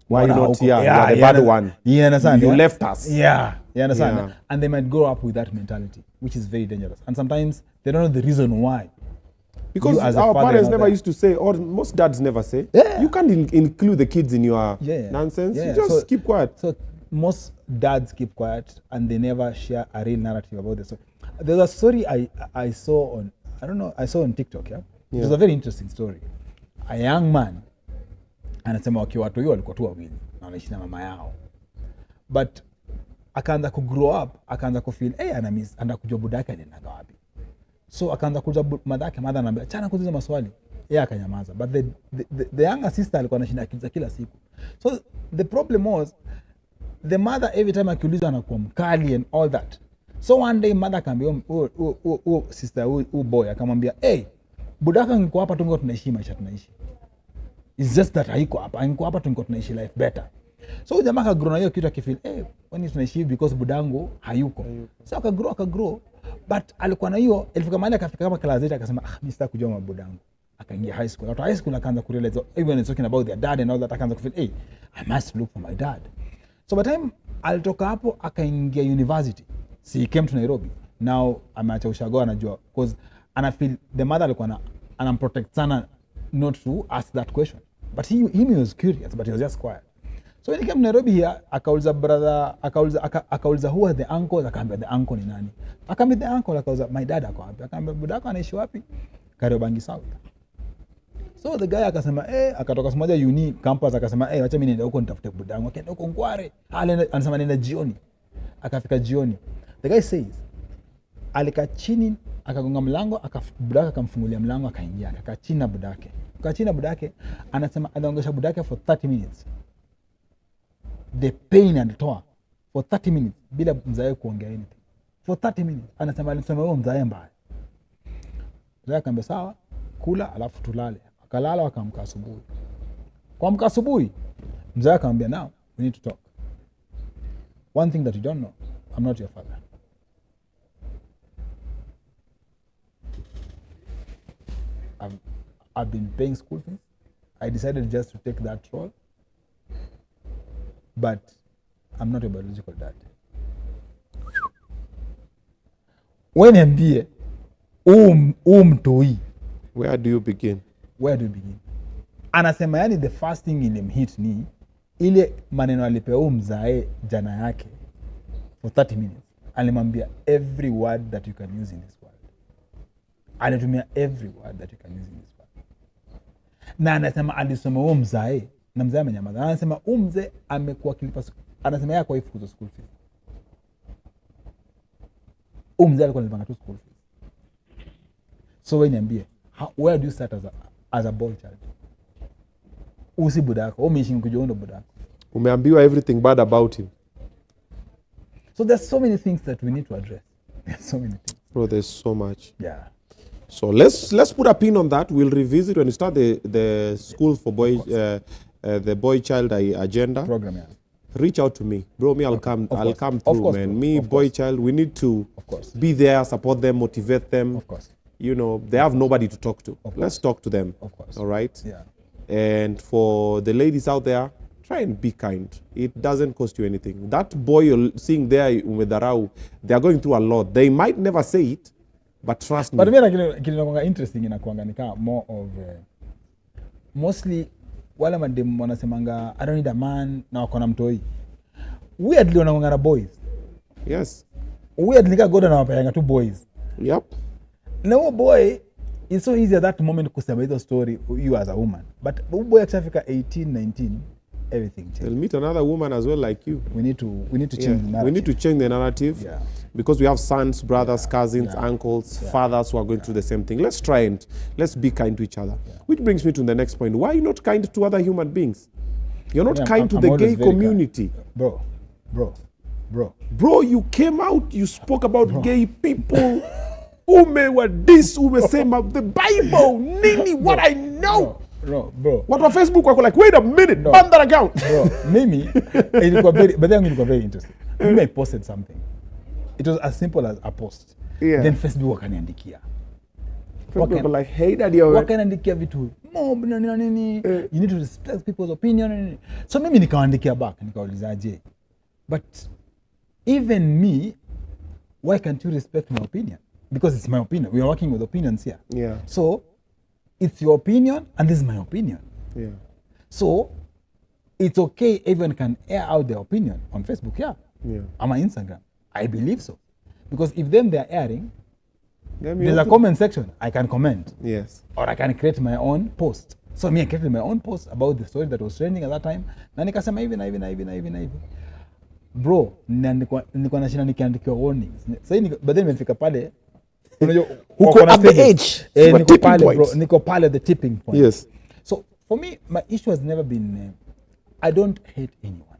why you not here? You are the bad one. You understand? You left us. Yeah. You understand? Yeah. And they might grow up with that mentality, which is very dangerous. And sometimes they don't know the reason why. Because our parents never used to say, or most dads never say, you can't include the kids in your nonsense. You just keep quiet. So most dads keep quiet and they never share a real narrative about this. So there's a story I saw on, I saw on TikTok. It was a very interesting story. A young man, anasema wakiwa watu hiyo walikuwa tu wawili na wanaishi na mama yao, but akaanza ku grow up, akaanza ku feel anda kujua budake anaenda wapi. So akaanza kuja madake, mother anambia achana kuuliza maswali, yeye akanyamaza. But the younger sister alikuwa anashinda akiuliza kila siku. So the problem was the mother every time akiuliza anakuwa mkali and all that. So one day mother akamwambia sister boy akamwambia, budaka ngiko hapa tungo tunaishi maisha tunaishi. It's just that haiko hapa. Haiko hapa tungo tunaishi life better. So jamaa akagrow na hiyo kitu akifeel, when tunaishi because budangu hayuko. So akagrow. But alikuwa na hiyo, ilifika mahali akafika kama class 8 akasema, mimi sitaki kujua mabudangu. Akaingia high school. After high school akaanza kurealize, even talking about their dad and all that, akaanza kufeel, I must look for my dad. So by the time alitoka hapo akaingia university. He came to Nairobi. Now ameacha ushago anajua because ana feel the mother alikuwa anamprotect sana not to ask that question. But he was curious, but he was just quiet. So when he came to Nairobi here, akauliza brother, akauliza who are the uncles, akaambia the uncle ni nani. Akaambia the uncle, akauliza my dad ako wapi. Akaambia budako anaishi wapi? Kariobangi South. So the guy akasema akatoka simoja uni campus akasema acha mimi niende huko nitafute budangu. Akaenda huko Ngware. Anasema nenda jioni. Akafika jioni. The guy says Alikaa chini akagonga mlango, budake akamfungulia mlango akaingia, akakaa chini na budake. Akakaa chini na budake, anasema anaongesha budake for 30 minutes. The pain alitoa for 30 minutes bila mzae kuongea anything. For 30 minutes anasema alisema wewe mzae mbaya. Mzae akamwambia sawa, kula alafu tulale. Akalala akamka asubuhi. Kuamka asubuhi mzae akamwambia now we need to talk. One thing that you don't know, I'm not your father. I've been paying school fees. I decided just to take that role. But I'm not a biological dad. When niambie mtoi. Where do you begin? Anasema yani the first thing ilimhit ni ile maneno alipewa mzae jana yake for 30 minutes. Alimwambia every word that you can use in this world. Alitumia every word that you can use in this world. Na anasema alisoma mzae na mzae amenyamaza. Anasema mzee amekuwa kilipa, anasema yeye kwa ifukuzo school fees. Mzee alikuwa analipa tu school fees. So wewe niambie, where do you start as a boy child? Usi budako, umeishi kujiona budako. Umeambiwa everything bad about him. So there's so many things that we need to address. There's so many things. Bro, there's so much. Yeah. So let's put a pin on that. We'll revisit when you start the school for boys, the boy child agenda program. Yeah. Reach out to me, bro. I'll come through, course, man. bro. Me, boy child, we need to be there, support them, motivate them. Of course. You know, they have nobody to talk to. Let's talk to them. Of course. All right. Yeah. And for the ladies out there, try and be kind. It doesn't cost you anything. That boy you're seeing there, Umedharau, they are going through a lot. They might never say it, but trust me. But mimi kile interesting inakuanga nika more of mostly wale madem wanasemanga I don't need a man na wako na mtoi. Weirdly wanakuanga na boys. Yes. Weirdly nika goda na wapayanga two boys. Yep. No boy, it's so easy at that moment kusema hizo story you as a woman. But boy akishafika 18, 19, everything changes. They'll meet another woman as well like you. We need to change the narrative. We need to change the narrative. Yeah. Because we have sons, brothers, cousins, uncles, fathers who are going through the same thing. Let's try and let's be kind to each other. Yeah. Which brings me to the next point. Why are you not kind to other human beings? You're not kind to the gay community. Bro, you came out, you spoke about gay people. Umesema the Bible, nini, what I know. Bro. What on Facebook wako like, wait a minute, ban that account. Bro, mimi, ilikuwa very interesting. Mimi I posted something. It was as simple as a post. Yeah. Then Facebook wakaniandikia. People like, hey, Daddy Owen. Wakaniandikia vitu, mob, nini. You need to respect people's opinion. So mimi nikaandikia back, nikaulizaje. But even me, why can't you respect my opinion? Because it's my opinion. We are working with opinions here. Yeah. So, it's your opinion and this is my opinion. Yeah. So, it's okay everyone can air out their opinion on Facebook, yeah. On my Instagram. I believe so. Because if them they are airing, there's a comment section. I can comment. Yes. Or I can create my own post. So me, I created my own post about the story that was trending at that time. Na nikasema hivi na hivi. Bro, nilikuwa nashinda nikiandikiwa warnings. Sasa but then nimefika pale uko at the edge. Niko pale the tipping point. Yes. So for me, my issue has never been I don't hate anyone.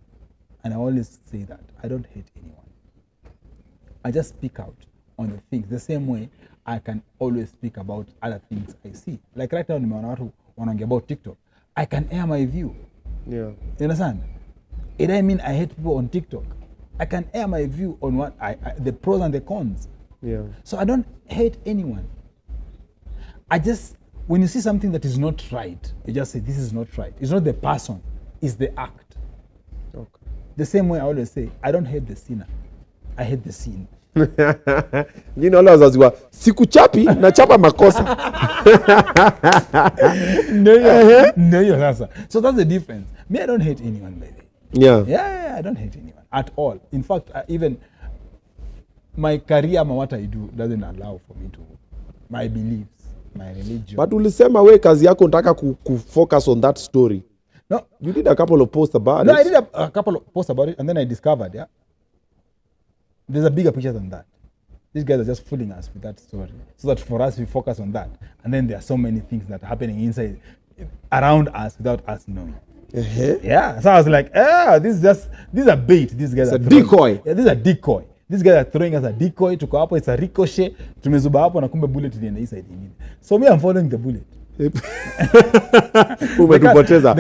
And I always say that. I don't hate anyone. I just speak out on the things. The same way I can always speak about other things I see. Like right now, nimeona watu wanaongea about TikTok. I can air my view. Yeah. You understand? It doesn't mean I hate people on TikTok. I can air my view on what the pros and the cons. Yeah. So I don't hate anyone. I just, when you see something that is not right, you just say, this is not right. It's not the person, it's the act. Okay. The same way I always say, I don't hate the sinner. I hate the sin. You know, lazima sikuchapi na chapa makosa. No, sasa. So that's the difference. Me, I don't hate anyone, baby. Yeah, I don't hate anyone at all. In fact, even my career, what I do, doesn't allow for me to, my beliefs, my religion. But ulisema we kazi yako unataka focus on that story. No. You did a couple of posts about it. No, I did a couple of posts about it, and then I discovered, there's a bigger picture than that. These guys are just fooling us with that story. So that for us, we focus on that. And then there are so many things that are happening inside, around us without us knowing. Yeah. So I was like, these are bait. These guys are decoy. Yeah, these are decoy. These guys are throwing us a decoy. Tuko hapo, it's a ricochet. Tumezuba hapo na kumbe bullet ilienda inside ingine. So me, I'm following the bullet. Umetupoteza.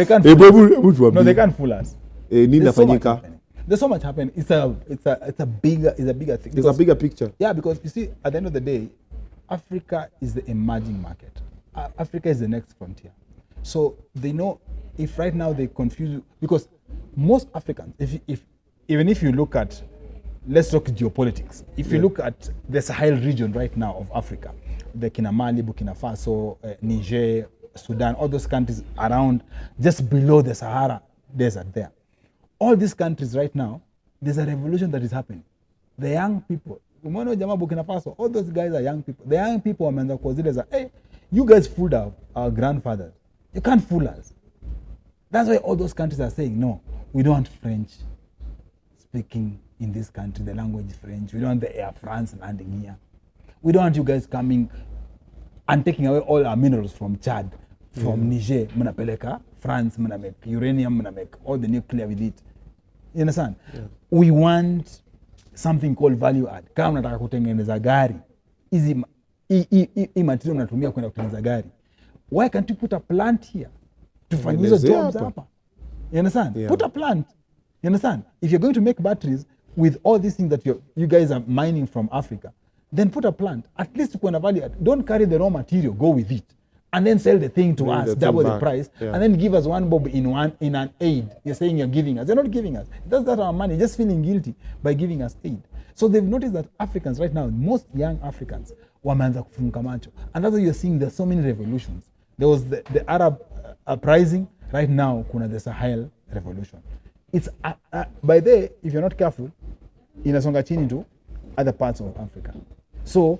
No, they can't fool us. Nini nafanyika? There's so much happening. It's a bigger thing. There's a bigger picture. Yeah, because you see, at the end of the day, Africa is the emerging market. Africa is the next frontier. So they know if right now they confuse you, because most Africans, even if you look at, let's talk geopolitics. If you look at the Sahel region right now of Africa, the Mali, Burkina Faso, Niger, Sudan, all those countries around, just below the Sahara Desert there. All these countries right now, there's a revolution that is happening. The young people, Umono Jama Burkina Faso, all those guys are young people. The young people are hey, you guys fooled our grandfathers. You can't fool us. That's why all those countries are saying, no, we don't want French speaking in this country, the language is French. We don't want the Air France landing here. We don't want you guys coming and taking away all our minerals from Chad, from Niger, Munapeleka, France, Munamake uranium, Munamake all the nuclear with it. You understand? Yeah. We want something called value add. Kama unataka kutengeneza gari, hizi material unatumia kwenda kutengeneza gari. Why can't you put a plant here to find those jobs hapa? You understand? Yeah. Put a plant. You understand? If you're going to make batteries with all these things that you guys are mining from Africa, then put a plant. At least kuna value add. Don't carry the raw material, go with it. And then sell the thing to us, double the price, and then give us one bob in an aid. You're saying you're giving us. They're not giving us. That's not our money. Just feeling guilty by giving us aid. So they've noticed that Africans right now, most young Africans, wameanza kufunga macho. And that's why you're seeing there's so many revolutions. There was the Arab uprising. Right now, kuna the Sahel revolution. It's by there, if you're not careful, inasonga chini to other parts of Africa. So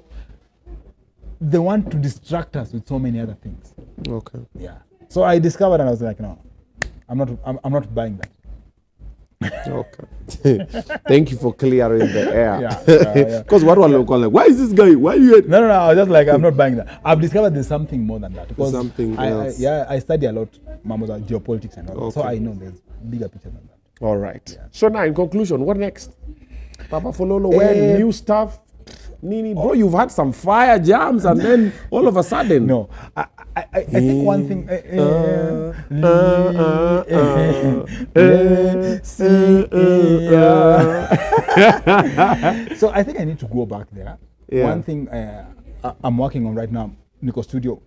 they want to distract us with so many other things. Okay. Yeah. So I discovered and I was like, no, I'm not buying that. Okay. Thank you for clearing the air. Yeah. Because what one look like, why is this guy? Why are you? No. I was just like, I'm not buying that. I've discovered there's something more than that. Because something else. I study a lot, Mamoza, geopolitics and all that. Okay. So I know there's bigger picture than that. All right. Yeah. So now, in conclusion, what next? Papa Fololo, when new stuff? Nini, bro, you've had some fire jams and then all of a sudden. No, I think one thing. So I think I need to go back there. Yeah. One thing I'm working on right now, Nico Studio.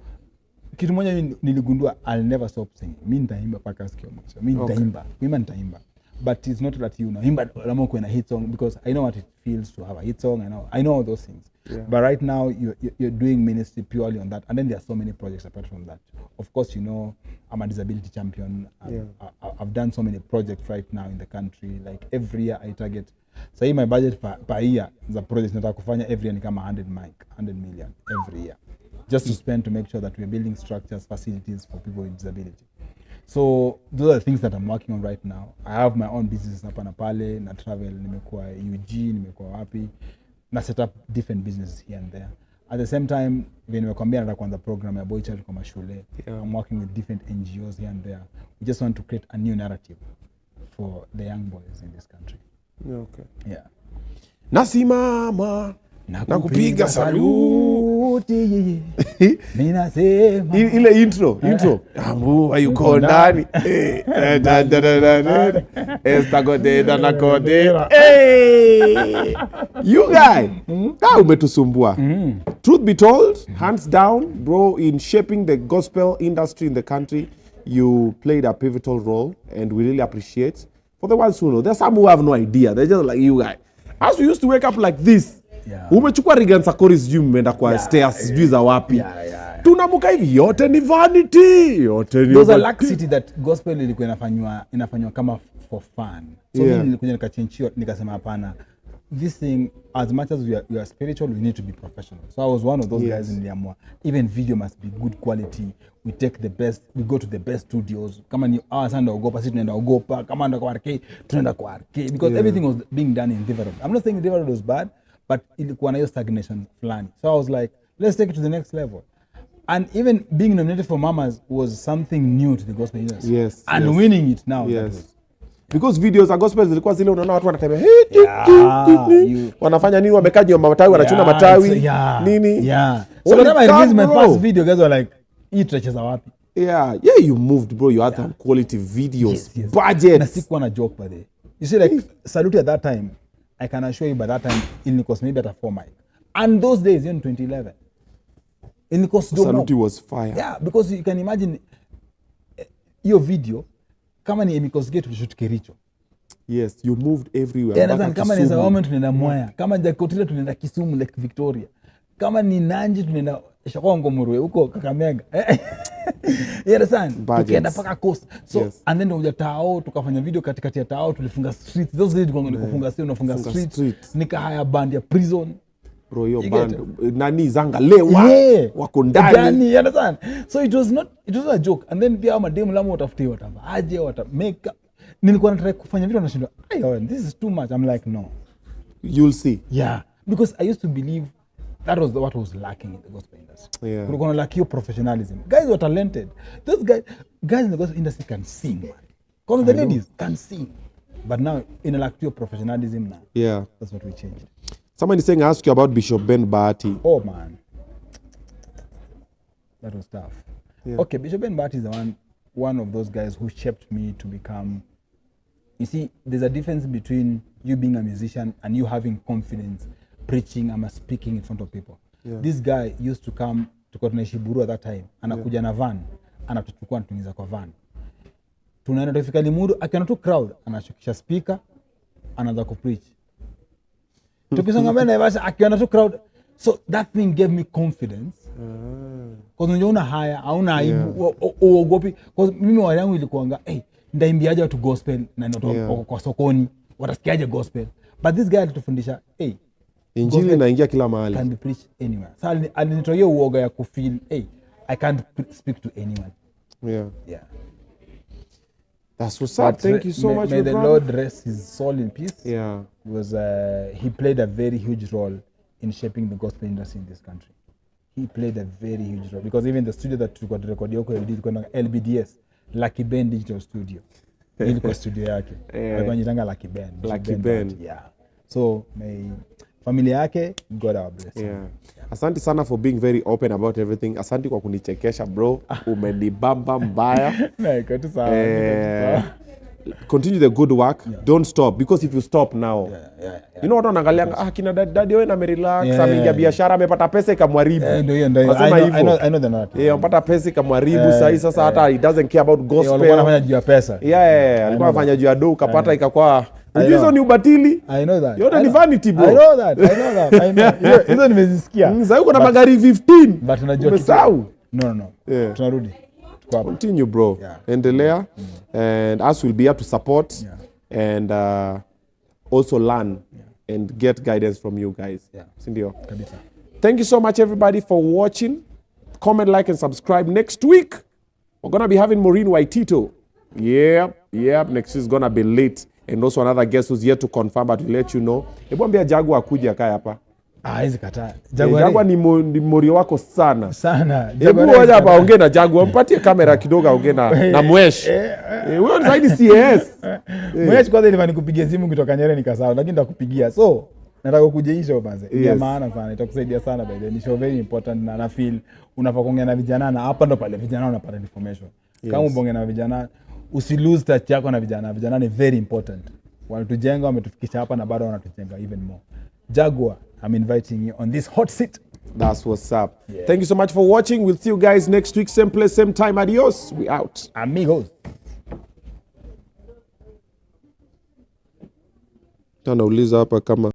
Kitu moja niligundua, I'll never stop singing. Mi nitaimba paka sikio moja. Mi nitaimba. But it's not that imba lamo kuwe na hit song, because I know what it feels to have a hit song. I know all those things. Yeah. But right now you're doing ministry purely on that, and then there are so many projects apart from that. Of course, I'm a disability champion. I've done so many projects right now in the country. Like every year I target. So my budget per year the projects nataka kufanya every year ni kama 100 million every year, just to spend to make sure that we're building structures, facilities for people with disability. So those are the things that I'm working on right now. I have my own business hapa na pale, na travel, nimekuwa UG, nimekuwa wapi, na set up different businesses here and there. At the same time, when nimekwambia nataka kuanza program ya boy child kwa mashule, I'm working with different NGOs here and there. We just want to create a new narrative for the young boys in this country. Okay. Yeah. Nasimama nakupiga saluti. Ninasema ile intro ambu ayuko ndani estagodeda na kodera. You guy umetusumbua. Truth be told, hands down, bro, in shaping the gospel industry in the country, you played a pivotal role, and we really appreciate. For the ones who know, there's some who have no idea. They're just like you guy. As we used to wake up like this, umechukua Riganza chorus juu mmeenda kwa stairs sijui za wapi. Tunamuka hivi yote ni vanity. Those are laxity that gospel ilikuwa inafanywa kama for fun. So mimi nilikuja nikachange nikasema hapana. This thing, as much as we are spiritual, we need to be professional. So I was one of those guys in Liamwa. Even video must be good quality. We take the best, we go to the best studios. Kama ni sanda ugopa, sisi tunaenda ugopa. Kama ndo kwa arcade, tunaenda kwa arcade. Because everything was being done in Riverwood. I'm not saying Riverwood was bad, but ilikuwa na hiyo stagnation fulani. So I was like, let's take it to the next level. And even being nominated for Mamas was something new to the gospel industry. Yes. And yes. winning it now. Yes. Because videos za gospel zilikuwa zile unaona watu wanatembea wanafanya nini, wamekaa juu matawi, wanachuna matawi nini. So when I released my first video, guys were like, hii tutacheza wapi? Yeah, you moved, bro. You had some quality videos. Yes. Budget. Na sikuwa na joke by the. You see, like, Salute at that time, I can assure you by that time, it cost maybe at a 4 mic. And those days, in 2011, it cost Salute was fire. Yeah, because you can imagine your video, kama ni Emiko's Gate to shoot Kericho. Yes, you moved everywhere. Yeah, kama ni Zawama tunaenda Mwea, kama Jakotile tunaenda Kisumu, like Victoria. Kama ni Nanji tunaenda Shakongo Murwe huko Kakamega. You understand? Tukienda paka coast. So yes. And then uja Tao tukafanya video katikati ya Tao, tulifunga streets. Those days tulikuwa tunafunga streets, unafunga streets. Nikahaya band ya Prison. Bro, your band nani zanga lewa wako ndani. You understand? So it was a joke. And then pia mademu lamo watafutie watamba aje make up. Nilikuwa nataka kufanya video nashindwa, this is too much. I'm like, no. You'll see. Yeah, because I used to believe that was what was lacking in the gospel industry. Yeah. Kulikuwa lack your professionalism. Guys were talented. Those guys in the gospel industry can sing, man. Because the ladies can sing. But now in a lack your professionalism now. Yeah. That's what we changed. Someone is saying, ask you about Bishop Ben Bahati. Oh man, that was tough. Yeah. Okay, Bishop Ben Bahati is one of those guys who shaped me to become. You see, there's a difference between you being a musician and you having confidence preaching and speaking in front of people. Yeah. This guy used to come to Shiburu at that time. Anakuja na van, anatuchukua anatuingiza kwa van. Tunaenda tufika Limuru, akiona tu crowd, anashukisha speaker, anaanza kupreach. Tukisonga mbele Naivasha, akiona tu crowd. So that thing gave me confidence. Because unaona haya, hauna aibu, uogopi. Because mimi wale yangu ilikuanga, ndaimbiaje watu gospel na kwa sokoni, watasikiaje gospel. But this guy alitufundisha, Injili inaingia kila mahali. Can be preached anywhere. So alinitoa hiyo uoga ya kufeel, I can't speak to anyone. Yeah. That's what's up. Thank you so much. May the Lord rest his soul in peace. Yeah. Because he played a very huge role in shaping the gospel industry in this country. He played a very huge role. Because even the studio that we got recorded, LBDS, Lucky Ben Digital Studio. Ilikuwa studio yake. Alikuwa anajitanga Lucky Ben. Lucky Ben. Yeah. So may familia yake, God our blessing. Yeah. Asante sana for being very open about everything. Asante kwa kunichekesha bro. Umenibamba mbaya. Continue the good work. Yeah. Don't stop, because if you stop now, you know what wanaangalia, kina Daddy Owen amerelax, ameingia biashara, amepata pesa ikamwaribu. Ndio. I know the not. Amepata pesa ikamwaribu sasa hata he doesn't care about gospel. Alikuwa anafanya juu ya pesa. Alikuwa anafanya juu ya do, ukapata ikakuwa hizo ni ubatili. I know that. Yote ni vanity bro. I know that. Hizo nimezisikia. Sasa uko na magari 15. But unajua umesahau. No. Tunarudi. Continue bro. Endelea. And us will be here to support and also learn and get guidance from you guys. Sindio? Kabisa. Thank you so much everybody for watching. Comment, like and subscribe. Next week we're going to be having Maureen Waitito. Next week is going to be late. And also another guest who's yet to confirm, but we'll let you know. Hebu ambia Jagu akuje akae hapa. Hizi kataa. Jagu ni morio wako sana. Hebu waje hapa ongea na Jagu, mpatie kamera kidogo ongea na Mwesh. Wewe ni zaidi CS. Mwesh kwanza ilikuwa nikupigia simu kutoka Nyeri nikasahau, lakini nitakupigia. So, nataka kuje hii show basi. Ni maana sana, itakusaidia sana by the way. Ni show very important na feel unafaa kuongea na vijana na hapa ndo pale vijana wanapata information. Kama ubonge na vijana, usilose touch yako na vijana. Vijana ni very important. Wanatujenga, wametufikisha hapa na bado wanatujenga even more. Jaguar, I'm inviting you on this hot seat. That's what's up. Thank you so much for watching. We'll see you guys next week, same place, same time. Adios. We out. Amigos. Tanauliza hapa kama